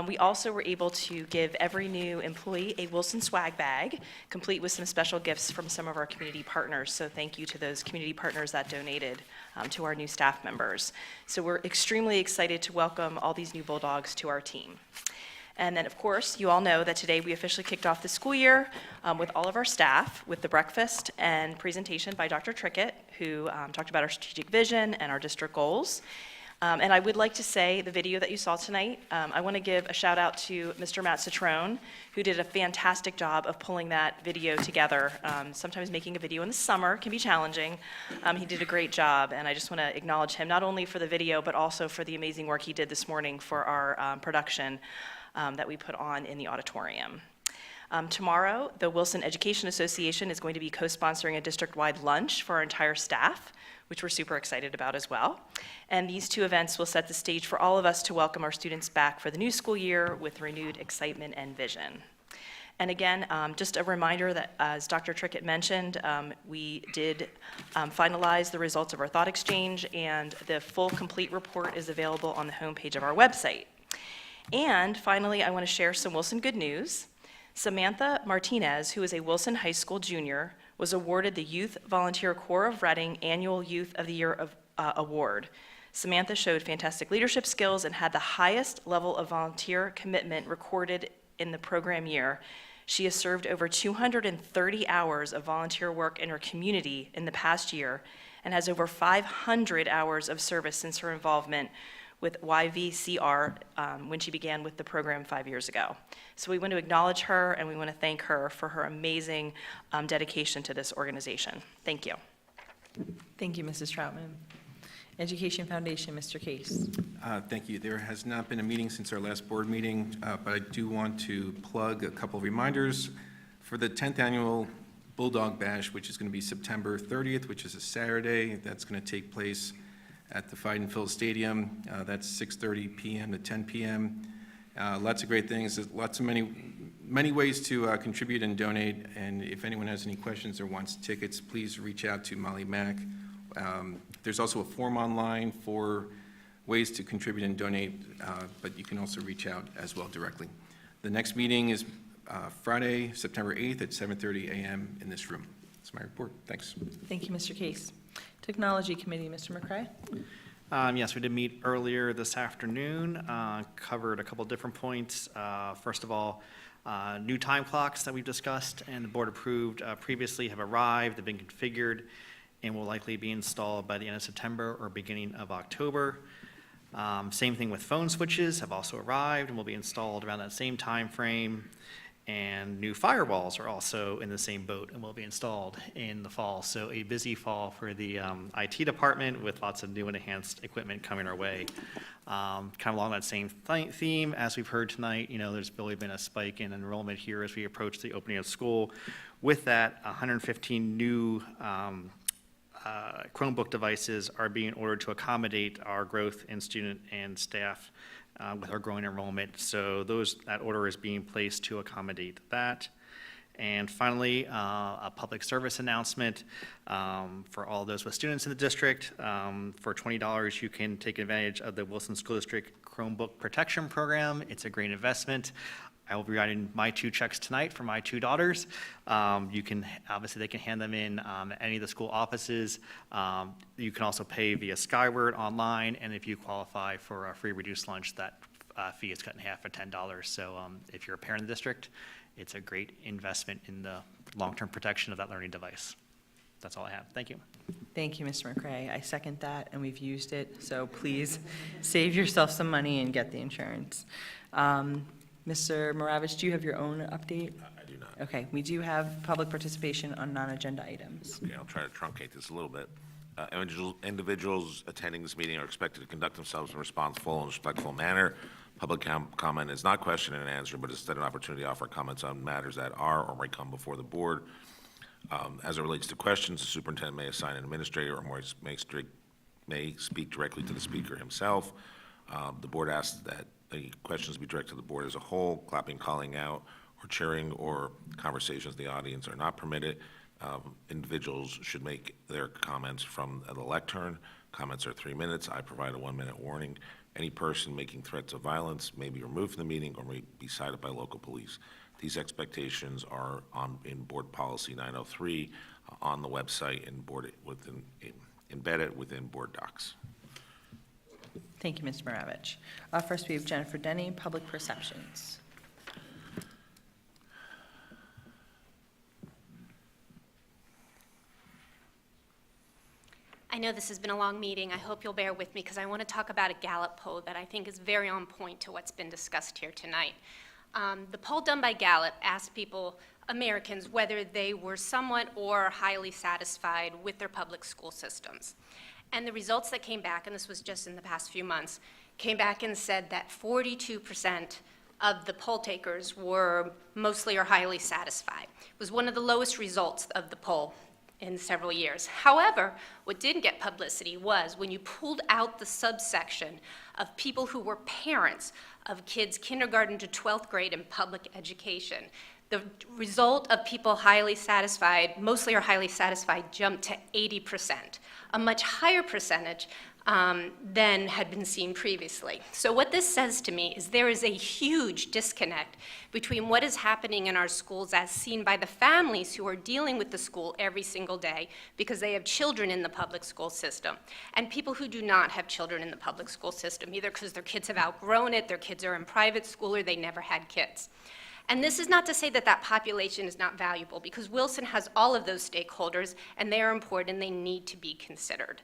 S20: We also were able to give every new employee a Wilson swag bag, complete with some special gifts from some of our community partners. So thank you to those community partners that donated to our new staff members. So we're extremely excited to welcome all these new Bulldogs to our team. And then, of course, you all know that today we officially kicked off the school year with all of our staff with the breakfast and presentation by Dr. Trickett, who talked about our strategic vision and our district goals. And I would like to say the video that you saw tonight, I want to give a shout out to Mr. Matt Citrone, who did a fantastic job of pulling that video together. Sometimes making a video in the summer can be challenging. He did a great job, and I just want to acknowledge him not only for the video, but also for the amazing work he did this morning for our production that we put on in the auditorium. Tomorrow, the Wilson Education Association is going to be co-sponsoring a district-wide lunch for our entire staff, which we're super excited about as well. And these two events will set the stage for all of us to welcome our students back for the new school year with renewed excitement and vision. And again, just a reminder that, as Dr. Trickett mentioned, we did finalize the results of our thought exchange, and the full complete report is available on the homepage of our website. And finally, I want to share some Wilson good news. Samantha Martinez, who is a Wilson High School junior, was awarded the Youth Volunteer Corps of Reading Annual Youth of the Year Award. Samantha showed fantastic leadership skills and had the highest level of volunteer commitment recorded in the program year. She has served over 230 hours of volunteer work in her community in the past year and has over 500 hours of service since her involvement with YVCR when she began with the program 5 years ago. So we want to acknowledge her, and we want to thank her for her amazing dedication to this organization. Thank you.
S1: Thank you, Mrs. Troutman. Education Foundation, Mr. Case.
S8: Thank you. There has not been a meeting since our last board meeting, but I do want to plug a couple of reminders for the 10th annual Bulldog Bash, which is going to be September 30th, which is a Saturday. That's going to take place at the Fidenfield Stadium. That's 6:30 p.m. to 10 p.m. Lots of great things. There's lots of many ways to contribute and donate. And if anyone has any questions or wants tickets, please reach out to Molly Mack. There's also a form online for ways to contribute and donate, but you can also reach out as well directly. The next meeting is Friday, September 8th at 7:30 a.m. in this room. That's my report. Thanks.
S1: Thank you, Mr. Case. Technology Committee, Mr. McCray?
S23: Yes, we did meet earlier this afternoon, covered a couple different points. First of all, new time clocks that we've discussed and the board approved previously have arrived, they've been configured, and will likely be installed by the end of September or beginning of October. Same thing with phone switches have also arrived and will be installed around that same time frame. And new firewalls are also in the same boat and will be installed in the fall. So a busy fall for the IT department with lots of new and enhanced equipment coming our way. Kind of along that same theme, as we've heard tonight, there's really been a spike in enrollment here as we approach the opening of school. With that, 115 new Chromebook devices are being ordered to accommodate our growth in student and staff with our growing enrollment. So that order is being placed to accommodate that. And finally, a public service announcement for all those with students in the district. For $20, you can take advantage of the Wilson School District Chromebook Protection Program. It's a great investment. I will be writing my 2 checks tonight for my 2 daughters. Obviously, they can hand them in at any of the school offices. You can also pay via Skyward online, and if you qualify for a free reduced lunch, that fee is cut in half for $10. So if you're a parent in the district, it's a great investment in the long-term protection of that learning device. That's all I have. Thank you.
S1: Thank you, Mr. McCray. I second that, and we've used it, so please save yourself some money and get the insurance. Mr. Maravich, do you have your own update?
S16: I do not.
S1: Okay, we do have public participation on non-agenda items.
S16: Okay, I'll try to truncate this a little bit. Individuals attending this meeting are expected to conduct themselves in a responsible and respectful manner. Public comment is not question and answer, but instead an opportunity to offer comments on matters that are or might come before the board. As it relates to questions, the superintendent may assign an administrator or may speak directly to the speaker himself. The board asks that the questions be directed to the board as a whole. Clapping, calling out, or cheering, or conversations in the audience are not permitted. Individuals should make their comments from the lectern. Comments are 3 minutes. I provide a 1-minute warning. Any person making threats of violence may be removed from the meeting or may be cited by local police. These expectations are in Board Policy 903 on the website and embedded within Board Docs.
S1: Thank you, Mr. Maravich. First, we have Jennifer Denny, Public Perceptions.
S13: I know this has been a long meeting. I hope you'll bear with me because I want to talk about a Gallup poll that I think is very on point to what's been discussed here tonight. The poll done by Gallup asked people, Americans, whether they were somewhat or highly satisfied with their public school systems. And the results that came back, and this was just in the past few months, came back and said that 42% of the poll takers were mostly or highly satisfied. It was one of the lowest results of the poll in several years. However, what didn't get publicity was when you pulled out the subsection of people who were parents of kids kindergarten to 12th grade in public education, the result of people highly satisfied, mostly or highly satisfied, jumped to 80%, a much higher percentage than had been seen previously. So what this says to me is there is a huge disconnect between what is happening in our schools as seen by the families who are dealing with the school every single day because they have children in the public school system, and people who do not have children in the public school system, either because their kids have outgrown it, their kids are in private school, or they never had kids. And this is not to say that that population is not valuable, because Wilson has all of those stakeholders, and they are important, and they need to be considered.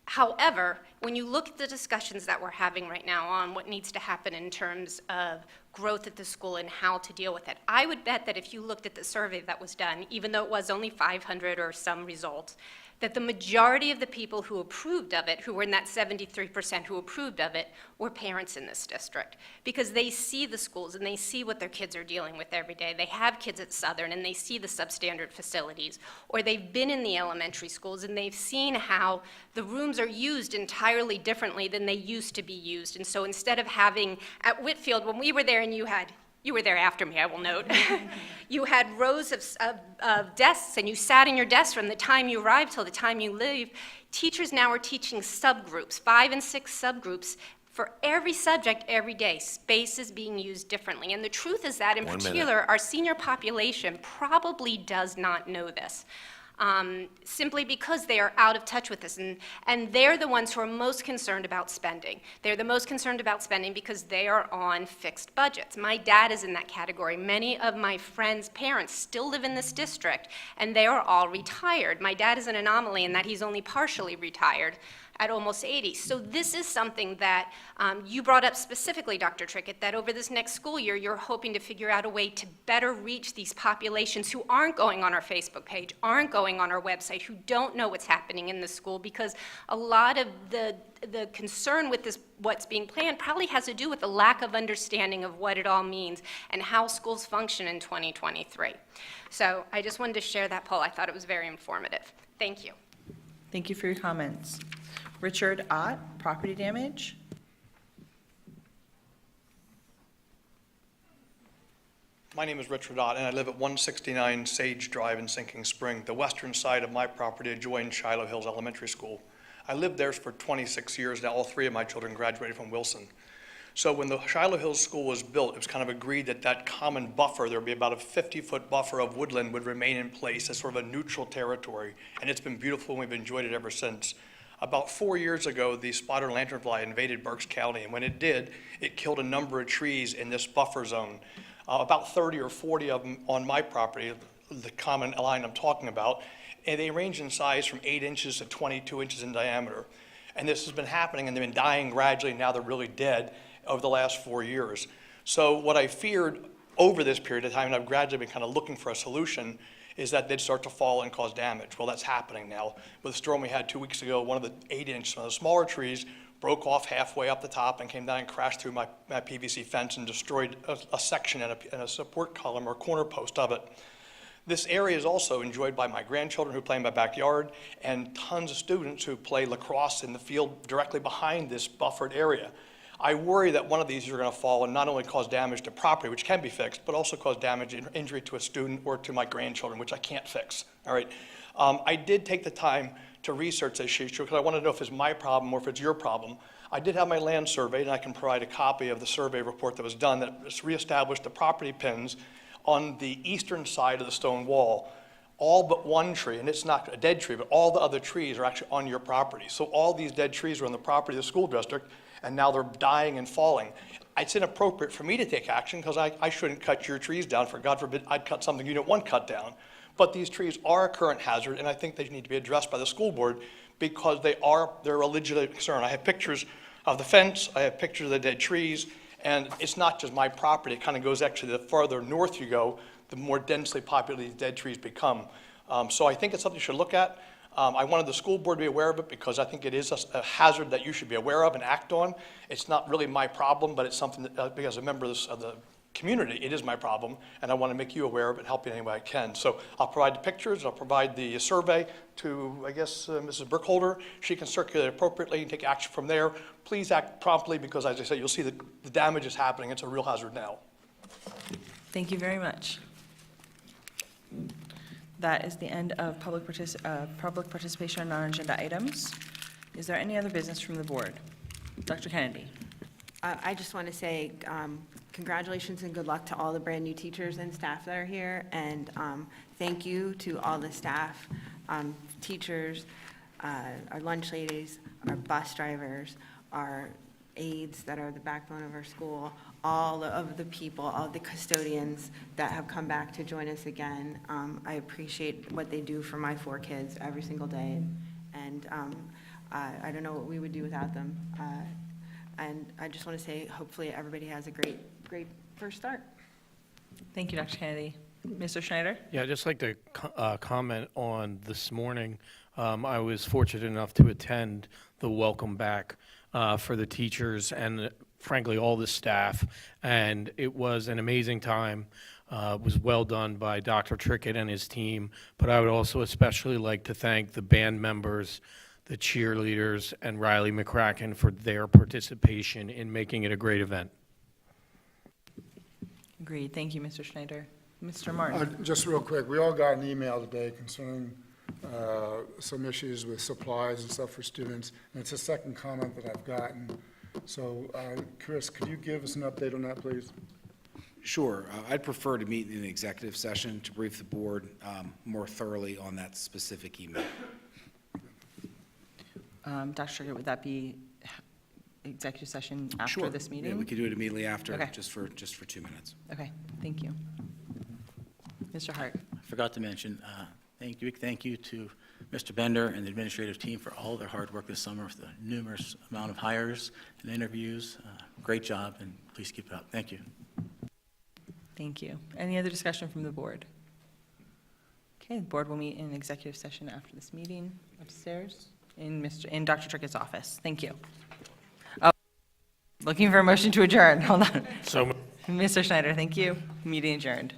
S13: However, when you look at the discussions that we're having right now on what needs to happen in terms of growth at the school and how to deal with it, I would bet that if you looked at the survey that was done, even though it was only 500 or some results, that the majority of the people who approved of it, who were in that 73% who approved of it, were parents in this district, because they see the schools and they see what their kids are dealing with every day. They have kids at Southern and they see the substandard facilities, or they've been in the elementary schools and they've seen how the rooms are used entirely differently than they used to be used. And so instead of having, at Whitfield, when we were there and you were there after me, I will note. You had rows of desks, and you sat in your desk from the time you arrived till the time you leave. Teachers now are teaching subgroups, 5 and 6 subgroups, for every subject every day. Space is being used differently. And the truth is that, in particular, our senior population probably does not know this. simply because they are out of touch with this. And they're the ones who are most concerned about spending. They're the most concerned about spending because they are on fixed budgets. My dad is in that category. Many of my friends' parents still live in this district, and they are all retired. My dad is an anomaly in that he's only partially retired at almost 80. So this is something that you brought up specifically, Dr. Trickett, that over this next school year, you're hoping to figure out a way to better reach these populations who aren't going on our Facebook page, aren't going on our website, who don't know what's happening in the school, because a lot of the concern with this, what's being planned, probably has to do with the lack of understanding of what it all means and how schools function in 2023. So I just wanted to share that poll. I thought it was very informative. Thank you.
S1: Thank you for your comments. Richard Ott, property damage.
S15: My name is Richard Ott, and I live at 169 Sage Drive in Sinking Spring. The western side of my property adjoins Shiloh Hills Elementary School. I lived there for 26 years now. All three of my children graduated from Wilson. So when the Shiloh Hills School was built, it was kind of agreed that that common buffer, there would be about a 50-foot buffer of woodland, would remain in place as sort of a neutral territory. And it's been beautiful, and we've enjoyed it ever since. About 4 years ago, the spotted lanternfly invaded Berks County, and when it did, it killed a number of trees in this buffer zone. About 30 or 40 of them on my property, the common line I'm talking about, and they range in size from 8 inches to 22 inches in diameter. And this has been happening, and they've been dying gradually, and now they're really dead over the last 4 years. So what I feared over this period of time, and I've gradually been kind of looking for a solution, is that they'd start to fall and cause damage. Well, that's happening now. With the storm we had 2 weeks ago, one of the 8-inch, one of the smaller trees broke off halfway up the top and came down and crashed through my PVC fence and destroyed a section and a support column or corner post of it. This area is also enjoyed by my grandchildren who play in my backyard and tons of students who play lacrosse in the field directly behind this buffered area. I worry that one of these are going to fall and not only cause damage to property, which can be fixed, but also cause damage and injury to a student or to my grandchildren, which I can't fix. All right. I did take the time to research this issue because I want to know if it's my problem or if it's your problem. I did have my land surveyed, and I can provide a copy of the survey report that was done that reestablished the property pins on the eastern side of the stone wall. All but one tree, and it's not a dead tree, but all the other trees are actually on your property. So all these dead trees are on the property of the school district, and now they're dying and falling. It's inappropriate for me to take action because I shouldn't cut your trees down. For God forbid, I'd cut something you don't want cut down. But these trees are a current hazard, and I think they need to be addressed by the school board because they're a legitimate concern. I have pictures of the fence, I have pictures of the dead trees, and it's not just my property. It kind of goes actually the farther north you go, the more densely populated these dead trees become. So I think it's something you should look at. I wanted the school board to be aware of it because I think it is a hazard that you should be aware of and act on. It's not really my problem, but it's something that, as a member of the community, it is my problem, and I want to make you aware of it and help you in any way I can. So I'll provide the pictures, I'll provide the survey to, I guess, Mrs. Burkholder. She can circulate it appropriately and take action from there. Please act promptly because, as I said, you'll see the damage is happening. It's a real hazard now.
S1: Thank you very much. That is the end of public participation on non-agenda items. Is there any other business from the board? Dr. Kennedy.
S7: I just want to say congratulations and good luck to all the brand-new teachers and staff that are here, and thank you to all the staff, teachers, our lunch ladies, our bus drivers, our aides that are the backbone of our school, all of the people, all the custodians that have come back to join us again. I appreciate what they do for my 4 kids every single day, and I don't know what we would do without them. And I just want to say, hopefully, everybody has a great first start.
S1: Thank you, Dr. Kennedy. Mr. Schneider?
S2: Yeah, I'd just like to comment on this morning. I was fortunate enough to attend the welcome back for the teachers and frankly all the staff, and it was an amazing time. It was well done by Dr. Trickett and his team, but I would also especially like to thank the band members, the cheerleaders, and Riley McCracken for their participation in making it a great event.
S1: Agreed. Thank you, Mr. Schneider. Mr. Martin?
S4: Just real quick, we all got an email today concerning some issues with supplies and stuff for students, and it's the second comment that I've gotten. So, Chris, could you give us an update on that, please?
S6: Sure. I'd prefer to meet in an executive session to brief the board more thoroughly on that specific email.
S1: Dr. Strickett, would that be executive session after
S6: Sure.
S1: this meeting?
S6: Yeah, we could do it immediately after,
S1: Okay.
S6: just for 2 minutes.
S1: Okay, thank you. Mr. Hart?
S9: I forgot to mention, thank you to Mr. Bender and the administrative team for all their hard work this summer, for the numerous amount of hires and interviews. Great job, and please keep it up. Thank you.
S1: Thank you. Any other discussion from the board? Okay, the board will meet in executive session after this meeting upstairs in Dr. Trickett's office. Thank you. Oh, looking for a motion to adjourn. Hold on.
S2: So
S1: Mr. Schneider, thank you. Meeting adjourned.